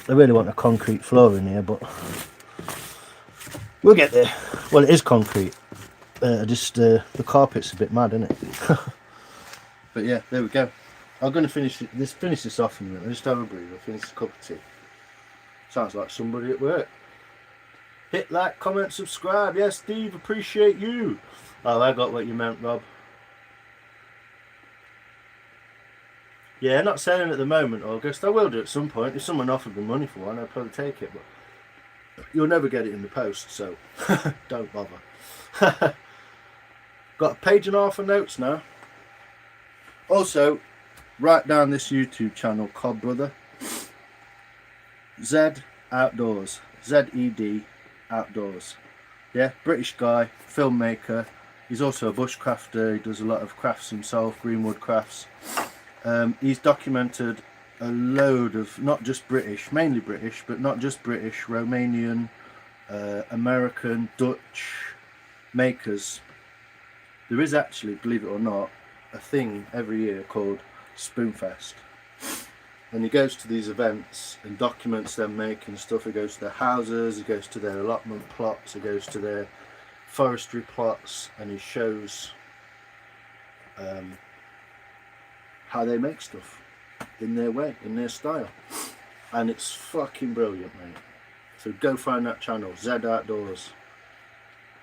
I really want a concrete floor in here, but we'll get there. Well, it is concrete. The carpet's a bit mad, isn't it? But yeah, there we go. I'm going to finish this off in a minute. I'll just have a breathe. I'll finish a cup of tea. Sounds like somebody at work. Hit like, comment, subscribe. Yes, Steve, appreciate you. Oh, I got what you meant, Rob. Yeah, not selling at the moment, August. I will do at some point. If someone offered me money for one, I'd probably take it, but you'll never get it in the post, so don't bother. Got a page and a half of notes now. Also, write down this YouTube channel, Cobb Brother. Zed Outdoors. Z-E-D Outdoors. Yeah, British guy, filmmaker. He's also a bushcrafter. He does a lot of crafts himself, greenwood crafts. He's documented a load of not just British, mainly British, but not just British, Romanian, American, Dutch makers. There is actually, believe it or not, a thing every year called Spoonfest. And he goes to these events and documents them making stuff. He goes to their houses, he goes to their allotment plots, he goes to their forestry plots, and he shows how they make stuff in their way, in their style. And it's fucking brilliant, mate. So go find that channel, Zed Outdoors.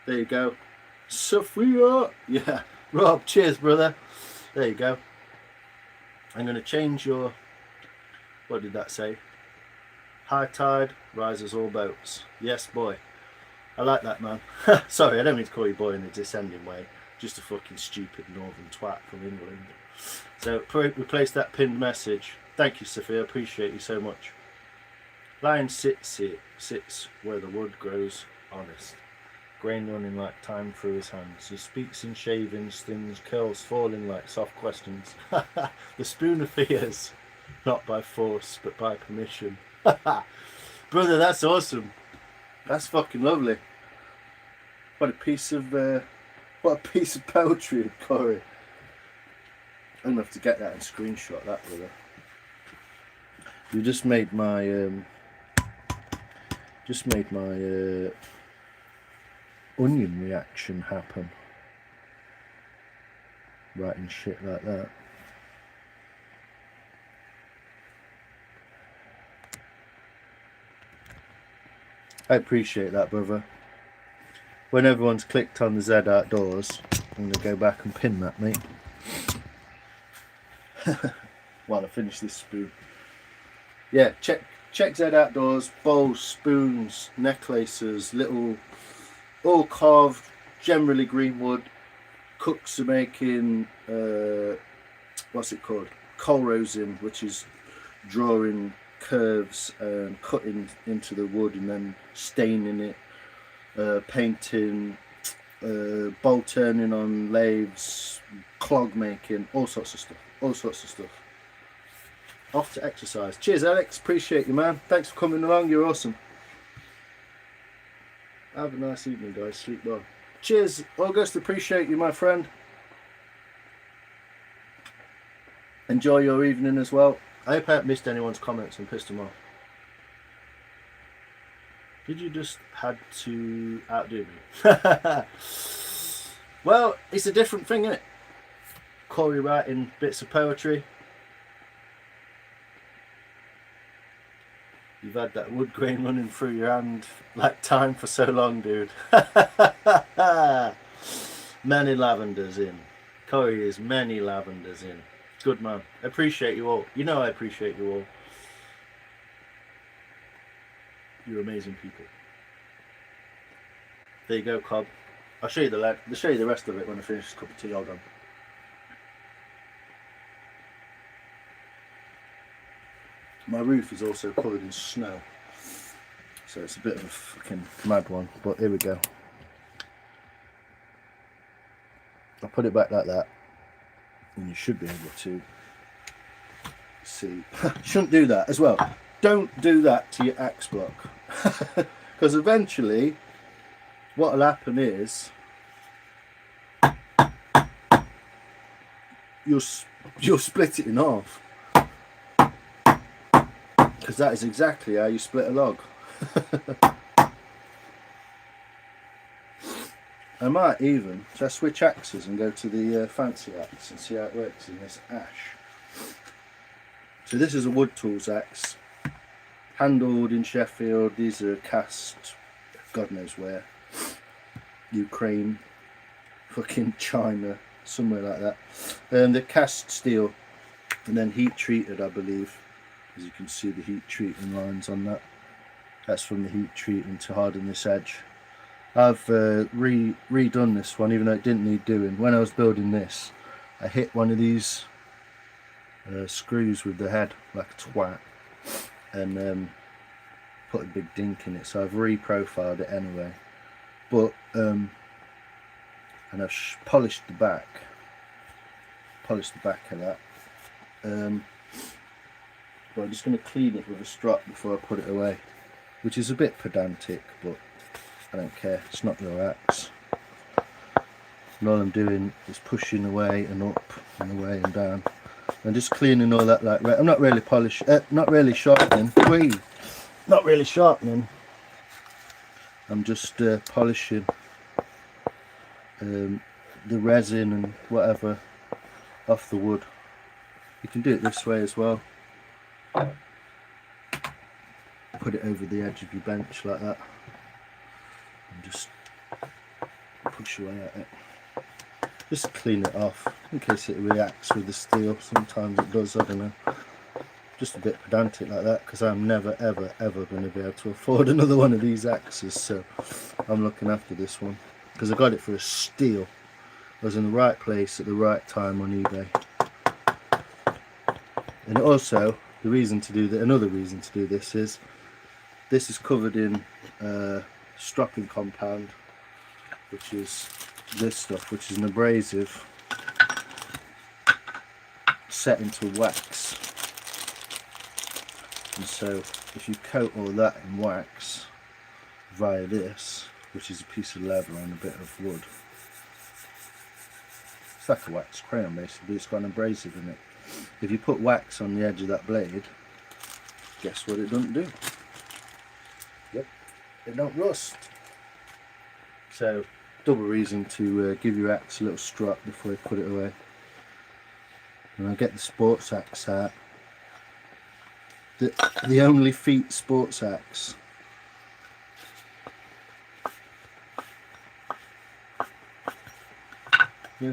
There you go. Sophia! Yeah, Rob, cheers, brother. There you go. I'm going to change your... What did that say? High tide rises all boats. Yes, boy. I like that, man. Sorry, I don't mean to call you boy in a descending way. Just a fucking stupid northern twat from England. So replace that pinned message. Thank you, Sophia. Appreciate you so much. Lion sits where the wood grows honest. Grain running like time through his hands. He speaks in shavings, things, curls falling like soft questions. The spoon of fears, not by force, but by permission. Brother, that's awesome. That's fucking lovely. What a piece of poetry, Corey. I'm gonna have to get that and screenshot that, brother. You just made my onion reaction happen. Writing shit like that. I appreciate that, brother. When everyone's clicked on the Z Outdoors, I'm gonna go back and pin that, mate. While I finish this spoon. Yeah, check Z Outdoors, bowls, spoons, necklaces, little, all carved, generally green wood. Cooks are making, what's it called? Coal rosin, which is drawing curves and cutting into the wood and then staining it, painting, bowl turning on lathes, clog making, all sorts of stuff. Off to exercise. Cheers, Alex. Appreciate you, man. Thanks for coming along. You're awesome. Have a nice evening, guys. Sleep well. Cheers, August. Appreciate you, my friend. Enjoy your evening as well. I hope I haven't missed anyone's comments and pissed them off. Did you just had to outdo me? Well, it's a different thing, isn't it? Corey writing bits of poetry. You've had that wood grain running through your hand like time for so long, dude. Many lavenders in. Corey is many lavenders in. Good man. I appreciate you all. You know I appreciate you all. You're amazing people. There you go, Cobb. I'll show you the rest of it when I finish this cup of tea. Hold on. My roof is also covered in snow, so it's a bit of a fucking mad one, but here we go. I'll put it back like that, and you should be able to see. Shouldn't do that as well. Don't do that to your axe block, because eventually what will happen is you'll split it in half. Because that is exactly how you split a log. I might even just switch axes and go to the fancy axe and see how it works in this ash. So this is a wood tools axe, handled in Sheffield. These are cast, God knows where, Ukraine, fucking China, somewhere like that. They're cast steel and then heat treated, I believe. As you can see the heat treating lines on that. That's from the heat treating to harden this edge. I've redone this one even though it didn't need doing. When I was building this, I hit one of these screws with the head like a twat and put a big dink in it. So I've re-profiled it anyway. But and I've polished the back of that. But I'm just going to clean it with a strop before I put it away, which is a bit pedantic, but I don't care. It's not your axe. And all I'm doing is pushing away and up and away and down. I'm just cleaning all that like I'm not really sharpening. Not really sharpening. I'm just polishing the resin and whatever off the wood. You can do it this way as well. Put it over the edge of your bench like that and just push away at it. Just clean it off in case it reacts with the steel. Sometimes it does, I don't know. Just a bit pedantic like that because I'm never ever going to be able to afford another one of these axes, so I'm looking after this one because I got it for a steal. I was in the right place at the right time on eBay. And also another reason to do this is covered in stropping compound, which is this stuff, which is an abrasive set into wax. And so if you coat all that in wax via this, which is a piece of leather and a bit of wood, it's like a wax crayon basically, it's got an abrasive in it. If you put wax on the edge of that blade, guess what it doesn't do? Yep, it don't rust. So double reason to give your axe a little strut before you put it away. And I get the sports axe out. The only feet sports axe. Yeah,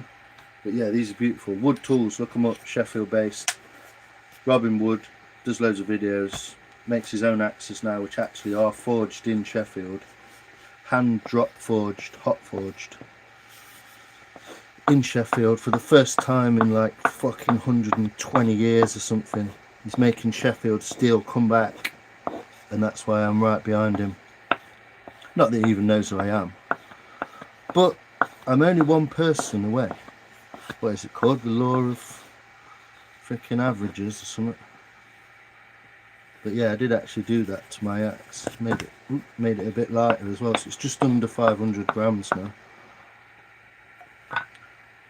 but yeah, these are beautiful wood tools. Look them up. Sheffield based. Robin Wood does loads of videos. Makes his own axes now, which actually are forged in Sheffield. Hand drop forged, hot forged in Sheffield for the first time in like fucking 120 years or something. He's making Sheffield steel come back, and that's why I'm right behind him. Not that he even knows who I am, but I'm only one person away. What is it called? The law of freaking averages or something. But yeah, I did actually do that to my axe. Made it a bit lighter as well, so it's just under 500 grams now.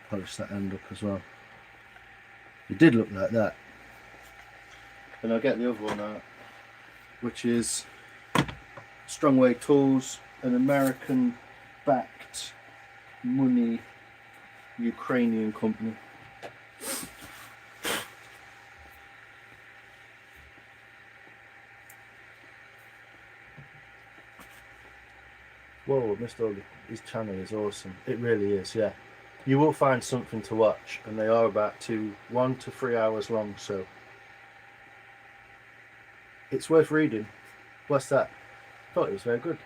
Polish that end up as well. It did look like that. And I'll get the other one out, which is Strongway Tools, an American backed money Ukrainian company. Whoa, Mr. His channel is awesome. It really is, yeah. You will find something to watch, and they are about 1 to 3 hours long, so it's worth reading. What's that? Thought it was very good.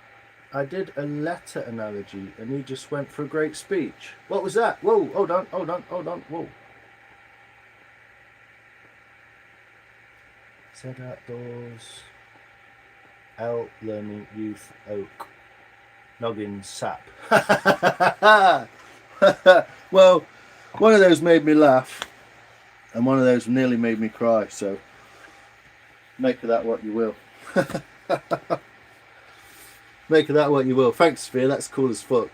I did a letter analogy and he just went for a great speech. What was that? Whoa, hold on, whoa. Said outdoors. L learning youth oak. Noggin sap. Well, one of those made me laugh and one of those nearly made me cry, so make of that what you will. Make of that what you will. Thanks, Sphere, that's cool as fuck.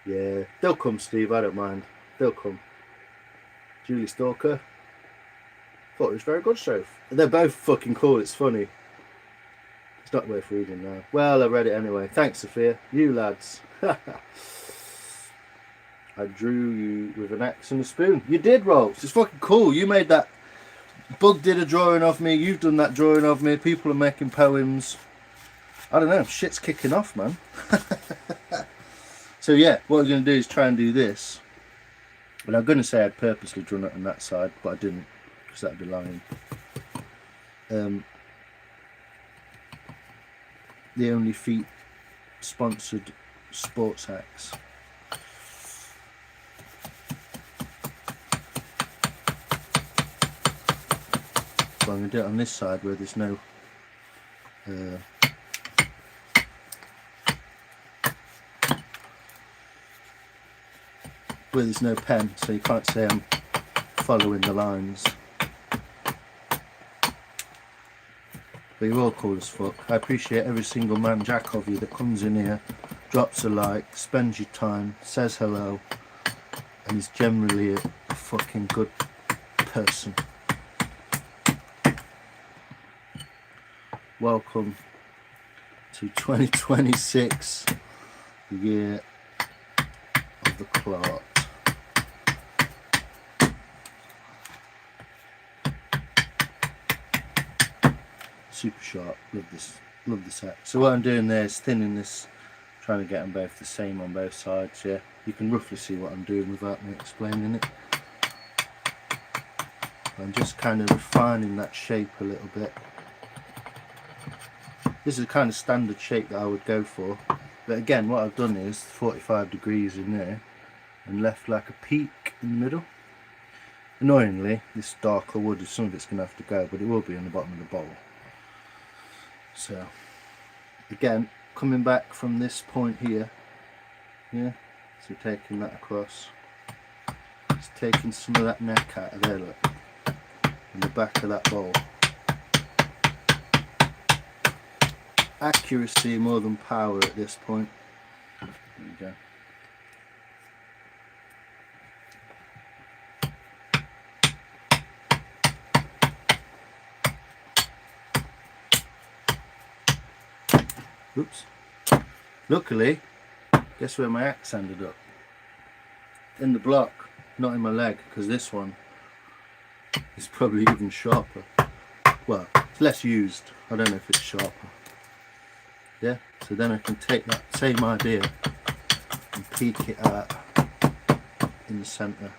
Yeah, they'll come, Steve, I don't mind. They'll come. Julie Stalker. Thought it was very good, so they're both fucking cool, it's funny. It's not worth reading now. Well, I read it anyway. Thanks, Sophia. You lads. I drew you with an axe and a spoon. You did, Rolls. It's fucking cool. You made that. Bug did a drawing of me. You've done that drawing of me. People are making poems. I don't know. Shit's kicking off, man. So yeah, what I'm going to do is try and do this. But I'm going to say I'd purposely drawn it on that side, but I didn't, because that'd be lying. The Only Feet sponsored sports axe. So I'm going to do it on this side where there's no pen, so you can't say I'm following the lines. But you're all cool as fuck. I appreciate every single man jack of you that comes in here, drops a like, spends your time, says hello, and is generally a fucking good person. Welcome to 2026, the year of the Clarts. Super sharp, love this axe. So what I'm doing there is thinning this, trying to get them both the same on both sides. Yeah, you can roughly see what I'm doing without me explaining it. I'm just kind of refining that shape a little bit. This is the kind of standard shape that I would go for, but again what I've done is 45 degrees in there and left like a peak in the middle. Annoyingly, this darker wood, some of it's going to have to go, but it will be in the bottom of the bowl. So Again, coming back from this point here, yeah, so taking that across, just taking some of that neck out of there, look, in the back of that bowl. Accuracy more than power at this point. There we go. Oops. Luckily, guess where my axe ended up? In the block, not in my leg, because this one is probably even sharper. Well, it's less used. I don't know if it's sharper. Yeah, so then I can take that same idea and peek it out in the centre.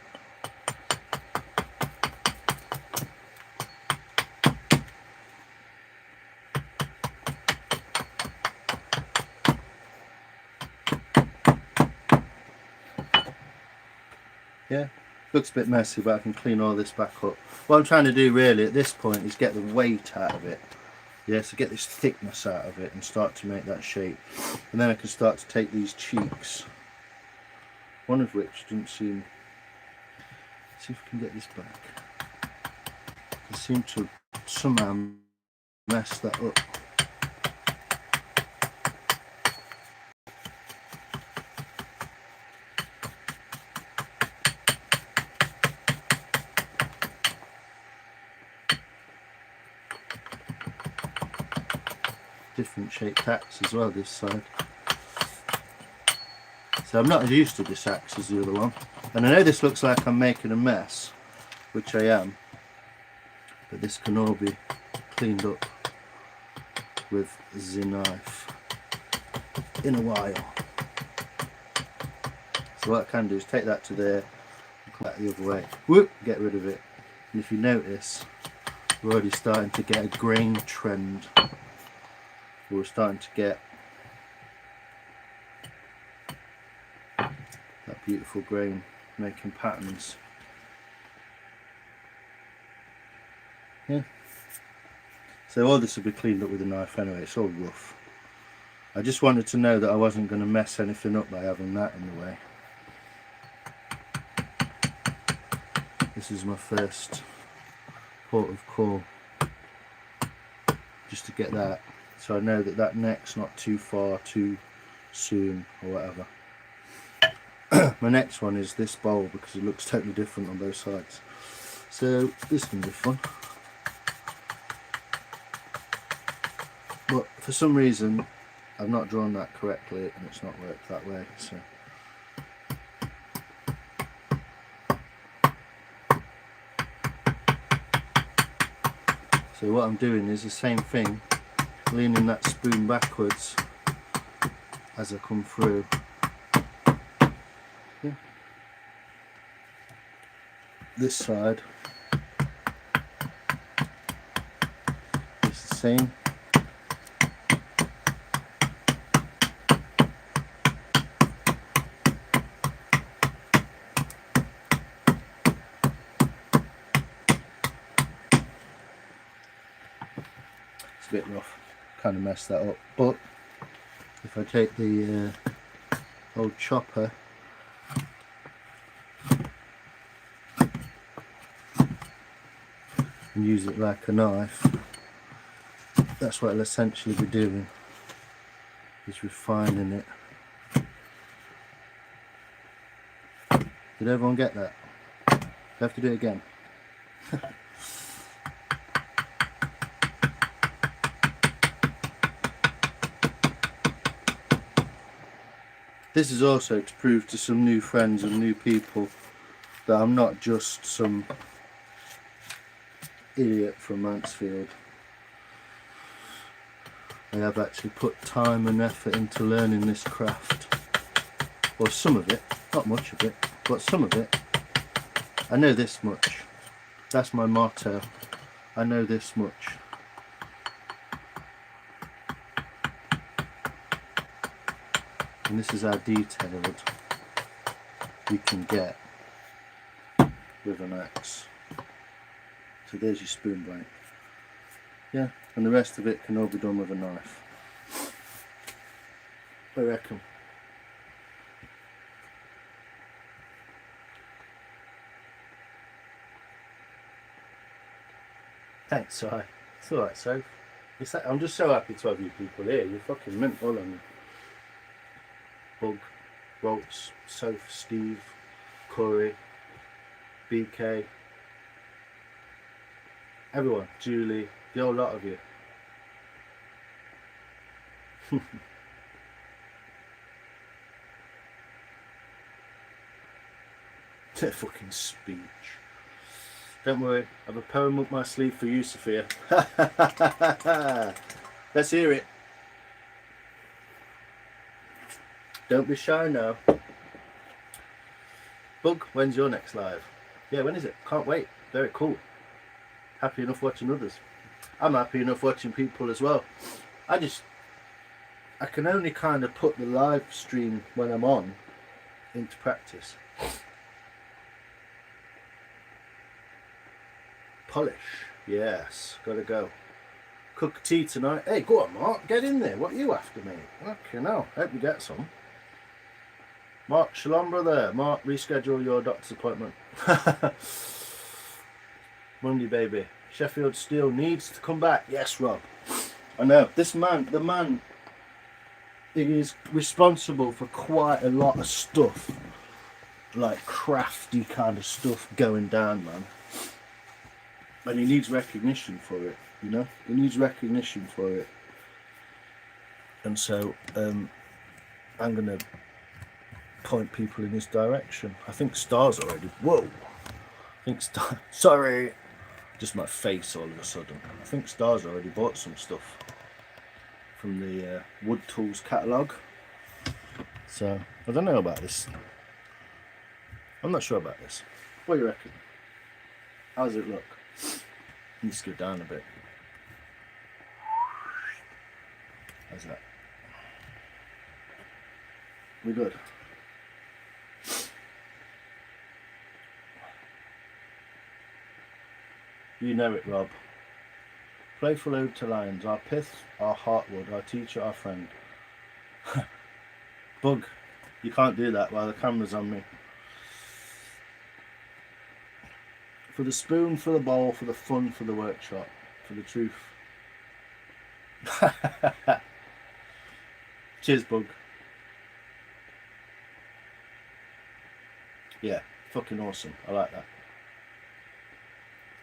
Yeah, looks a bit messy, but I can clean all this back up. What I'm trying to do really at this point is get the weight out of it. Yeah, so get this thickness out of it and start to make that shape. And then I can start to take these cheeks, one of which didn't seem... See if I can get this back. I seem to somehow mess that up. Different shaped axe as well this side. So I'm not as used to this axe as the other one. And I know this looks like I'm making a mess, which I am, but this can all be cleaned up with the knife in a while. So what I can do is take that to there and come back the other way. Whoop, get rid of it. And if you notice, we're already starting to get a grain trend. We're starting to get that beautiful grain making patterns. Yeah. So all this will be cleaned up with a knife anyway, it's all rough. I just wanted to know that I wasn't going to mess anything up by having that in the way. This is my first port of call, just to get that. So I know that that neck's not too far too soon or whatever. My next one is this bowl because it looks totally different on both sides. So this can be fun. But for some reason I've not drawn that correctly and it's not worked that way. So what I'm doing is the same thing, leaning that spoon backwards as I come through. Yeah. This side is the same. It's a bit rough. Kind of messed that up, but if I take the old chopper and use it like a knife, that's what I'll essentially be doing, is refining it. Did everyone get that? Do I have to do it again? This is also to prove to some new friends and new people that I'm not just some idiot from Mansfield. I have actually put time and effort into learning this craft. Or some of it, not much of it, but some of it. I know this much. That's my motto. I know this much. And this is how detailed you can get with an axe. So there's your spoon blade. Yeah, and the rest of it can all be done with a knife. I reckon. Thanks, Si. It's alright, so. I'm just so happy to have you people here. You're fucking mental on me. Bug, Rolts, Soph, Steve, Corey, BK, everyone, Julie, the whole lot of you. Their fucking speech. Don't worry, I have a poem up my sleeve for you, Sophia. Let's hear it. Don't be shy now. Bug, when's your next live? Yeah, when is it? Can't wait. Very cool. Happy enough watching others. I'm happy enough watching people as well. I can only kind of put the live stream when I'm on into practice. Polish. Yes, gotta go. Cook tea tonight. Hey, go on, Mark. Get in there. What are you after, mate? Okay, now. Hope you get some. Mark, shalom, brother. Mark, reschedule your doctor's appointment. Monday, baby. Sheffield Steel needs to come back. Yes, Rob. I know. This man, the man, he is responsible for quite a lot of stuff. Like crafty kind of stuff going down, man. And he needs recognition for it, you know? He needs recognition for it. And so, I'm going to point people in his direction. I think Star's already... Whoa! I think Star... Sorry! Just my face all of a sudden. I think Star's already bought some stuff from the Wood Tools catalogue. So, I don't know about this. I'm not sure about this. What do you reckon? How does it look? Needs to go down a bit. How's that? We good? You know it, Rob. Playful ode to lions. Our pith, our heartwood, our teacher, our friend. Bug, you can't do that while the camera's on me. For the spoon, for the bowl, for the fun, for the workshop, for the truth. Cheers, Bug. Yeah, fucking awesome. I like that.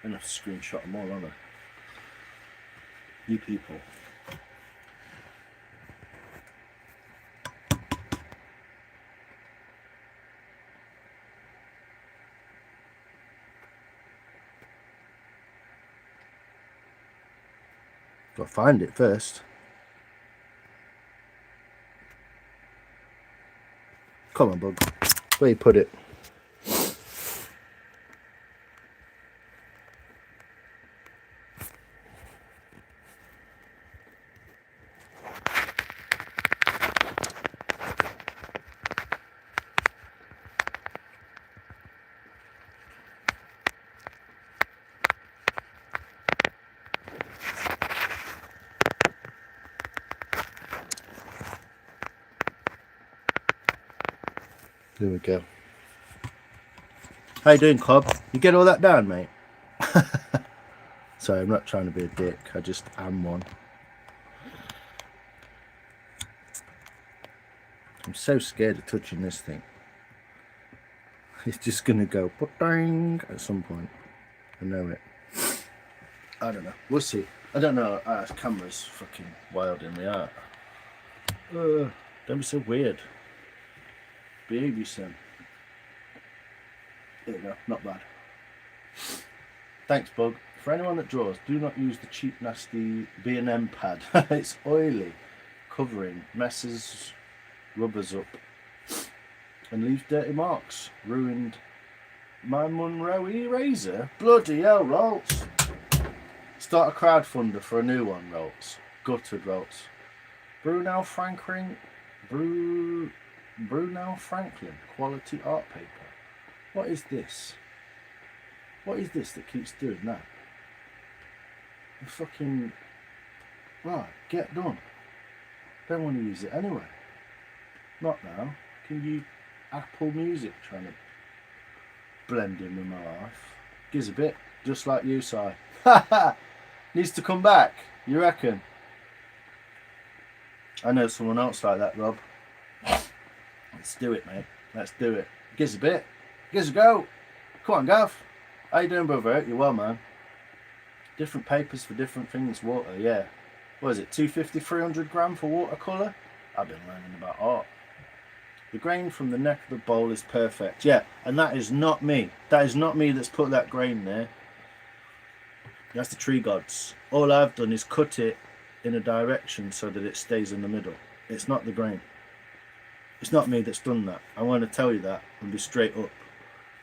Enough to screenshot them all, aren't I? You people. Gotta find it first. Come on, Bug. Where you put it? There we go. How you doing, Cobb? You get all that down, mate? Sorry, I'm not trying to be a dick. I just am one. I'm so scared of touching this thing. It's just going to go dang at some point. I know it. I don't know. We'll see. I don't know. Camera's fucking wild in the art. Don't be so weird. Behave yourself. There you go. Not bad. Thanks, Bug. For anyone that draws, do not use the cheap, nasty B&M pad. It's oily, covering, messes rubbers up, and leaves dirty marks. Ruined my Monroe eraser. Bloody hell, Rolts. Start a crowdfunder for a new one, Rolts. Gutted, Rolts. Brunel Franklin, quality art paper. What is this? What is this that keeps doing that? The fucking... Right, get done. Don't want to use it anyway. Not now. Can you Apple Music trying to blend in with my life? Gives a bit, just like you, Si. Needs to come back, you reckon? I know someone else like that, Rob. Let's do it, mate. Let's do it. Gives a bit. Gives a go. Come on, Gav. How you doing, brother? Hope you're well, man. Different papers for different things. Water, yeah. What is it? 250, 300 gram for watercolour? I've been learning about art. The grain from the neck of the bowl is perfect. Yeah, and that is not me. That is not me that's put that grain there. That's the tree gods. All I've done is cut it in a direction so that it stays in the middle. It's not the grain. It's not me that's done that. I want to tell you that and be straight up.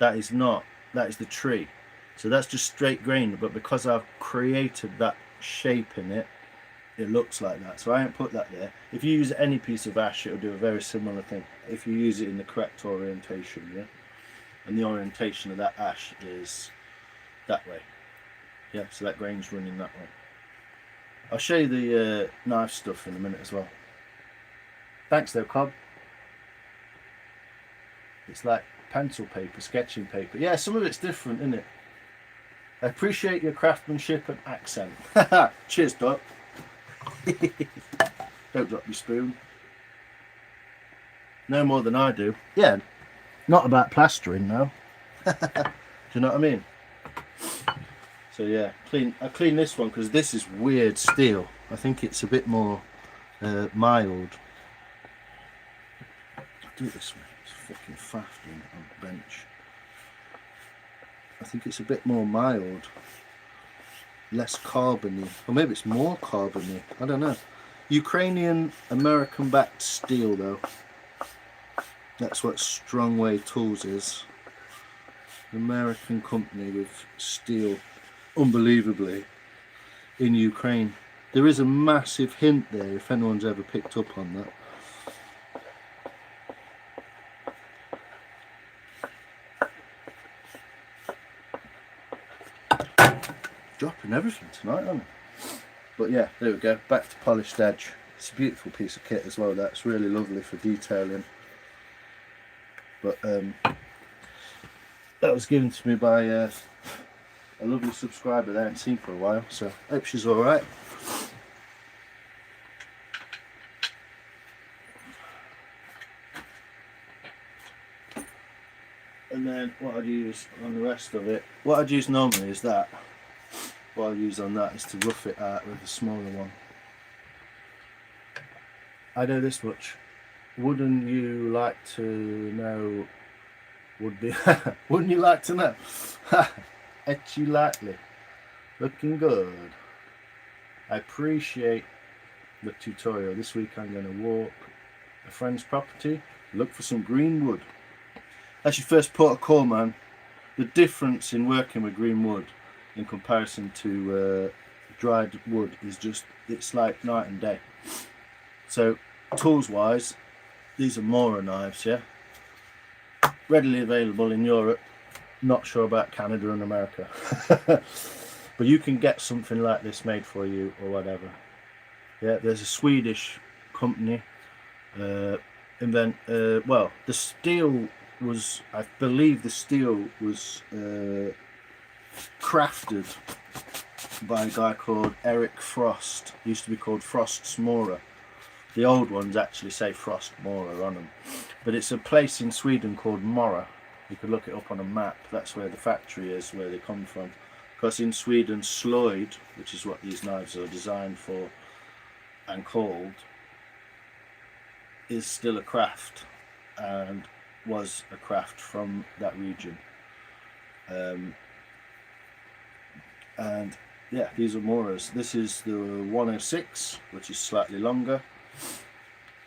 That is not. That is the tree. So that's just straight grain, but because I've created that shape in it, it looks like that. So I ain't put that there. If you use any piece of ash, it'll do a very similar thing. If you use it in the correct orientation, yeah? And the orientation of that ash is that way. Yeah, so that grain's running that way. I'll show you the knife stuff in a minute as well. Thanks though, Cobb. It's like pencil paper, sketching paper. Yeah, some of it's different, isn't it? I appreciate your craftsmanship and accent. Cheers, Doc. Don't drop your spoon. No more than I do. Yeah, not about plastering now. Do you know what I mean? So yeah, I clean this one because this is weird steel. I think it's a bit more mild. Do it this way. It's fucking faff doing it on the bench. I think it's a bit more mild, less carbony, or maybe it's more carbony. I don't know. Ukrainian American backed steel though. That's what Strongway Tools is. American company with steel, unbelievably, in Ukraine. There is a massive hint there if anyone's ever picked up on that. Dropping everything tonight, aren't I? But yeah, there we go. Back to polished edge. It's a beautiful piece of kit as well. That's really lovely for detailing. But that was given to me by a lovely subscriber that I haven't seen for a while. So hope she's all right. And then what I'd use on the rest of it, what I'd use normally is that. What I'll use on that is to rough it out with a smaller one. I know this much. Wouldn't you like to know? Wouldn't you like to know? Etchy lightly. Looking good. I appreciate the tutorial. This week I'm going to walk a friend's property, look for some green wood. That's your first port of call, man. The difference in working with green wood in comparison to dried wood is just, it's like night and day. So tools wise, these are Mora knives, yeah, readily available in Europe. Not sure about Canada and America. But you can get something like this made for you or whatever. Yeah, there's a Swedish company well, the steel was, I believe the steel was crafted by a guy called Eric Frost. It used to be called Frost's Mora. The old ones actually say Frost Mora on them. But it's a place in Sweden called Mora. You could look it up on a map. That's where the factory is, where they come from. Because in Sweden, Sloyd, which is what these knives are designed for and called, is still a craft and was a craft from that region. And yeah, these are Moras. This is the 106, which is slightly longer,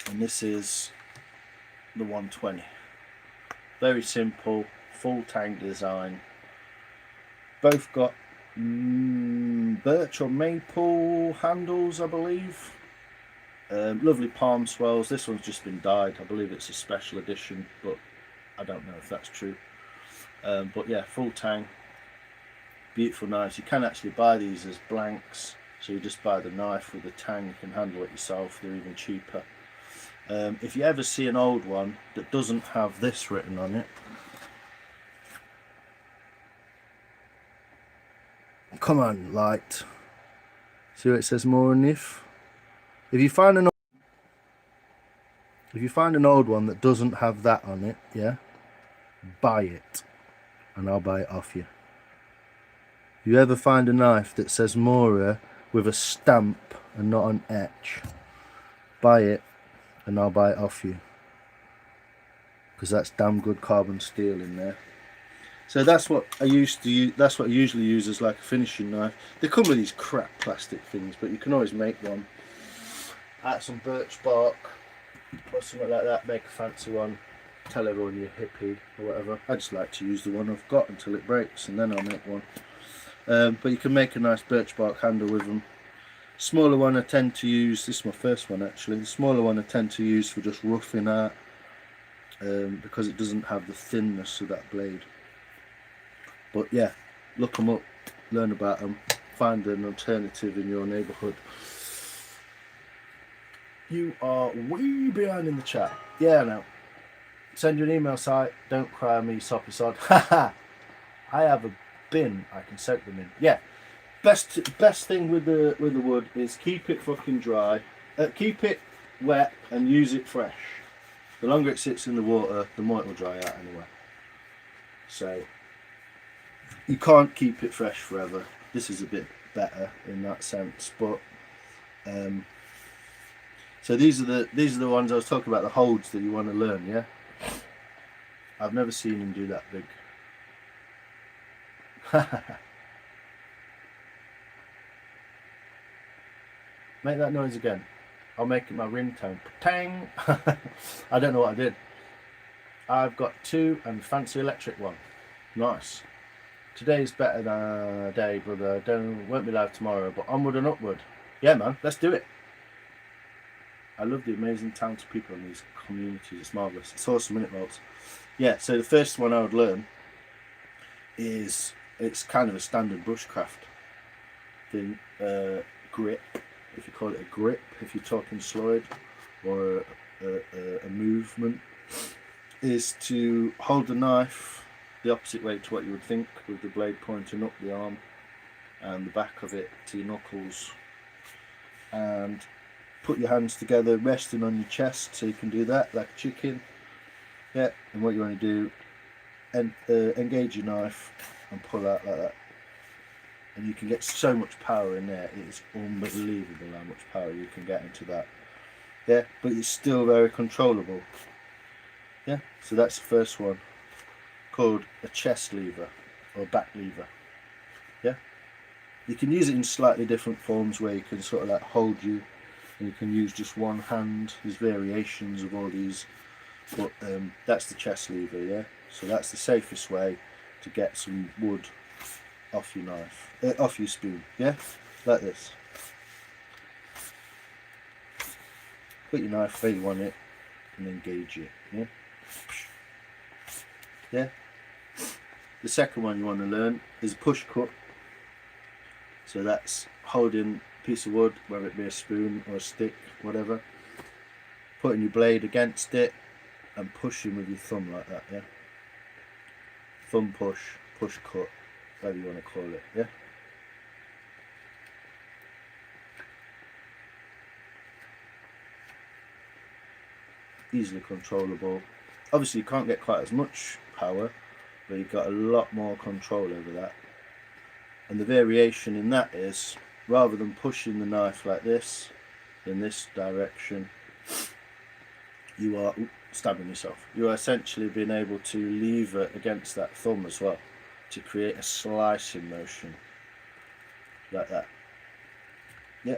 and this is the 120. Very simple, full tang design. Both got birch or maple handles, I believe. Lovely palm swells. This one's just been dyed. I believe it's a special edition, but I don't know if that's true. But yeah, full tang. Beautiful knives. You can actually buy these as blanks, so you just buy the knife with the tang. You can handle it yourself. They're even cheaper. If you ever see an old one that doesn't have this written on it, come on, light. See where it says more on if? If you find an old one that doesn't have that on it, yeah, buy it, and I'll buy it off you. If you ever find a knife that says Mora with a stamp and not an etch, buy it, and I'll buy it off you. Because that's damn good carbon steel in there. So that's what I used to use. That's what I usually use as like a finishing knife. They come with these crap plastic things, but you can always make one out of some birch bark or something like that. Make a fancy one. Tell everyone you're hippie or whatever. I just like to use the one I've got until it breaks, and then I'll make one. But you can make a nice birch bark handle with them. Smaller one I tend to use. This is my first one actually. The smaller one I tend to use for just roughing out, because it doesn't have the thinness of that blade. But yeah, look them up, learn about them, find an alternative in your neighbourhood. You are way behind in the chat. Yeah, I know. Send you an email site. Don't cry on me, soppy sod. Haha. I have a bin I can soak them in. Yeah. Best thing with the wood is keep it fucking dry. Keep it wet and use it fresh. The longer it sits in the water, the more it will dry out anyway. So you can't keep it fresh forever. This is a bit better in that sense, but so these are the ones I was talking about, the holds that you want to learn. Yeah, I've never seen them do that big. Make that noise again. I'll make it my ringtone. Tang. I don't know what I did. I've got 2 and fancy electric one. Nice. Today's better than a day, brother. Won't be live tomorrow, but onward and upward. Yeah, man, let's do it. I love the amazing talented people in these communities. It's marvellous. It's awesome, isn't it, folks? Yeah, so the first one I would learn is, it's kind of a standard bushcraft thing. Grip, if you call it a grip, if you're talking slide, or a movement, is to hold the knife the opposite way to what you would think, with the blade pointing up the arm and the back of it to your knuckles, and put your hands together resting on your chest so you can do that like a chicken. Yeah, and what you want to do, and engage your knife and pull out like that, and you can get so much power in there. It is unbelievable how much power you can get into that. Yeah, but it's still very controllable. Yeah, so that's the first one, called a chest lever or back lever. Yeah, you can use it in slightly different forms where you can sort of like hold you, and you can use just one hand. There's variations of all these, but that's the chest lever. Yeah, so that's the safest way to get some wood off your knife, off your spoon. Yeah, like this. Put your knife where you want it and engage it. Yeah, yeah. The second one you want to learn is a push cut. So that's holding a piece of wood, whether it be a spoon or a stick, whatever, putting your blade against it and pushing with your thumb like that. Yeah, thumb push, push cut, whatever you want to call it. Yeah, easily controllable. Obviously you can't get quite as much power, but you've got a lot more control over that. And the variation in that is, rather than pushing the knife like this in this direction, you are stabbing yourself. You are essentially being able to lever against that thumb as well to create a slicing motion like that. Yeah.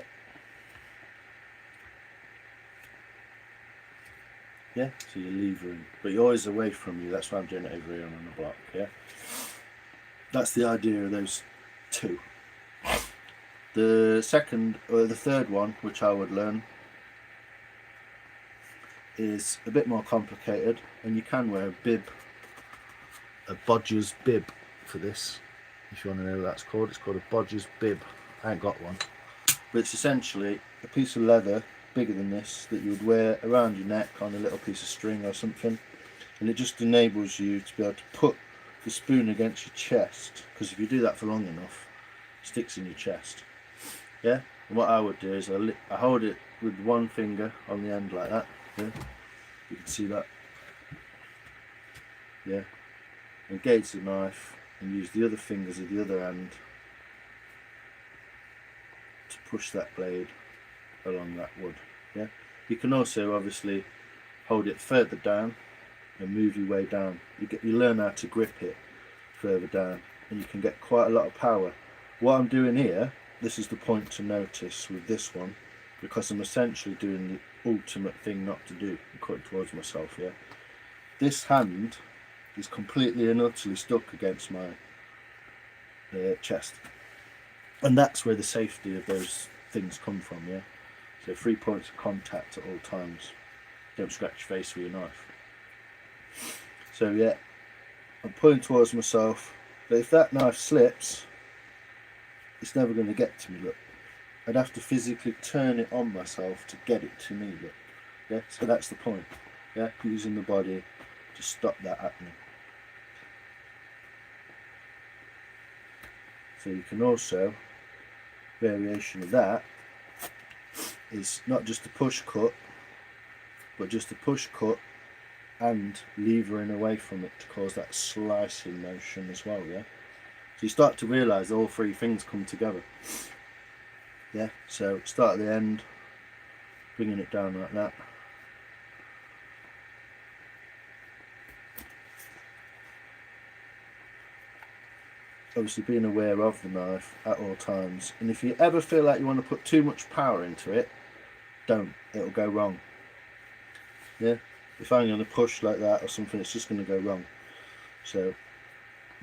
Yeah, so you're levering, but you're always away from you. That's why I'm doing it over here on the block. Yeah, that's the idea of those 2. The second or the third one, which I would learn, is a bit more complicated, and you can wear a bib, a bodger's bib for this. If you want to know what that's called, it's called a bodger's bib. I ain't got one, but it's essentially a piece of leather bigger than this that you would wear around your neck on a little piece of string or something, and it just enables you to be able to put the spoon against your chest, because if you do that for long enough, it sticks in your chest. Yeah. And what I would do is I hold it with one finger on the end like that. Yeah. You can see that. Yeah. Engage the knife and use the other fingers of the other end to push that blade along that wood. Yeah. You can also obviously hold it further down and move your way down. You learn how to grip it further down, and you can get quite a lot of power. What I'm doing here, this is the point to notice with this one, because I'm essentially doing the ultimate thing not to do. I'm cutting towards myself. Yeah. This hand is completely and utterly stuck against my chest, and that's where the safety of those things come from. Yeah. So 3 points of contact at all times. Don't scratch your face with your knife. So yeah, I'm pulling towards myself, but if that knife slips, it's never going to get to me. Look, I'd have to physically turn it on myself to get it to me. Look, yeah. So that's the point. Yeah, using the body to stop that happening. So you can also, variation of that is not just a push cut, but just a push cut and levering away from it to cause that slicing motion as well. Yeah. So you start to realise all three things come together. Yeah. So start at the end, bringing it down like that. Obviously being aware of the knife at all times, and if you ever feel like you want to put too much power into it, don't. It'll go wrong. Yeah. If I'm going to push like that or something, it's just going to go wrong. So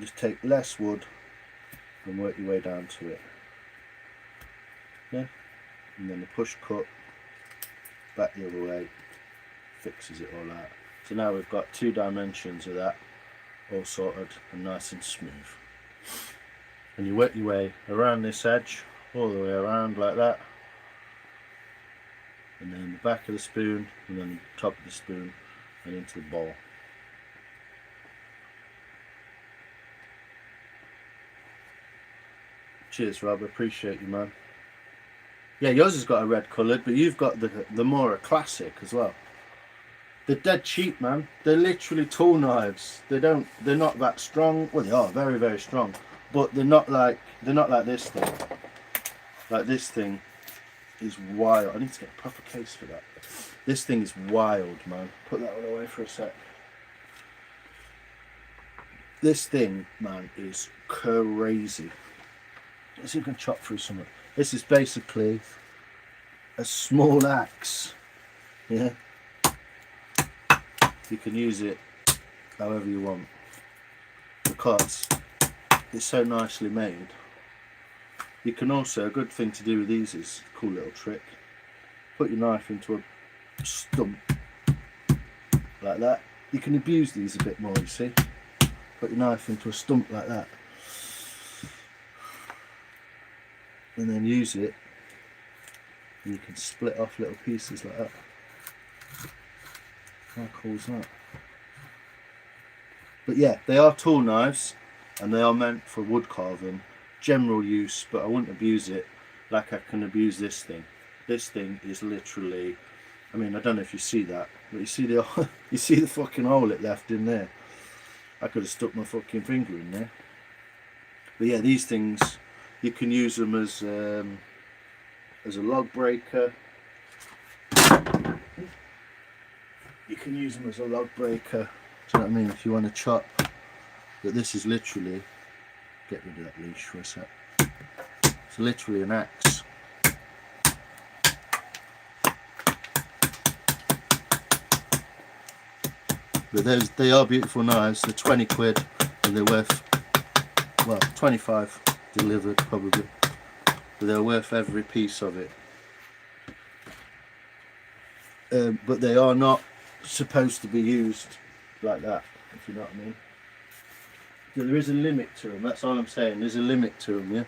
just take less wood and work your way down to it. Yeah. And then the push cut back the other way fixes it all out. So now we've got 2 dimensions of that all sorted and nice and smooth. And you work your way around this edge, all the way around like that, and then the back of the spoon, and then the top of the spoon, and into the bowl. Cheers, Rob, I appreciate you, man. Yeah, yours has got a red coloured, but you've got the more classic as well. They're dead cheap, man. They're literally tool knives. They're not that strong. Well, they are very, very strong, but they're not like this thing. Like this thing is wild. I need to get a proper case for that. This thing is wild, man. Put that one away for a sec. This thing, man, is crazy. Let's see if we can chop through some of it. This is basically a small axe. Yeah. You can use it however you want because it's so nicely made. You can also, a good thing to do with these is a cool little trick. Put your knife into a stump like that. You can abuse these a bit more, you see. Put your knife into a stump like that. And then use it. And you can split off little pieces like that. How cool is that? But yeah, they are tool knives and they are meant for wood carving. General use, but I wouldn't abuse it like I can abuse this thing. This thing is literally, I mean, I don't know if you see that, but you see the you see the fucking hole it left in there. I could have stuck my fucking finger in there. But yeah, these things, you can use them as a log breaker. You can use them as a log breaker. Do you know what I mean? If you want to chop, but this is literally, get rid of that leash for a sec. It's literally an axe. But they are beautiful knives. They're 20 quid and they're worth, well, 25 delivered probably. But they're worth every piece of it. But they are not supposed to be used like that, if you know what I mean. So there is a limit to them, that's all I'm saying. There's a limit to them, yeah.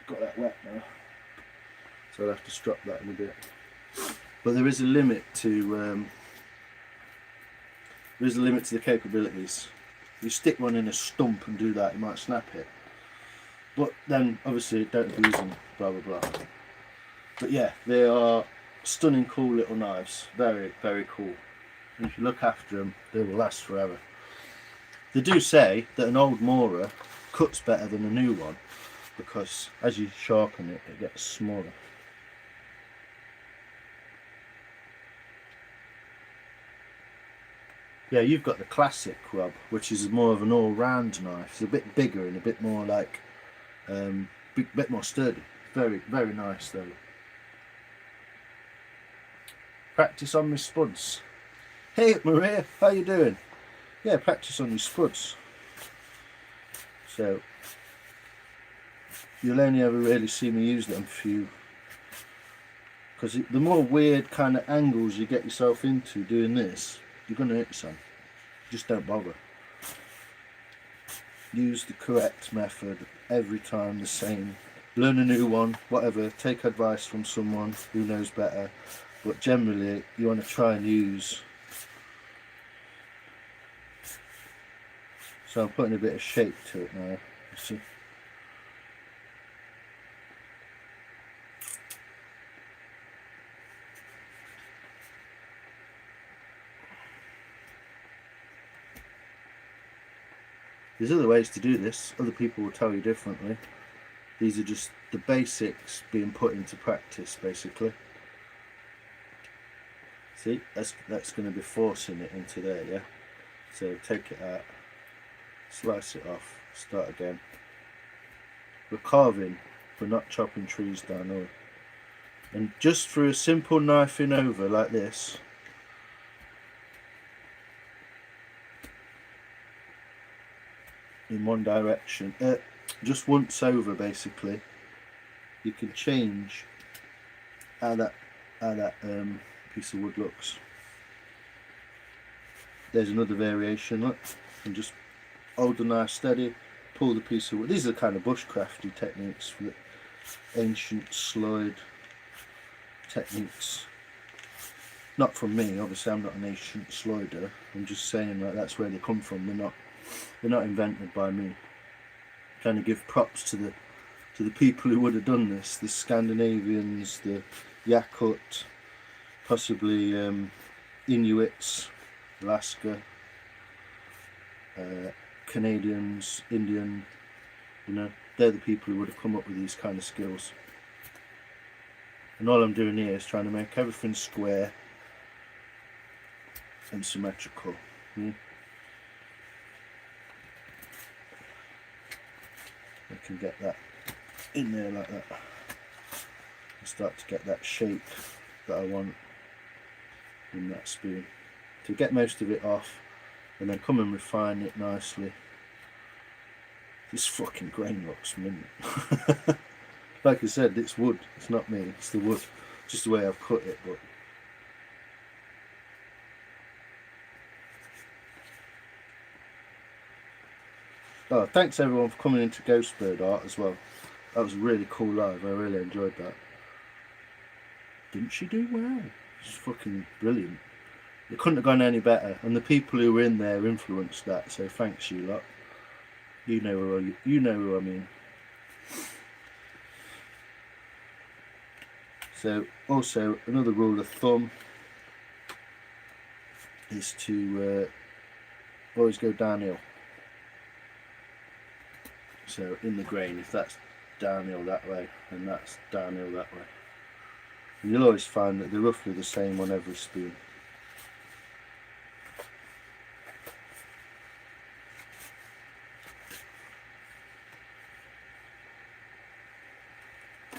Got that wet now. so I'll have to strap that in a bit. But there is a limit to the capabilities. You stick one in a stump and do that, you might snap it. But then obviously don't abuse them, blah blah blah. But yeah, they are stunning, cool little knives. Very, very cool. And if you look after them, they will last forever. They do say that an old Mora cuts better than a new one because as you sharpen it, it gets smaller. Yeah, you've got the classic rub, which is more of an all-round knife. It's a bit bigger and a bit more like, bit more sturdy. Very, very nice though. Practice on my spuds. Hey Maria, how you doing? Yeah, practice on your spuds. So you'll only ever really see me use them for you, because the more weird kind of angles you get yourself into doing this, you're going to hit some. Just don't bother. Use the correct method every time, the same. Learn a new one, whatever. Take advice from someone who knows better. But generally, you want to try and use. So I'm putting a bit of shape to it now. You see. There's other ways to do this. Other people will tell you differently. These are just the basics being put into practice, basically. See, that's going to be forcing it into there, yeah? So take it out, slice it off, start again. We're carving, we're not chopping trees down, are we? And just through a simple knifing over like this, in one direction, just once over basically, you can change how that piece of wood looks. There's another variation, look, and just hold the knife steady, pull the piece of wood. These are kind of bushcrafty techniques, for the ancient slide techniques. Not from me, obviously I'm not an ancient slider, I'm just saying that that's where they come from. They're not invented by me. Kind of give props to the people who would have done this, the Scandinavians, the Yakut, possibly Inuits, Alaska, Canadians, Indian, you know, they're the people who would have come up with these kind of skills. And all I'm doing here is trying to make everything square and symmetrical. I can get that in there like that and start to get that shape that I want in that spoon. To get most of it off and then come and refine it nicely. This fucking grain looks mint. Like I said, it's wood, it's not me, it's the wood, just the way I've cut it. But oh, thanks everyone for coming into Ghost Bird Art as well. That was a really cool live, I really enjoyed that. Didn't she do well? She's fucking brilliant. It couldn't have gone any better, and the people who were in there influenced that, so thanks you lot. You know who I mean. So also another rule of thumb is to always go downhill. So in the grain, if that's downhill that way, then that's downhill that way. And you'll always find that they're roughly the same on every spoon.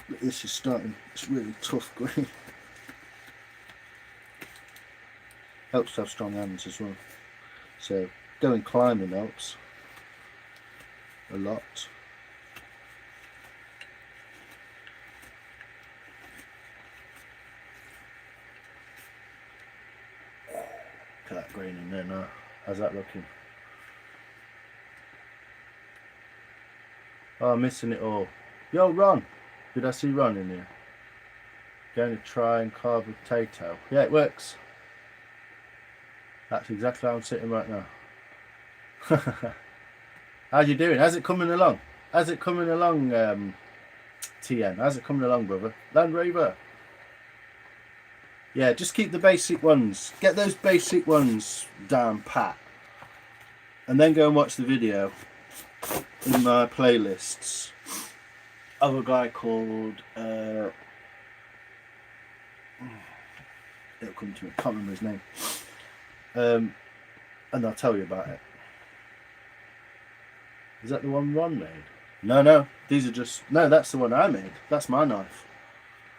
But this is starting, it's really tough grain. Helps to have strong hands as well. So going climbing helps a lot. Look at that grain in there now. How's that looking? Oh, I'm missing it all. Yo, Ron! Did I see Ron in here? Going to try and carve a potato. Yeah, it works. That's exactly how I'm sitting right now. How you doing? How's it coming along? How's it coming along, TN? How's it coming along, brother? Land Rover. Yeah, just keep the basic ones. Get those basic ones down pat. And then go and watch the video in my playlists of a guy called... it'll come to me. I can't remember his name. And I'll tell you about it. Is that the one Ron made? No. These are just... No, that's the one I made. That's my knife.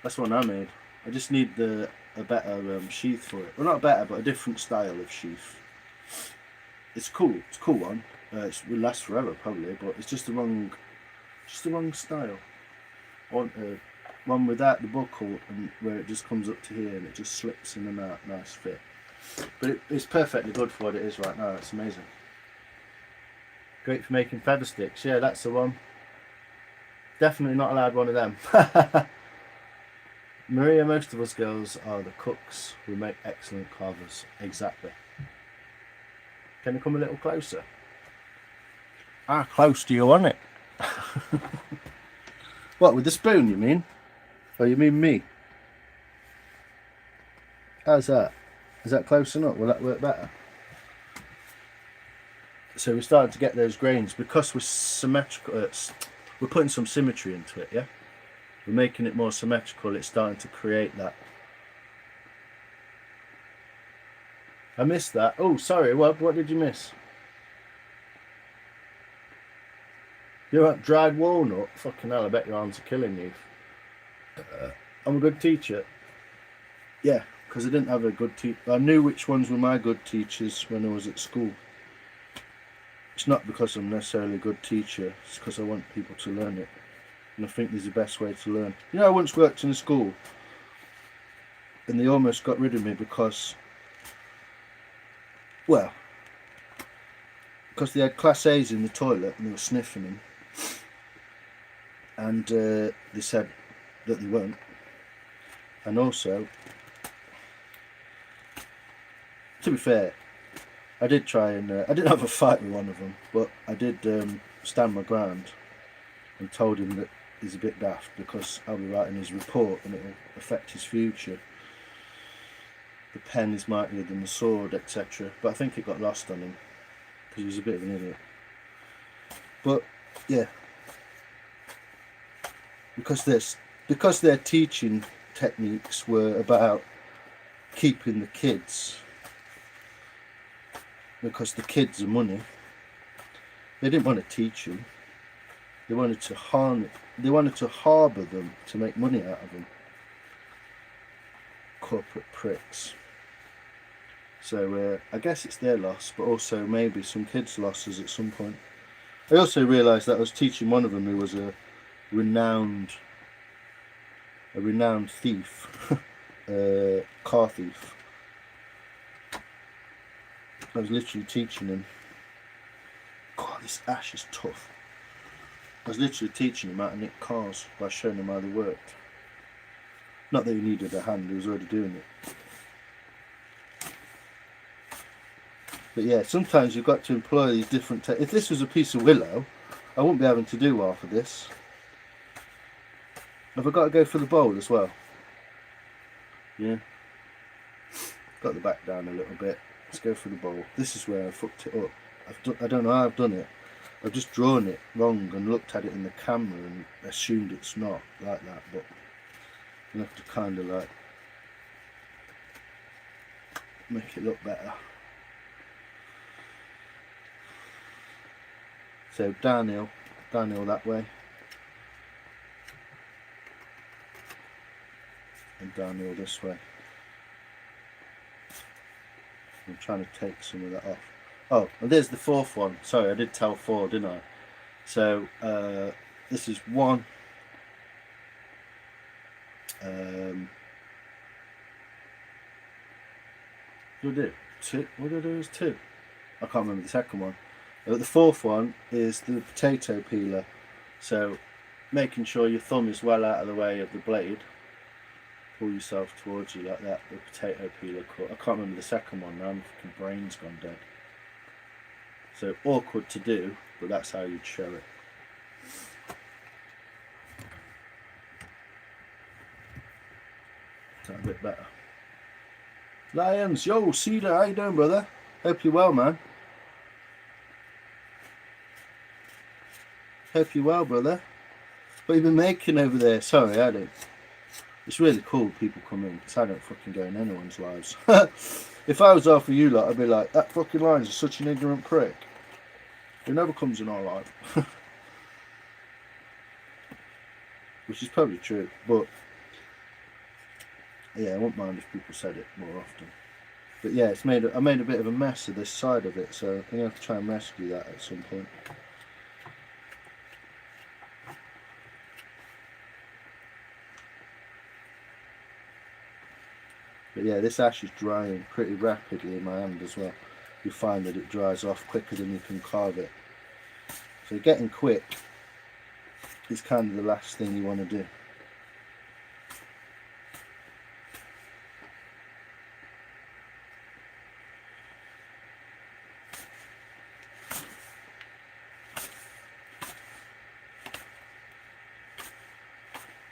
That's the one I made. I just need a better sheath for it. Well, not better, but a different style of sheath. It's cool. It's a cool one. It will last forever, probably, but it's just the wrong style. I want one without the buckle and where it just comes up to here and it just slips in and out. Nice fit. But it's perfectly good for what it is right now. It's amazing. Great for making feather sticks. Yeah, that's the one. Definitely not allowed one of them. Maria, most of us girls are the cooks who make excellent carvers. Exactly. Can you come a little closer? How close do you want it? What, with the spoon you mean? Or you mean me? How's that? Is that close enough? Will that work better? So we're starting to get those grains because we're symmetrical. We're putting some symmetry into it, yeah? We're making it more symmetrical. It's starting to create that. I missed that. Oh, sorry. What did you miss? You're at dried walnut? Fucking hell, I bet your arms are killing you. I'm a good teacher. Yeah, because I didn't have a good teacher. I knew which ones were my good teachers when I was at school. It's not because I'm necessarily a good teacher. It's because I want people to learn it. And I think this is the best way to learn. You know, I once worked in a school and they almost got rid of me because... Well, because they had class A's in the toilet and they were sniffing them. And they said that they weren't. And also, to be fair, I did try and... I didn't have a fight with one of them, but I did stand my ground and told him that he's a bit daft because I'll be writing his report and it will affect his future. The pen is mightier than the sword, etc. But I think it got lost on him because he was a bit of an idiot. But yeah, because their teaching techniques were about keeping the kids, because the kids are money. They didn't want to teach them. They wanted to harbour them to make money out of them. Corporate pricks. So I guess it's their loss, but also maybe some kids' losses at some point. I also realised that I was teaching one of them who was a renowned thief, car thief. I was literally teaching him. God, this ash is tough. I was literally teaching him how to nick cars by showing him how they worked. Not that he needed a hand, he was already doing it. But yeah, sometimes you've got to employ these different... If this was a piece of willow, I wouldn't be having to do half of this. Have I got to go for the bowl as well? Yeah. Got the back down a little bit. Let's go for the bowl. This is where I fucked it up. I don't know how I've done it. I've just drawn it wrong and looked at it in the camera and assumed it's not like that, but you have to kind of like make it look better. So downhill that way, and downhill this way. I'm trying to take some of that off. Oh, and there's the fourth one. Sorry, I did tell 4, didn't I? So this is 1. What did I do? 2. What did I do? Is 2. I can't remember the second one. But the fourth one is the potato peeler. So making sure your thumb is well out of the way of the blade pull yourself towards you like that, the potato peeler cut. I can't remember the second one now, my fucking brain's gone dead. So awkward to do, but that's how you'd show it. Is that a bit better? Lions, yo, Cedar, how you doing, brother? Hope you're well, man. Hope you're well, brother. What have you been making over there? Sorry, I don't. It's really cool people come in, because I don't fucking go in anyone's lives. If I was after you lot, I'd be like, that fucking Lions is such an ignorant prick. He never comes in our life. Which is probably true, but yeah, I wouldn't mind if people said it more often. But yeah, I made a bit of a mess of this side of it, so I'm going to have to try and rescue that at some point. But yeah, this ash is drying pretty rapidly in my hand as well. You find that it dries off quicker than you can carve it. So getting quick is kind of the last thing you want to do.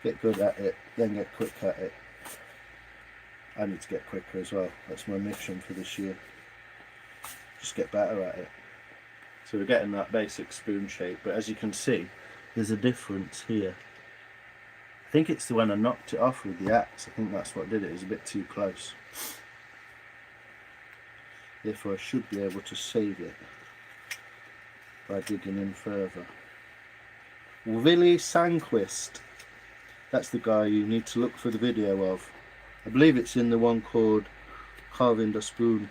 Get good at it, then get quick at it. I need to get quicker as well. That's my mission for this year. Just get better at it. So we're getting that basic spoon shape, but as you can see, there's a difference here. I think it's when I knocked it off with the axe. I think that's what did it. It was a bit too close. Therefore I should be able to save it by digging in further. Willy Sandquist. That's the guy you need to look for the video of. I believe it's in the one called Carving the Spoon.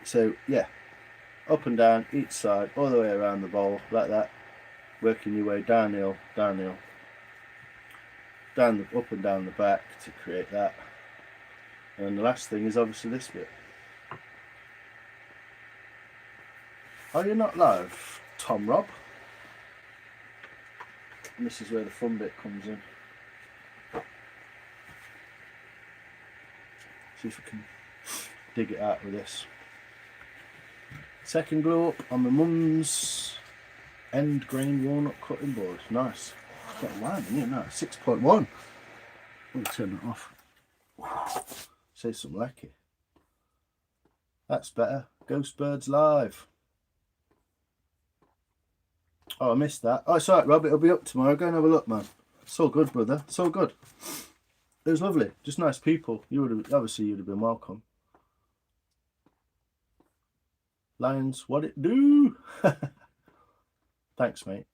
So yeah, up and down each side, all the way around the bowl, like that. Working your way downhill, downhill. Up and down the back to create that. And the last thing is obviously this bit. Are you not live, Tom Rob? And this is where the fun bit comes in. See if we can dig it out with this. Second glue up on my mum's end grain walnut cutting board. Nice. It's got a line in here now. 6.1. We'll turn it off. Say some lecky. That's better. Ghost Birds live. Oh, I missed that. Oh, it's alright, Rob. It'll be up tomorrow. Go and have a look, man. It's all good, brother. It's all good. It was lovely. Just nice people. You would have obviously you'd have been welcome. Lions, what it do? Thanks, mate.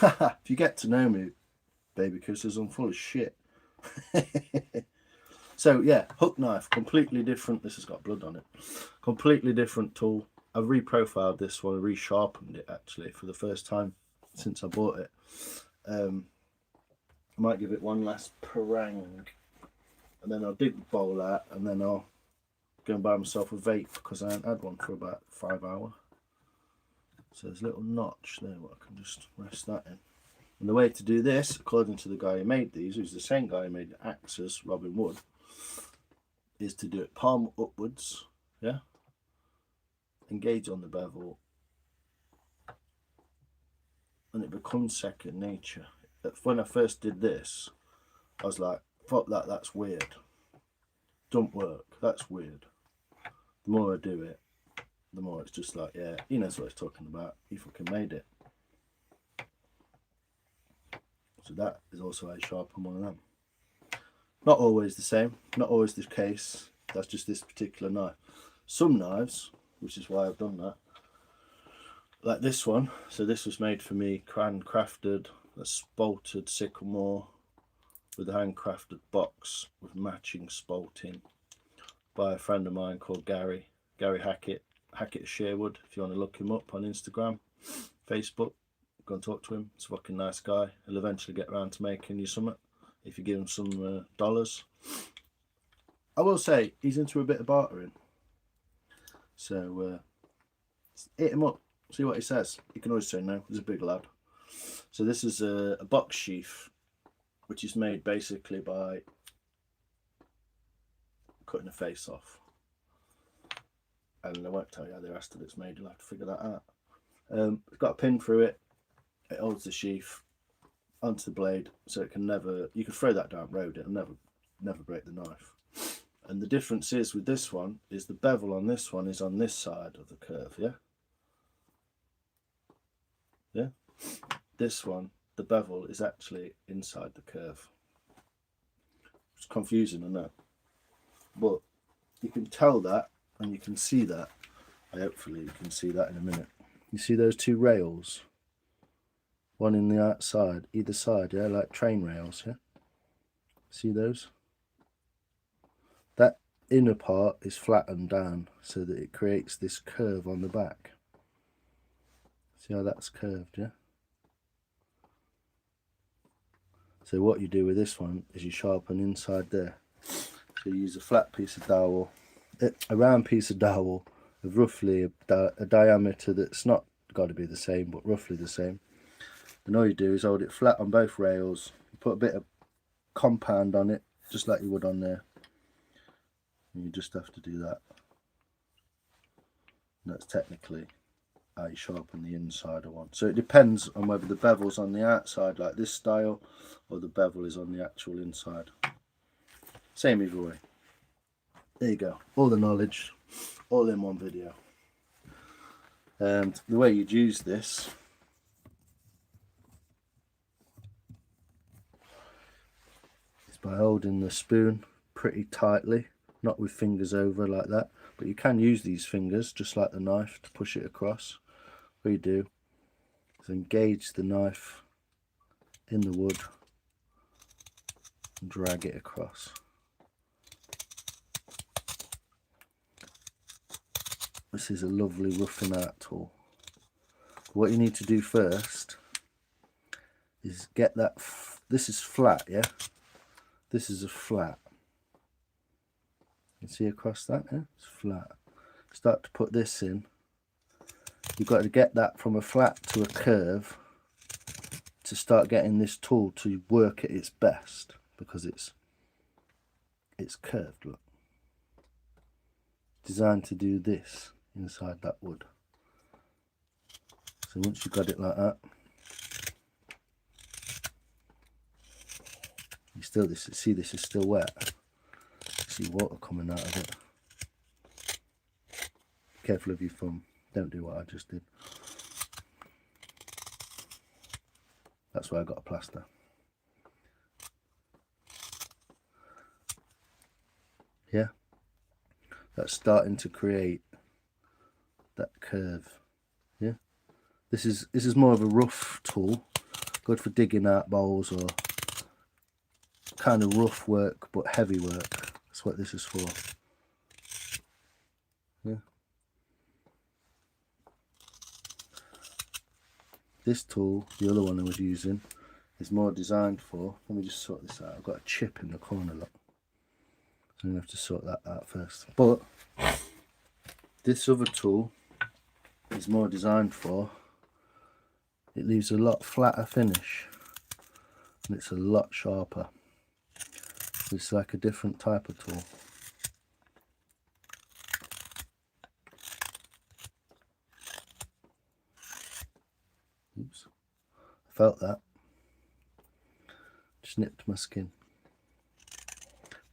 If you get to know me, baby kisses, I'm full of shit. So yeah, hook knife, completely different. This has got blood on it. Completely different tool. I've reprofiled this one, resharpened it actually for the first time since I bought it. I might give it one last parang, and then I'll dig the bowl out, and then I'll go and buy myself a vape because I haven't had one for about 5 hours. So there's a little notch there where I can just rest that in. And the way to do this, according to the guy who made these, who's the same guy who made the axes, Robin Wood, is to do it palm upwards, yeah? Engage on the bevel, and it becomes second nature. When I first did this, I was like, fuck that, that's weird. Don't work, that's weird. The more I do it, the more it's just like, yeah, he knows what he's talking about. He fucking made it. So that is also how I sharpen one of them. Not always the same, not always the case. That's just this particular knife. Some knives, which is why I've done that, like this one. So this was made for me, handcrafted, a spalted sycamore with a handcrafted box with matching spalting by a friend of mine called Gary Hackett Sherwood. If you want to look him up on Instagram, Facebook, go and talk to him. He's a fucking nice guy. He'll eventually get around to making you something. if you give him some dollars. I will say he's into a bit of bartering, so hit him up, see what he says. You can always say no, he's a big lad. So this is a box sheath, which is made basically by cutting the face off, and I won't tell you how the rest of it's made, you'll have to figure that out. It's got a pin through it, it holds the sheath onto the blade, so it can never, you can throw that down road, it'll never break the knife. And the difference is with this one is the bevel on this one is on this side of the curve, yeah. This one, the bevel is actually inside the curve. It's confusing, I know, but you can tell that, and you can see that. Hopefully you can see that in a minute. You see those two rails, one in the outside, either side, yeah, like train rails, yeah. See those? That inner part is flattened down so that it creates this curve on the back. See how that's curved, yeah? So what you do with this one is you sharpen inside there. So you use a flat piece of dowel, a round piece of dowel of roughly a diameter that's not got to be the same, but roughly the same. And all you do is hold it flat on both rails, you put a bit of compound on it, just like you would on there. And you just have to do that. And that's technically how you sharpen the inside of one. So it depends on whether the bevel's on the outside like this style, or the bevel is on the actual inside. Same either way. There you go, all the knowledge, all in one video. And the way you'd use this is by holding the spoon pretty tightly, not with fingers over like that, but you can use these fingers just like the knife to push it across. What you do is engage the knife in the wood and drag it across. This is a lovely roughing out tool. What you need to do first is get that, this is flat, yeah? This is a flat. You see across that, yeah? It's flat. Start to put this in. You've got to get that from a flat to a curve to start getting this tool to work at its best, because it's curved, look. Designed to do this inside that wood. So once you've got it like that, you still see this is still wet. See water coming out of it. Careful of your thumb. Don't do what I just did. That's why I got a plaster. Yeah, that's starting to create that curve. Yeah, this is more of a rough tool, good for digging out bowls or kind of rough work but heavy work. That's what this is for. Yeah. This tool, the other one I was using, is more designed for, let me just sort this out, I've got a chip in the corner, look. So I'm going to have to sort that out first. But this other tool is more designed for, it leaves a lot flatter finish and it's a lot sharper. It's like a different type of tool. Oops, I felt that. Just nipped my skin.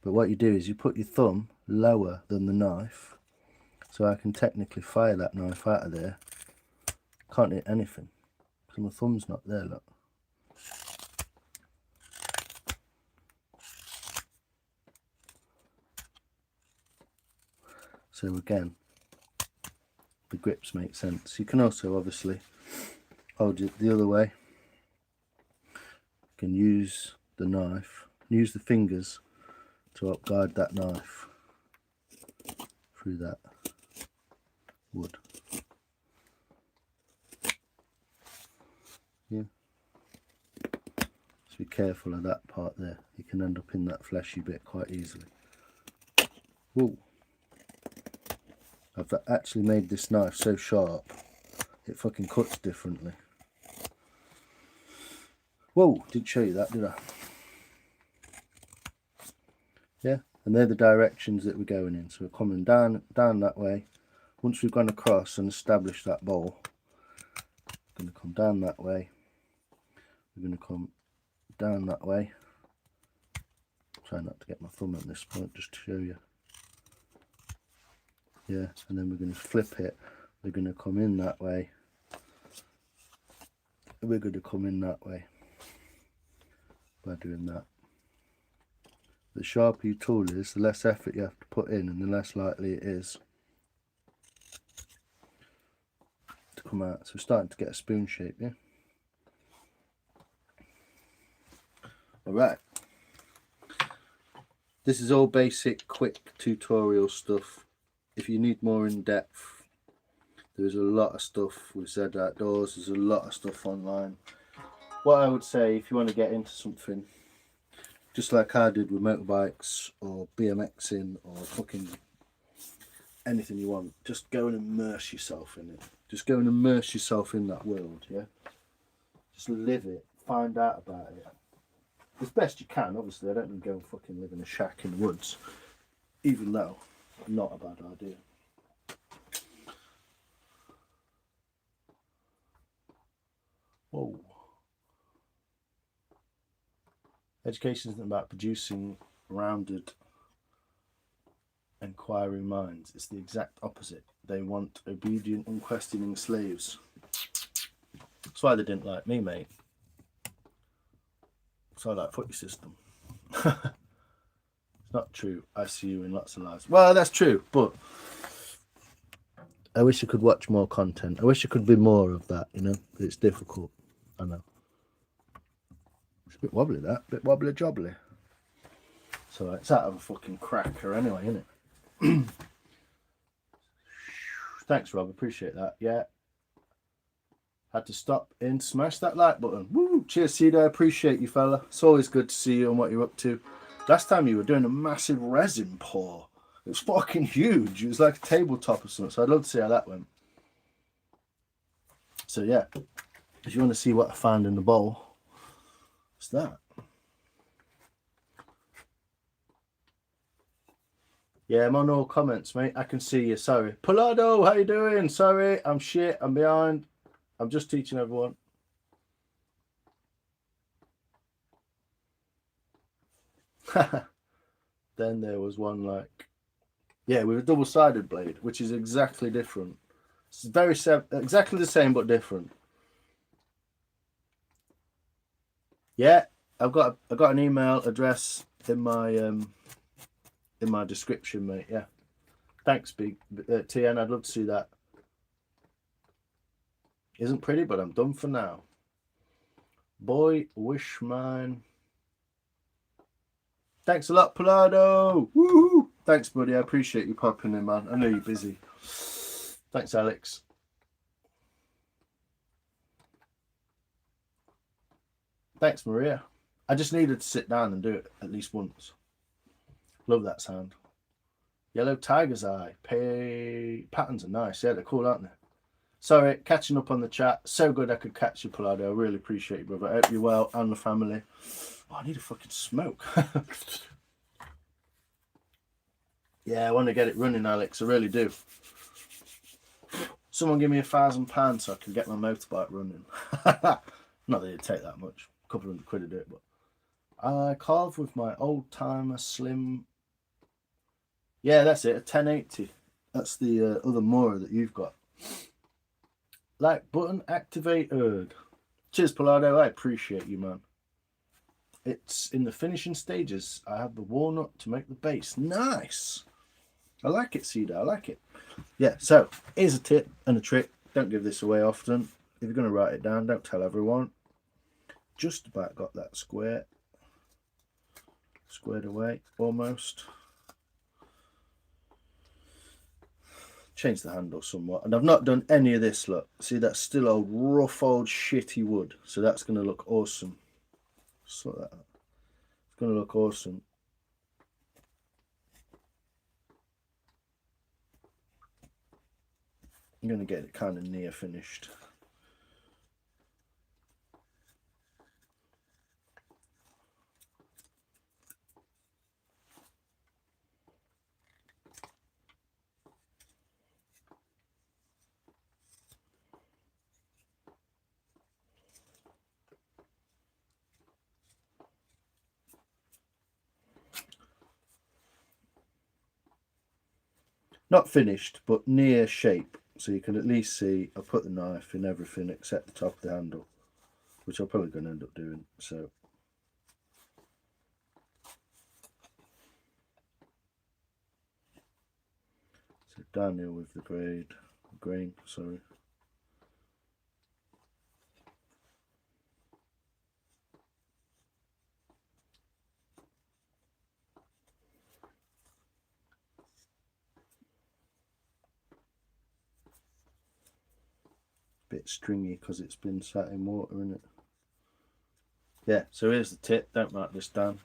But what you do is you put your thumb lower than the knife, so I can technically fire that knife out of there. Can't hit anything, because my thumb's not there, look. So again, the grips make sense. You can also obviously hold it the other way. You can use the knife, use the fingers to help guide that knife through that wood. Yeah. Be careful of that part there. You can end up in that fleshy bit quite easily. Whoa. I've actually made this knife so sharp it fucking cuts differently. Whoa, didn't show you that, did I? Yeah, and they're the directions that we're going in. So we're coming down that way. Once we've gone across and established that bowl, we're going to come down that way. We're going to come down that way. Try not to get my thumb at this point, just to show you. Yeah, and then we're going to flip it. We're going to come in that way. We're going to come in that way by doing that. The sharper your tool is, the less effort you have to put in, and the less likely it is to come out. So we're starting to get a spoon shape, yeah? Alright. This is all basic, quick tutorial stuff. If you need more in depth, there's a lot of stuff with Z Outdoors, there's a lot of stuff online. What I would say, if you want to get into something, just like I did with motorbikes or BMXing or fucking anything you want, just go and immerse yourself in it. Just go and immerse yourself in that world, yeah? Just live it, find out about it. As best you can, obviously. I don't mean go and fucking live in a shack in the woods, even though not a bad idea. Whoa. Education isn't about producing rounded, inquiring minds. It's the exact opposite. They want obedient, unquestioning slaves. That's why they didn't like me, mate. So I like footy system. It's not true. I see you in lots of lives. Well, that's true, but I wish I could watch more content. I wish I could be more of that, you know. But it's difficult. I know. It's a bit wobbly, that. A bit wobbly jobbly. So it's out of a fucking cracker anyway, isn't it? Thanks, Rob. Appreciate that. Yeah. Had to stop and smash that like button. Woo! Cheers, Cedar. Appreciate you, fella. It's always good to see you and what you're up to. Last time you were doing a massive resin pour. It was fucking huge. It was like a tabletop or something. So I'd love to see how that went. So yeah, if you want to see what I found in the bowl, it's that. Yeah, I'm on all comments, mate. I can see you. Sorry. Polado, how you doing? Sorry, I'm shit. I'm behind. I'm just teaching everyone. Then there was one like, yeah, with a double-sided blade, which is exactly different. It's very exactly the same but different. Yeah, I got an email address in my description, mate. Yeah, thanks, big TN. I'd love to see that. Isn't pretty, but I'm done for now. Boy, wish mine. Thanks a lot, Polado. Woohoo! Thanks, buddy. I appreciate you popping in, man. I know you're busy. Thanks, Alex. Thanks, Maria. I just needed to sit down and do it at least once. Love that sound. Yellow tiger's eye. Patterns are nice. Yeah, they're cool, aren't they? Sorry, catching up on the chat. So good I could catch you, Polado. I really appreciate you, brother. I hope you're well and the family. Oh, I need a fucking smoke. Yeah, I want to get it running, Alex. I really do. Someone give me £1,000 so I can get my motorbike running. Not that it'd take that much. A couple £100 to do it, but I carve with my old timer slim. Yeah, that's it. A 1080. That's the other Mora that you've got. Like button activated. Cheers, Polado. I appreciate you, man. It's in the finishing stages. I have the walnut to make the base. Nice. I like it, Cedar. I like it. Yeah, so here's a tip and a trick. Don't give this away often. If you're going to write it down, don't tell everyone. Just about got that squared away, almost. Change the handle somewhat, and I've not done any of this. Look, see, that's still old rough old shitty wood, so that's going to look awesome. Sort that out. It's going to look awesome. I'm going to get it kind of near finished. Not finished, but near shape. So you can at least see I put the knife in everything except the top of the handle, which I'm probably going to end up doing. So down here with the grain, sorry. Bit stringy because it's been sat in water, isn't it? Yeah, so here's the tip. Don't mark this down.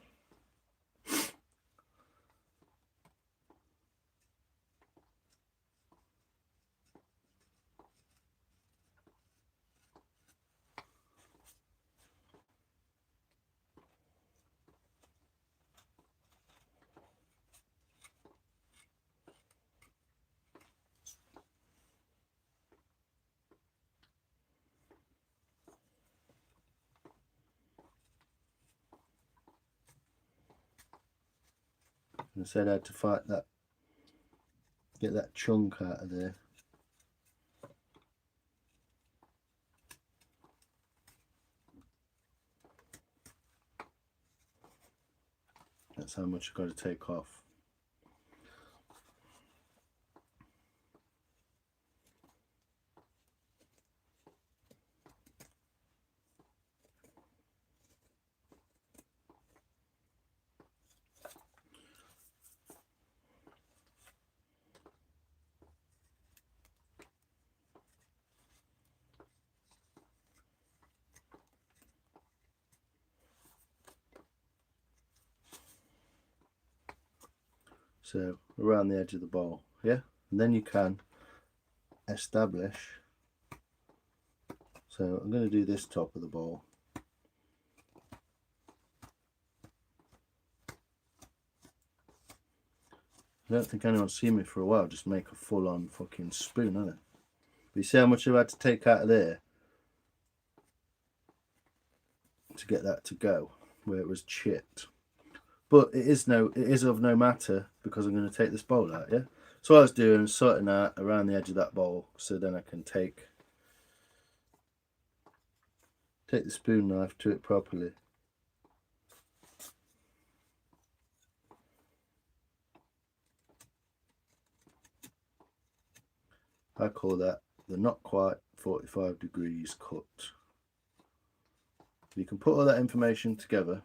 I said I had to fight that, get that chunk out of there. That's how much I've got to take off. So around the edge of the bowl, yeah, and then you can establish. So I'm going to do this top of the bowl. I don't think anyone's seen me for a while just make a full-on fucking spoon, hasn't it? But you see how much I've had to take out of there to get that to go where it was chipped. But it is of no matter because I'm going to take this bowl out, yeah? So what I was doing is sorting out around the edge of that bowl so then I can take the spoon knife to it properly. I call that the not quite 45 degrees cut. You can put all that information together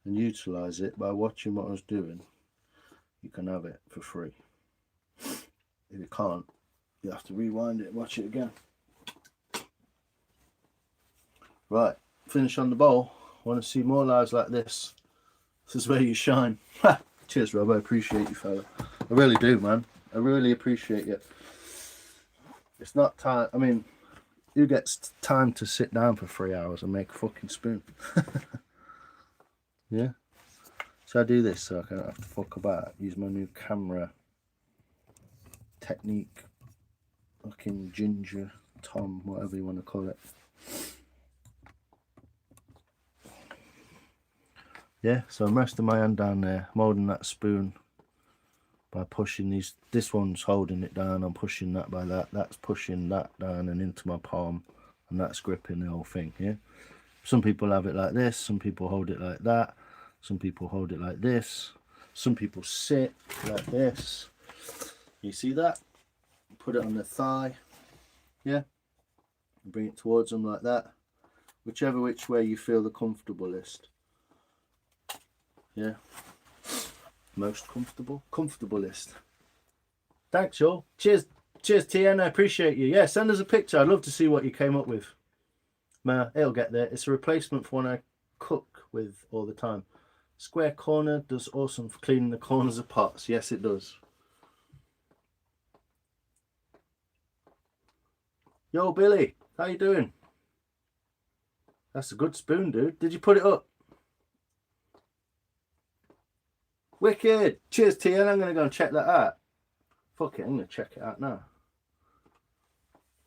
and utilize it by watching what I was doing. You can have it for free. If you can't, you have to rewind it and watch it again. Right, finish on the bowl. Want to see more lives like this? This is where you shine. Cheers, Rob. I appreciate you, fella. I really do, man. I really appreciate you. It's not time. I mean, who gets time to sit down for 3 hours and make a fucking spoon? Yeah. So I do this so I don't have to fuck about. Use my new camera technique. Fucking ginger, Tom, whatever you want to call it. Yeah, so I'm resting my hand down there. I'm holding that spoon by pushing these. This one's holding it down. I'm pushing that by that. That's pushing that down and into my palm. And that's gripping the whole thing, yeah? Some people have it like this. Some people hold it like that. Some people hold it like this. Some people sit like this. You see that? Put it on the thigh. Yeah? Bring it towards them like that. Whichever which way you feel the comfortablest. Yeah. Most comfortable? Comfortablest. Thanks, y'all. Cheers. Cheers, TN. I appreciate you. Yeah, send us a picture. I'd love to see what you came up with. It'll get there. It's a replacement for one I cook with all the time. Square corner does awesome for cleaning the corners of pots. Yes, it does. Yo, Billy, how you doing? That's a good spoon, dude. Did you put it up? Wicked. Cheers, Tian. I'm going to go and check that out. Fuck it, I'm going to check it out now.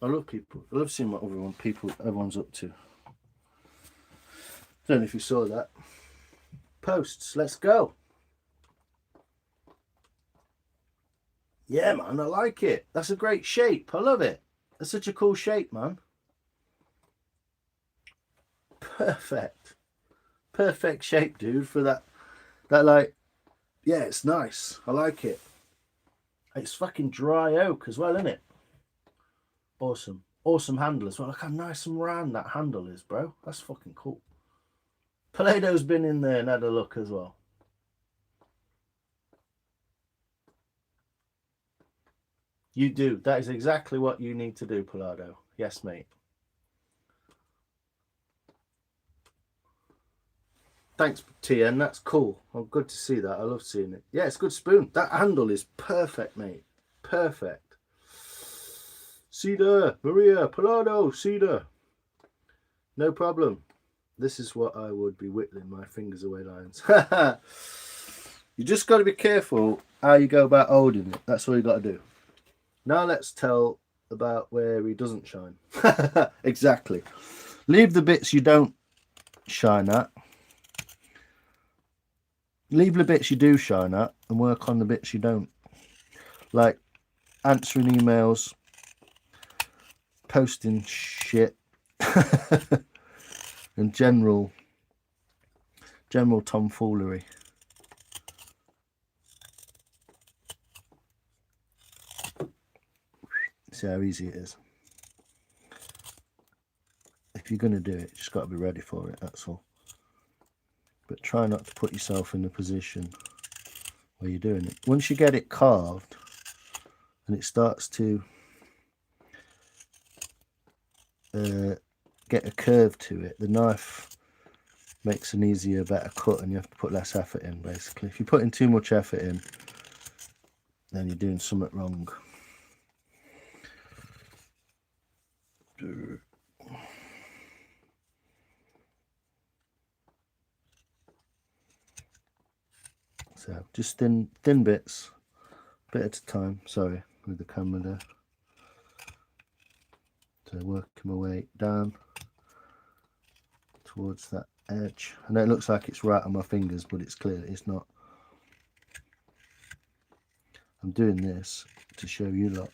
I love people. I love seeing what everyone's up to. Don't know if you saw that. Posts, let's go. Yeah, man, I like it. That's a great shape. I love it. That's such a cool shape, man. Perfect. Perfect shape, dude, for that like, yeah, it's nice. I like it. It's fucking dry oak as well, isn't it? Awesome. Awesome handle as well. Look how nice and round that handle is, bro. That's fucking cool. Palado's been in there and had a look as well. You do. That is exactly what you need to do, Palado. Yes, mate. Thanks, TN. That's cool. I'm good to see that. I love seeing it. Yeah, it's a good spoon. That handle is perfect, mate. Perfect. Cedar, Maria, Palado, Cedar. No problem. This is what I would be whittling my fingers away lines. You just got to be careful how you go about holding it. That's all you got to do. Now let's tell about where he doesn't shine. Exactly. Leave the bits you don't shine at. Leave the bits you do shine at and work on the bits you don't. Like answering emails, posting shit, and general tomfoolery. See how easy it is. If you're going to do it, you just got to be ready for it, that's all. But try not to put yourself in the position where you're doing it. Once you get it carved and it starts to get a curve to it, the knife makes an easier, better cut, and you have to put less effort in, basically. If you're putting too much effort in, then you're doing something wrong. So just thin bits, bit at a time. Sorry, with the camera there. So working my way down towards that edge. I know it looks like it's right on my fingers, but it's clear it's not. I'm doing this to show you lot.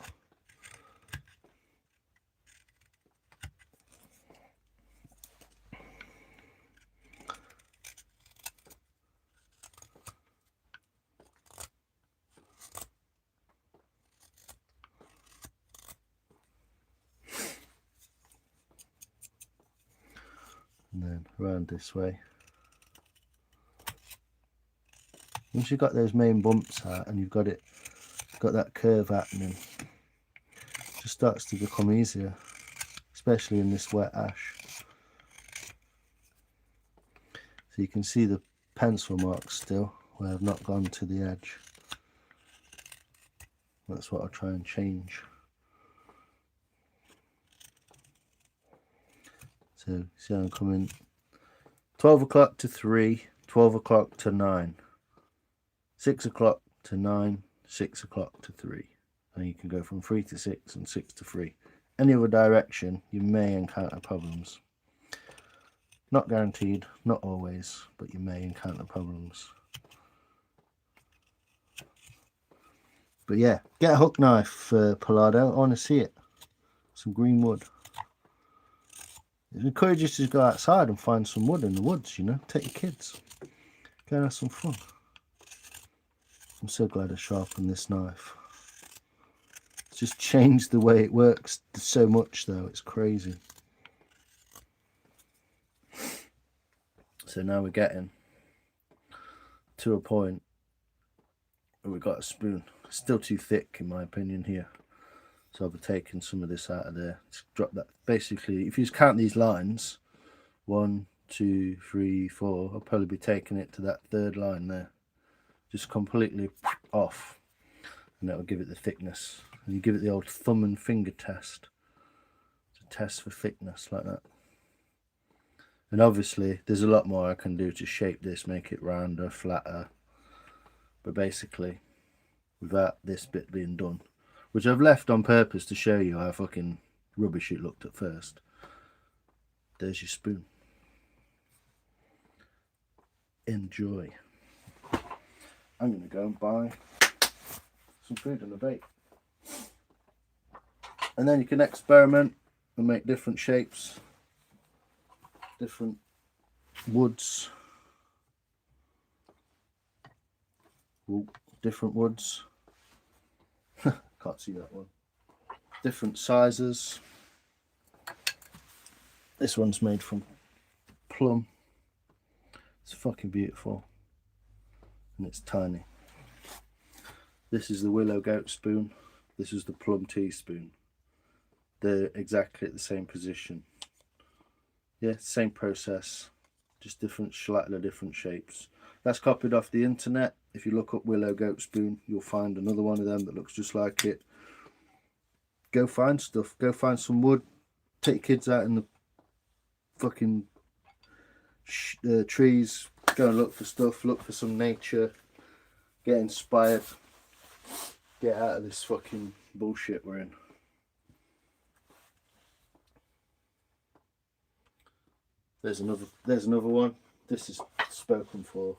And then around this way. Once you've got those main bumps out and you've got that curve happening, it just starts to become easier, especially in this wet ash. So you can see the pencil marks still where I've not gone to the edge. That's what I'll try and change. So see how I'm coming 12 o'clock to 3, 12 o'clock to 9, 6 o'clock to 9, 6 o'clock to 3. And you can go from 3 to 6 and 6 to 3. Any other direction, you may encounter problems. Not guaranteed, not always, but you may encounter problems. But yeah, get a hook knife, Palado. I want to see it. Some green wood. It encourages you to go outside and find some wood in the woods, you know. Take your kids. Go and have some fun. I'm so glad I sharpened this knife. It's just changed the way it works so much, though. It's crazy. So now we're getting to a point where we've got a spoon. It's still too thick, in my opinion, here. So I'll be taking some of this out of there. Just drop that. Basically, if you just count these lines, 1, 2, 3, 4. I'll probably be taking it to that third line there. Just completely off. And that'll give it the thickness. And you give it the old thumb and finger test. To test for thickness like that. And obviously there's a lot more I can do to shape this, make it rounder, flatter. But basically, without this bit being done, which I've left on purpose to show you how fucking rubbish it looked at first. There's your spoon. Enjoy. I'm going to go and buy some food and a bake. And then you can experiment and make different shapes, different woods. Ooh, different woods. Can't see that one. Different sizes. This one's made from plum. It's fucking beautiful. And it's tiny. This is the willow goat spoon. This is the plum teaspoon. They're exactly at the same position. Yeah, same process. Just different, slightly different shapes. That's copied off the internet. If you look up willow goat spoon, you'll find another one of them that looks just like it. Go find stuff. Go find some wood. Take your kids out in the fucking trees. Go and look for stuff. Look for some nature. Get inspired. Get out of this fucking bullshit we're in. There's another one. This is spoken for,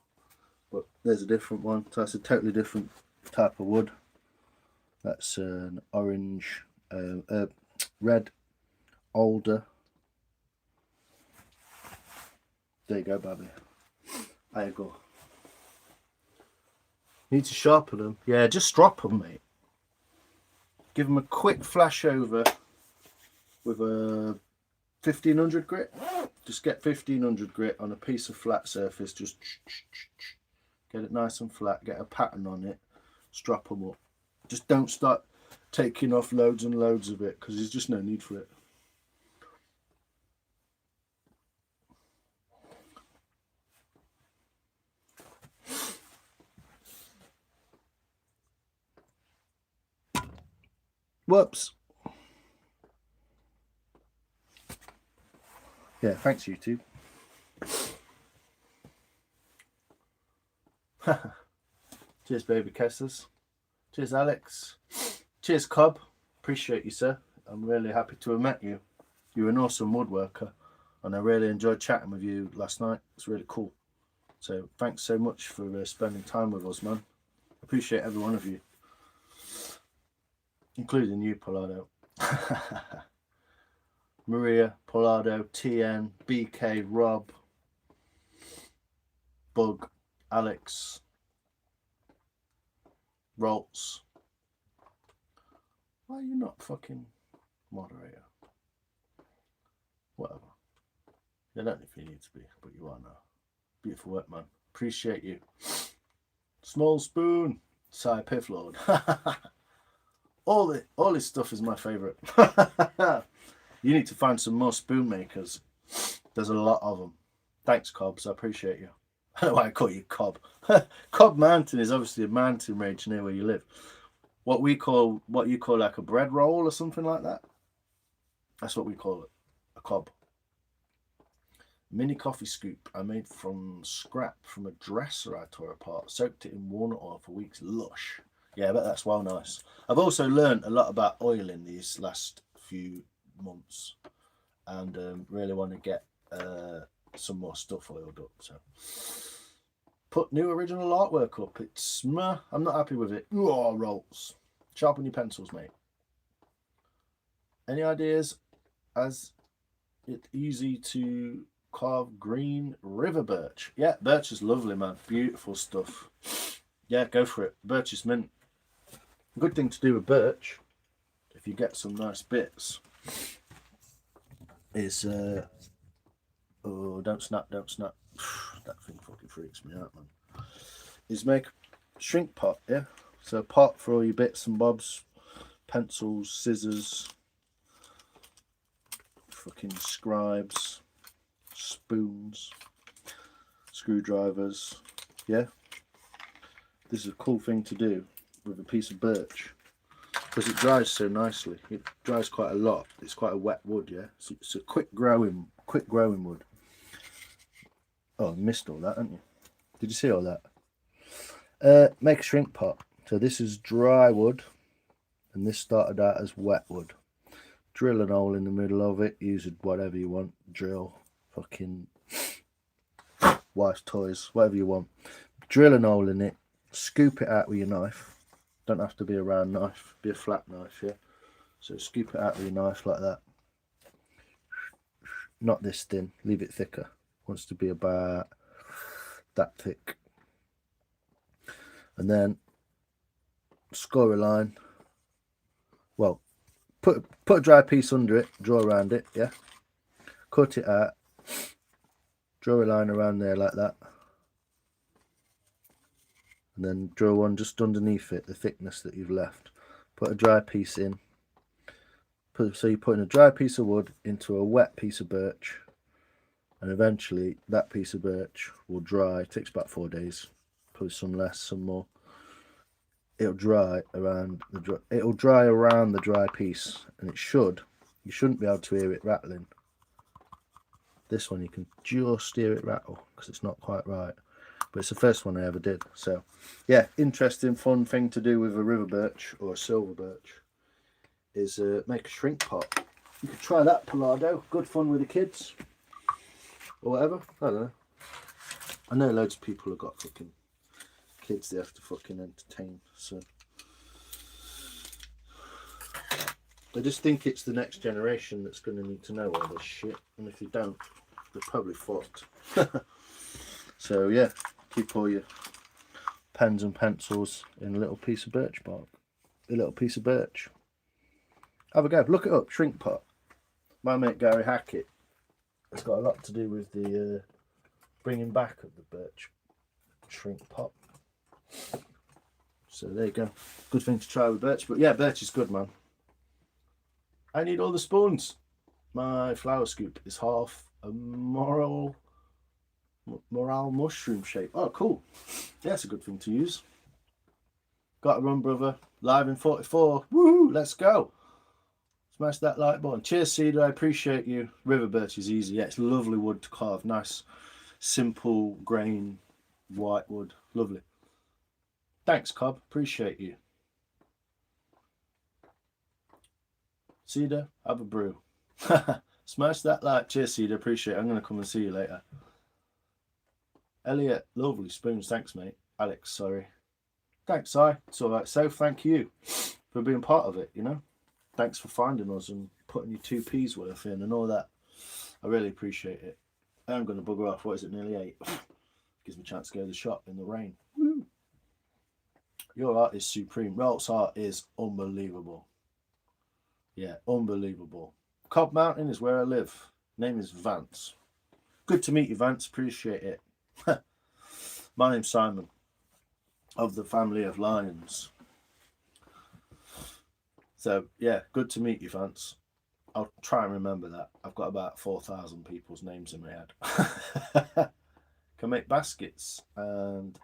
but there's a different one. So that's a totally different type of wood. That's an orange, red alder. There you go, baby. There you go. Need to sharpen them. Yeah, just drop them, mate. Give them a quick flash over with a 1500 grit. Just get 1500 grit on a piece of flat surface. Just get it nice and flat. Get a pattern on it. Strap them up. Just don't start taking off loads and loads of it because there's just no need for it. Whoops. Yeah, thanks YouTube. Cheers, baby kisses. Cheers, Alex. Cheers, Cobb. Appreciate you, sir. I'm really happy to have met you. You're an awesome woodworker, and I really enjoyed chatting with you last night. It's really cool. So thanks so much for spending time with us, man. Appreciate every one of you, including you, Polado. Maria, Polado, TN, BK, Rob, Bug, Alex, Rolts. Why are you not fucking moderator? Whatever. I don't know if you need to be, but you are now. Beautiful work, man. Appreciate you. Small spoon. Side Pith Lord. all this stuff is my favourite. You need to find some more spoon makers. There's a lot of them. Thanks, Cobbs. I appreciate you. I don't know why I call you Cobb. Cobb Mountain is obviously a mountain range near where you live. What you call like a bread roll or something like that. That's what we call it. A cob. Mini coffee scoop I made from scrap from a dresser I tore apart. Soaked it in walnut oil for weeks. Lush. Yeah, I bet that's well nice. I've also learned a lot about oiling these last few months, and really want to get some more stuff oiled up. So put new original artwork up. It's I'm not happy with it. Oh, rolls. Sharpen your pencils, mate. Any ideas? As it easy to carve green river birch. Yeah, birch is lovely, man. Beautiful stuff. Yeah, go for it. Birch is mint. Good thing to do with birch, if you get some nice bits, is oh, don't snap. That thing fucking freaks me out, man. Is make shrink pot. Yeah, so a pot for all your bits and bobs, pencils, scissors, fucking scribes, spoons, screwdrivers. Yeah, this is a cool thing to do with a piece of birch because it dries so nicely. It dries quite a lot. It's quite a wet wood. Yeah, so it's a quick growing wood. Oh, I missed all that, haven't you? Did you see all that? Make a shrink pot. So this is dry wood, and this started out as wet wood. Drill an hole in the middle of it. Use whatever you want. Drill, fucking wife's toys, whatever you want. Drill an hole in it. Scoop it out with your knife. Don't have to be a round knife. Be a flat knife, yeah. So scoop it out with your knife like that. Not this thin. Leave it thicker. Wants to be about that thick. And then score a line. Well, put a dry piece under it. Draw around it, yeah. Cut it out. Draw a line around there like that. And then draw one just underneath it, the thickness that you've left. Put a dry piece in. So you're putting a dry piece of wood into a wet piece of birch, and eventually that piece of birch will dry. It takes about 4 days. Probably some less, some more. It'll dry around the dry piece, and you shouldn't be able to hear it rattling. This one you can just hear it rattle because it's not quite right. But it's the first one I ever did. So, yeah, interesting, fun thing to do with a river birch or a silver birch is make a shrink pot. You could try that, Palado. Good fun with the kids. Or whatever. I don't know. I know loads of people have got fucking kids they have to fucking entertain. So, I just think it's the next generation that's going to need to know all this shit. And if you don't, they're probably fucked. So, yeah. Keep all your pens and pencils in a little piece of birch bark. A little piece of birch. Have a go. Look it up. Shrink pot. My mate Gary Hackett. It's got a lot to do with the bringing back of the birch shrink pot. So there you go. Good thing to try with birch. But yeah, birch is good, man. I need all the spoons. My flower scoop is half a morale mushroom shape. Oh, cool. Yeah, that's a good thing to use. Got to run, brother. Live in 44. Woo! Let's go. Smash that like button. Cheers, Cedar. I appreciate you. River birch is easy. Yeah, it's lovely wood to carve. Nice, simple grain, white wood. Lovely. Thanks, Cobb. Appreciate you. Cedar, have a brew. Smash that like. Cheers, Cedar. Appreciate it. I'm going to come and see you later. Elliot, lovely spoons. Thanks, mate. Alex, sorry. Thanks, Si. It's all right. So, thank you for being part of it, you know. Thanks for finding us and putting your 2p's worth in and all that. I really appreciate it. I'm going to bugger off. What is it, nearly 8? Gives me a chance to go to the shop in the rain. Woo. Your art is supreme. Ralph's art is unbelievable. Yeah, unbelievable. Cobb Mountain is where I live. Name is Vance. Good to meet you, Vance. Appreciate it. My name's Simon, of the family of lions. So, yeah, good to meet you, Vance. I'll try and remember that. I've got about 4,000 people's names in my head. Can make baskets and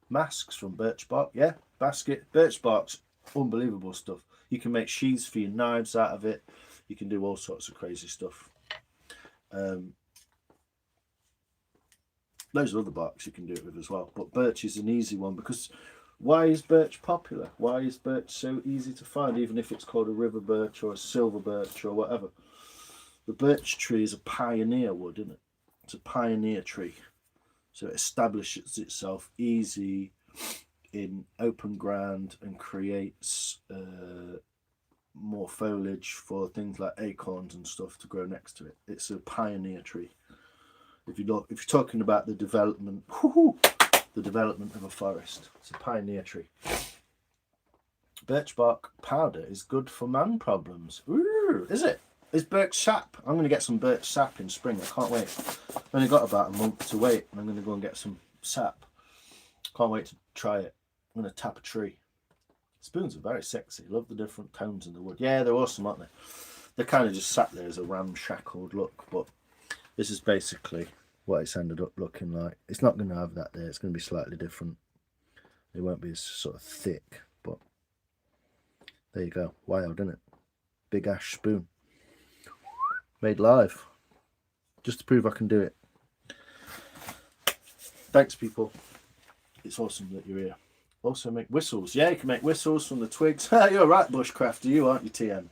masks from birch bark. Yeah, birch bark's unbelievable stuff. You can make sheaths for your knives out of it. You can do all sorts of crazy stuff. Loads of other barks you can do it with as well. But birch is an easy one because why is birch popular? Why is birch so easy to find, even if it's called a river birch or a silver birch or whatever? The birch tree is a pioneer wood, isn't it? It's a pioneer tree. So it establishes itself easy in open ground and creates more foliage for things like acorns and stuff to grow next to it. It's a pioneer tree. If you're talking about the development of a forest, it's a pioneer tree. Birch bark powder is good for man problems. Ooh, is it? Is birch sap? I'm going to get some birch sap in spring. I can't wait. I've only got about a month to wait, and I'm going to go and get some sap. Can't wait to try it. I'm going to tap a tree. Spoons are very sexy. Love the different tones in the wood. Yeah, they're awesome, aren't they? They're kind of just sat there as a ramshackled look, but This is basically what it's ended up looking like. It's not going to have that there. It's going to be slightly different. It won't be as sort of thick, but there you go. Wild, isn't it? Big ash spoon. Made live. Just to prove I can do it. Thanks, people. It's awesome that you're here. Also make whistles. Yeah, you can make whistles from the twigs. You're right, bushcrafter, you aren't you, TN?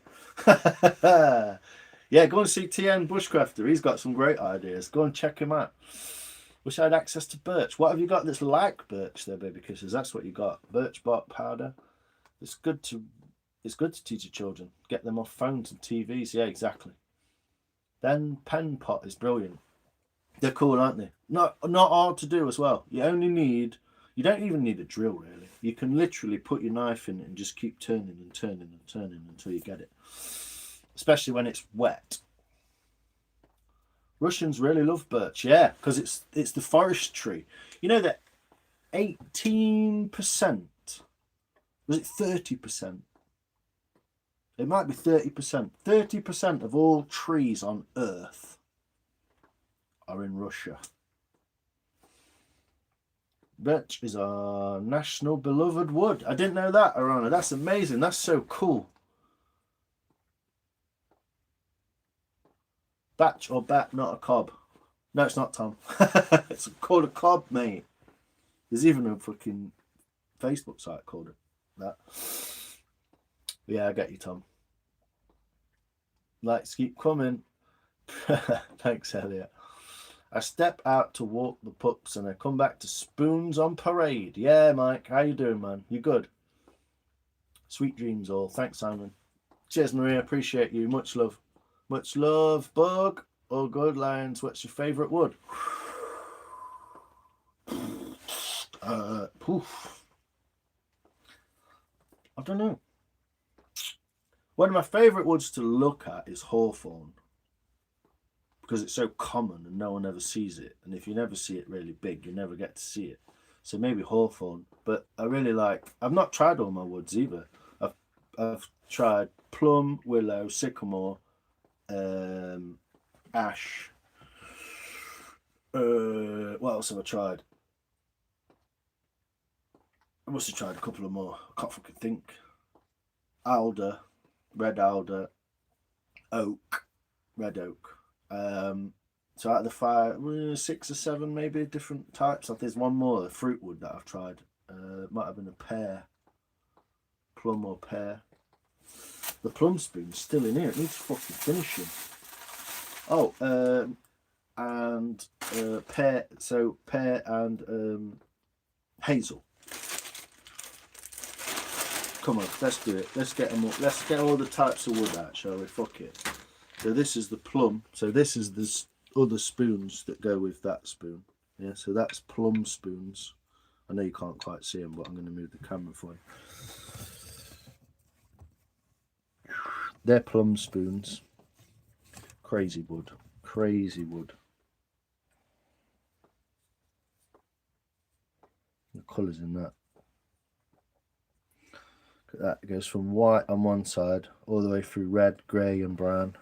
Yeah, go and see TN Bushcrafter. He's got some great ideas. Go and check him out. Wish I had access to birch. What have you got that's like birch there, baby kisses? That's what you got. Birch bark powder. It's good to teach your children. Get them off phones and TVs. Yeah, exactly. Then pen pot is brilliant. They're cool, aren't they? Not hard to do as well. You don't even need a drill really. You can literally put your knife in it and just keep turning and turning and turning until you get it. Especially when it's wet. Russians really love birch, yeah, because it's the forest tree. You know that 18%, was it 30%? It might be 30%. 30% of all trees on Earth are in Russia. Birch is our national beloved wood. I didn't know that, Arana. That's amazing. That's so cool. Batch or bat, not a cob. No, it's not, Tom. It's called a cob, mate. There's even a fucking Facebook site called it that. But yeah, I get you, Tom. Lights keep coming. Thanks, Elliot. I step out to walk the pups and I come back to spoons on parade. Yeah, Mike. How you doing, man? You good? Sweet dreams all. Thanks, Simon. Cheers, Maria. Appreciate you. Much love. Much love, Bug. All good, Lions. What's your favourite wood? Poof. I don't know. One of my favourite woods to look at is hawthorn. Because it's so common and no one ever sees it. And if you never see it really big, you never get to see it. So maybe hawthorn. But I really like... I've not tried all my woods either. I've tried plum, willow, sycamore... ash. What else have I tried? I must have tried a couple of more. I can't fucking think. Alder, red alder, oak, red oak. So out of the 5, 6 or 7 maybe different types. There's one more, a fruit wood that I've tried. Might have been a pear, plum or pear. The plum spoon's still in here. It needs fucking finishing. Oh, and pear. So pear and hazel. Come on, let's do it. Let's get them up. Let's get all the types of wood out, shall we? Fuck it. So this is the plum. So this is the other spoons that go with that spoon. Yeah. So that's plum spoons. I know you can't quite see them, but I'm going to move the camera for you. They're plum spoons. Crazy wood. Crazy wood. The colours in that. Look at that. It goes from white on one side all the way through red, grey and brown.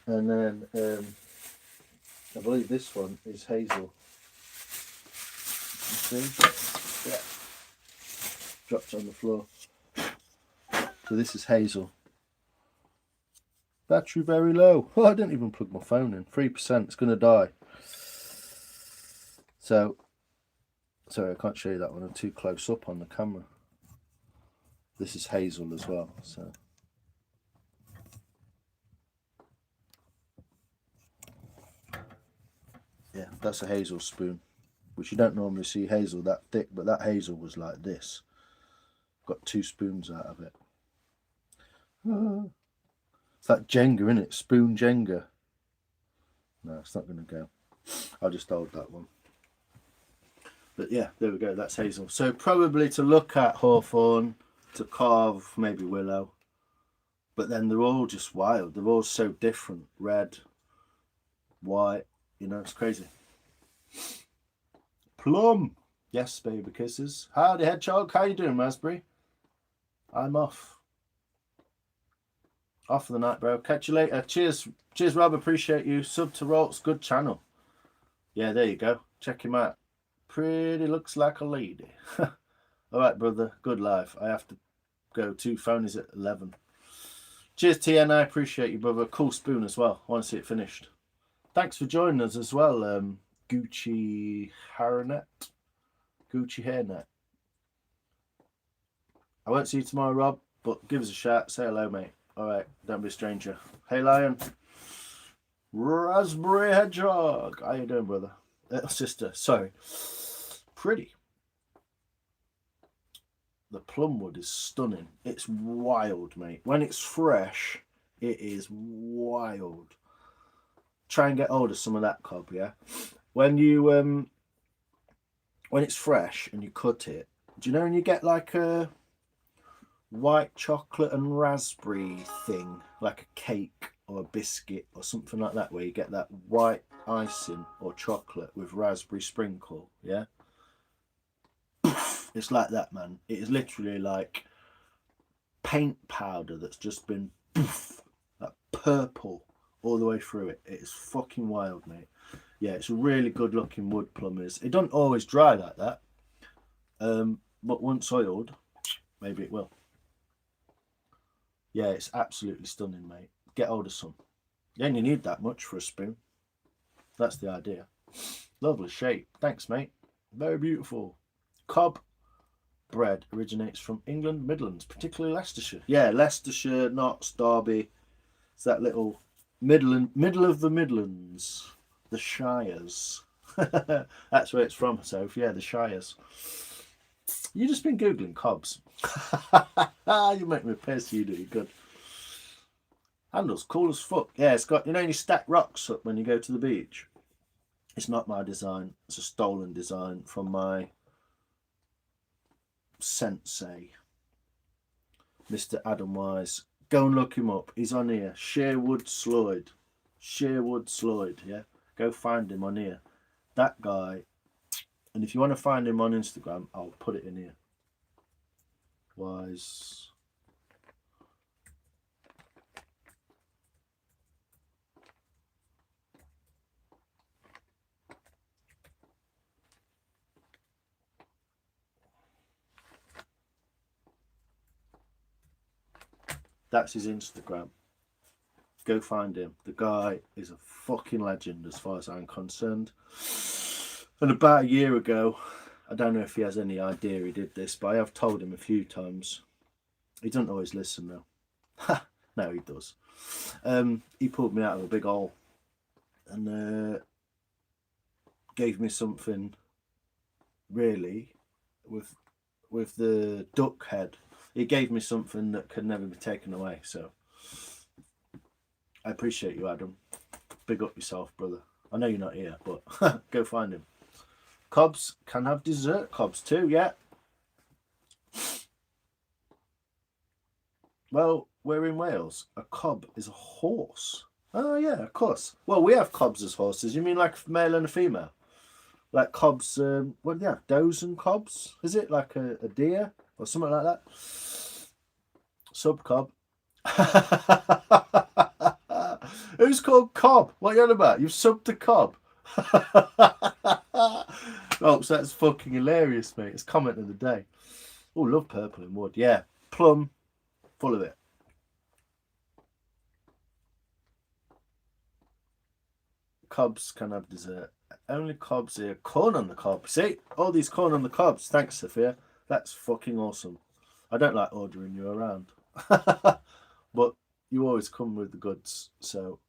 And then I believe this one is hazel. You see? Yeah. Dropped on the floor. So this is hazel. Battery very low. Oh, I didn't even plug my phone in. 3%. It's going to die. So, sorry, I can't show you that one. I'm too close up on the camera. This is hazel as well. So, yeah, that's a hazel spoon, which you don't normally see hazel that thick, but that hazel was like this. Got 2 spoons out of it. It's like Jenga, isn't it? Spoon Jenga. No, it's not going to go. I'll just hold that one. But yeah, there we go. That's hazel. So probably to look at hawthorn, to carve maybe willow. But then they're all just wild. They're all so different. Red, white, you know, it's crazy. Plum. Yes, baby kisses. Howdy, hedgehog. How you doing, Raspberry? I'm off. Off for the night, bro. Catch you later. Cheers. Cheers, Rob. Appreciate you. Sub to Rolts. Good channel. Yeah, there you go. Check him out. Pretty looks like a lady. All right, brother. Good life. I have to go. 2 phonies at 11. Cheers, TN. I appreciate you, brother. Cool spoon as well. I want to see it finished. Thanks for joining us as well, Gucci Hairnet. Gucci Hairnet. I won't see you tomorrow, Rob, but give us a shout. Say hello, mate. All right, don't be a stranger. Hey, Lion. Raspberry Hedgehog. How you doing, brother? Sister, sorry. Pretty. The plumwood is stunning. It's wild, mate. When it's fresh, it is wild. Try and get hold of some of that cob, yeah? When you when it's fresh and you cut it, do you know when you get like a white chocolate and raspberry thing, like a cake or a biscuit or something like that, where you get that white icing or chocolate with raspberry sprinkle, yeah? It's like that, man. It is literally like paint powder that's just been like purple all the way through it. It is fucking wild, mate. Yeah, it's a really good looking wood plum. It doesn't always dry like that, but once oiled, maybe it will. Yeah, it's absolutely stunning, mate. Get hold of some. You only need that much for a spoon. That's the idea. Lovely shape. Thanks, mate. Very beautiful. Cob bread originates from England Midlands, particularly Leicestershire. Yeah, Leicestershire, Notts, Derby. It's that little middle of the Midlands, the Shires. That's where it's from, Soph. Yeah, the Shires. You just been googling cobs. You make me piss. You do. You're good. Handle's cool as fuck. Yeah, it's got, you know, you stack rocks up when you go to the beach. It's not my design. It's a stolen design from my sensei, Mr. Adam Wise. Go and look him up. He's on here. Sherwood Sloyd. Sherwood Sloyd, yeah? Go find him on here. That guy. And if you want to find him on Instagram, I'll put it in here. Wise. That's his Instagram. Go find him. The guy is a fucking legend as far as I'm concerned. And about a year ago, I don't know if he has any idea he did this, but I have told him a few times. He doesn't always listen though. No, he does. He pulled me out of a big hole and gave me something really with the duck head. He gave me something that could never be taken away. So I appreciate you, Adam. Big up yourself, brother. I know you're not here, but go find him. Cobs can have dessert cobs too, yeah. Well, we're in Wales. A cob is a horse. Oh, yeah, of course. Well, we have cobs as horses. You mean like a male and a female? Like cobs, what do you have? Does and cobs? Is it like a deer or something like that? Sub cob. Who's called Cob? What are you on about? You've subbed to Cob. Oh, so that's fucking hilarious, mate. It's comment of the day. Oh, love purple and wood. Yeah, plum, full of it. Cobs can have dessert. Only cobs here. Corn on the cob. See? All these corn on the cobs. Thanks, Sophia. That's fucking awesome. I don't like ordering you around. But you always come with the goods. So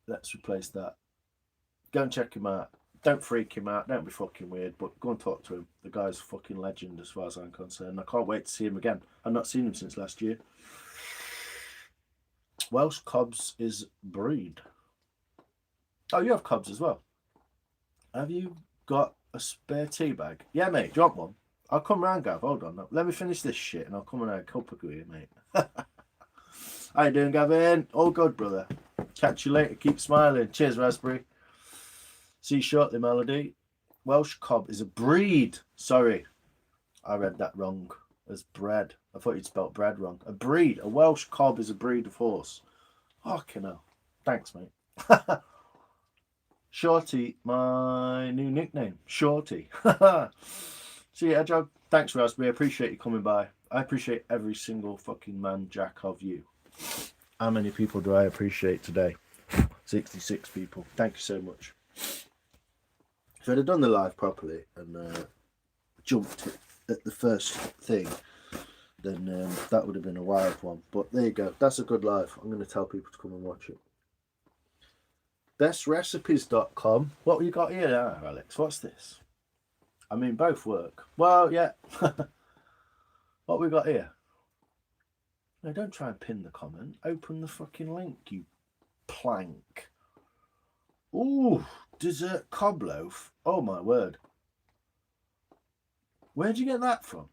let's replace that. Go and check him out. Don't freak him out. Don't be fucking weird. But go and talk to him. The guy's a fucking legend as far as I'm concerned. I can't wait to see him again. I've not seen him since last year. Welsh cobs is breed. Oh, you have cobs as well. Have you got a spare tea bag? Yeah, mate. Do you want one? I'll come round, Gav. Hold on. Let me finish this shit and I'll come and have a cup of you, mate. How you doing, Gavin? All good, brother. Catch you later. Keep smiling. Cheers, Raspberry. See you shortly, Melody. Welsh cob is a breed. Sorry, I read that wrong. as bread. I thought you'd spelt bread wrong. A breed. A Welsh cob is a breed of horse. Fucking hell. Thanks, mate. Shorty, my new nickname. Shorty. See you, Hedgehog. Thanks, Raspberry. I appreciate you coming by. I appreciate every single fucking man jack of you. How many people do I appreciate today? 66 people. Thank you so much. If I'd have done the live properly and jumped at the first thing, then that would have been a wild one. But there you go. That's a good live. I'm going to tell people to come and watch it. Bestrecipes.com. What you got here now, Alex? What's this? I mean, both work. Well, yeah. What we got here? No, don't try and pin the comment. Open the fucking link, you plank. Ooh, dessert cob loaf. Oh, my word. Where'd you get that from?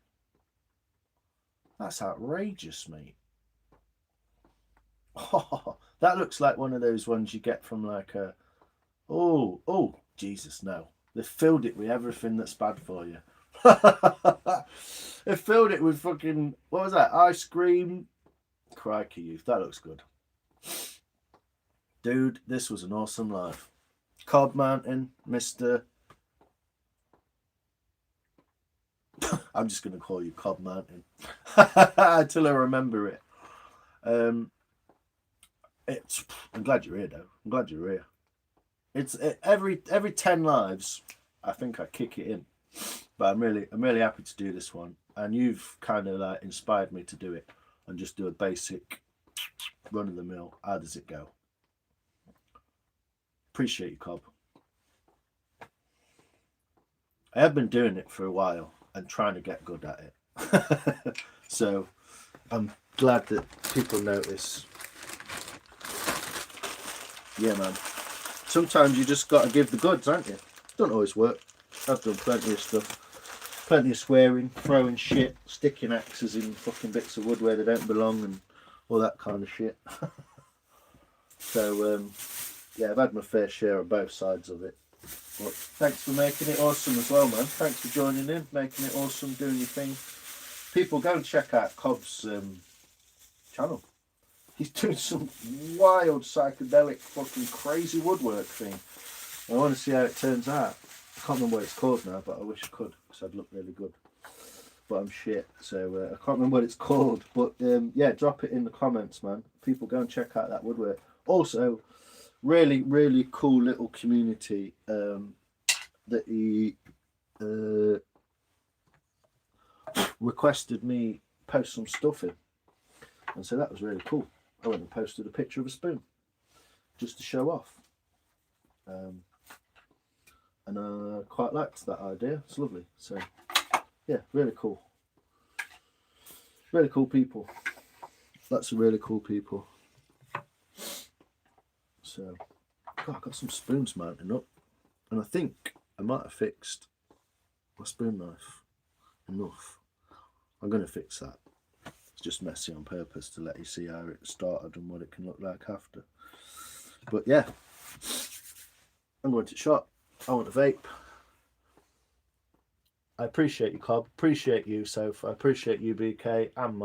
That's outrageous, mate. Oh, that looks like one of those ones you get from like a... Oh, Jesus, no. They filled it with everything that's bad for you. They filled it with fucking... What was that? Ice cream. Crikey, youth. That looks good. Dude, this was an awesome life. Cob Mountain, Mr... I'm just going to call you Cob Mountain until I remember it. I'm glad you're here, though. I'm glad you're here. Every 10 lives, I think I kick it in. But I'm really happy to do this one, and you've kind of like inspired me to do it and just do a basic run of the mill. How does it go? Appreciate you, Cob. I have been doing it for a while and trying to get good at it. So I'm glad that people notice. Yeah, man. Sometimes you just got to give the goods, aren't you? Don't always work. I've done plenty of stuff. Plenty of swearing, throwing shit, sticking axes in fucking bits of wood where they don't belong and all that kind of shit. So, yeah, I've had my fair share of both sides of it. But thanks for making it awesome as well, man. Thanks for joining in, making it awesome, doing your thing. People, go and check out Cob's channel. He's doing some wild, psychedelic, fucking crazy woodwork thing. I want to see how it turns out. I can't remember what it's called now, but I wish I could, because I'd look really good. But I'm shit, so I can't remember what it's called. But yeah, drop it in the comments, man. People, go and check out that woodwork. Also, really, really cool little community that he requested me post some stuff in. And so that was really cool. I went and posted a picture of a spoon just to show off. And I quite liked that idea. It's lovely. So yeah, really cool. Really cool people. Lots of really cool people. So, God, I've got some spoons mounting up. And I think I might have fixed my spoon knife enough. I'm going to fix that. It's just messy on purpose to let you see how it started and what it can look like after. But yeah, I'm going to shop. I want a vape. I appreciate you, Cobb. Appreciate you, Soph. I appreciate you, BK, and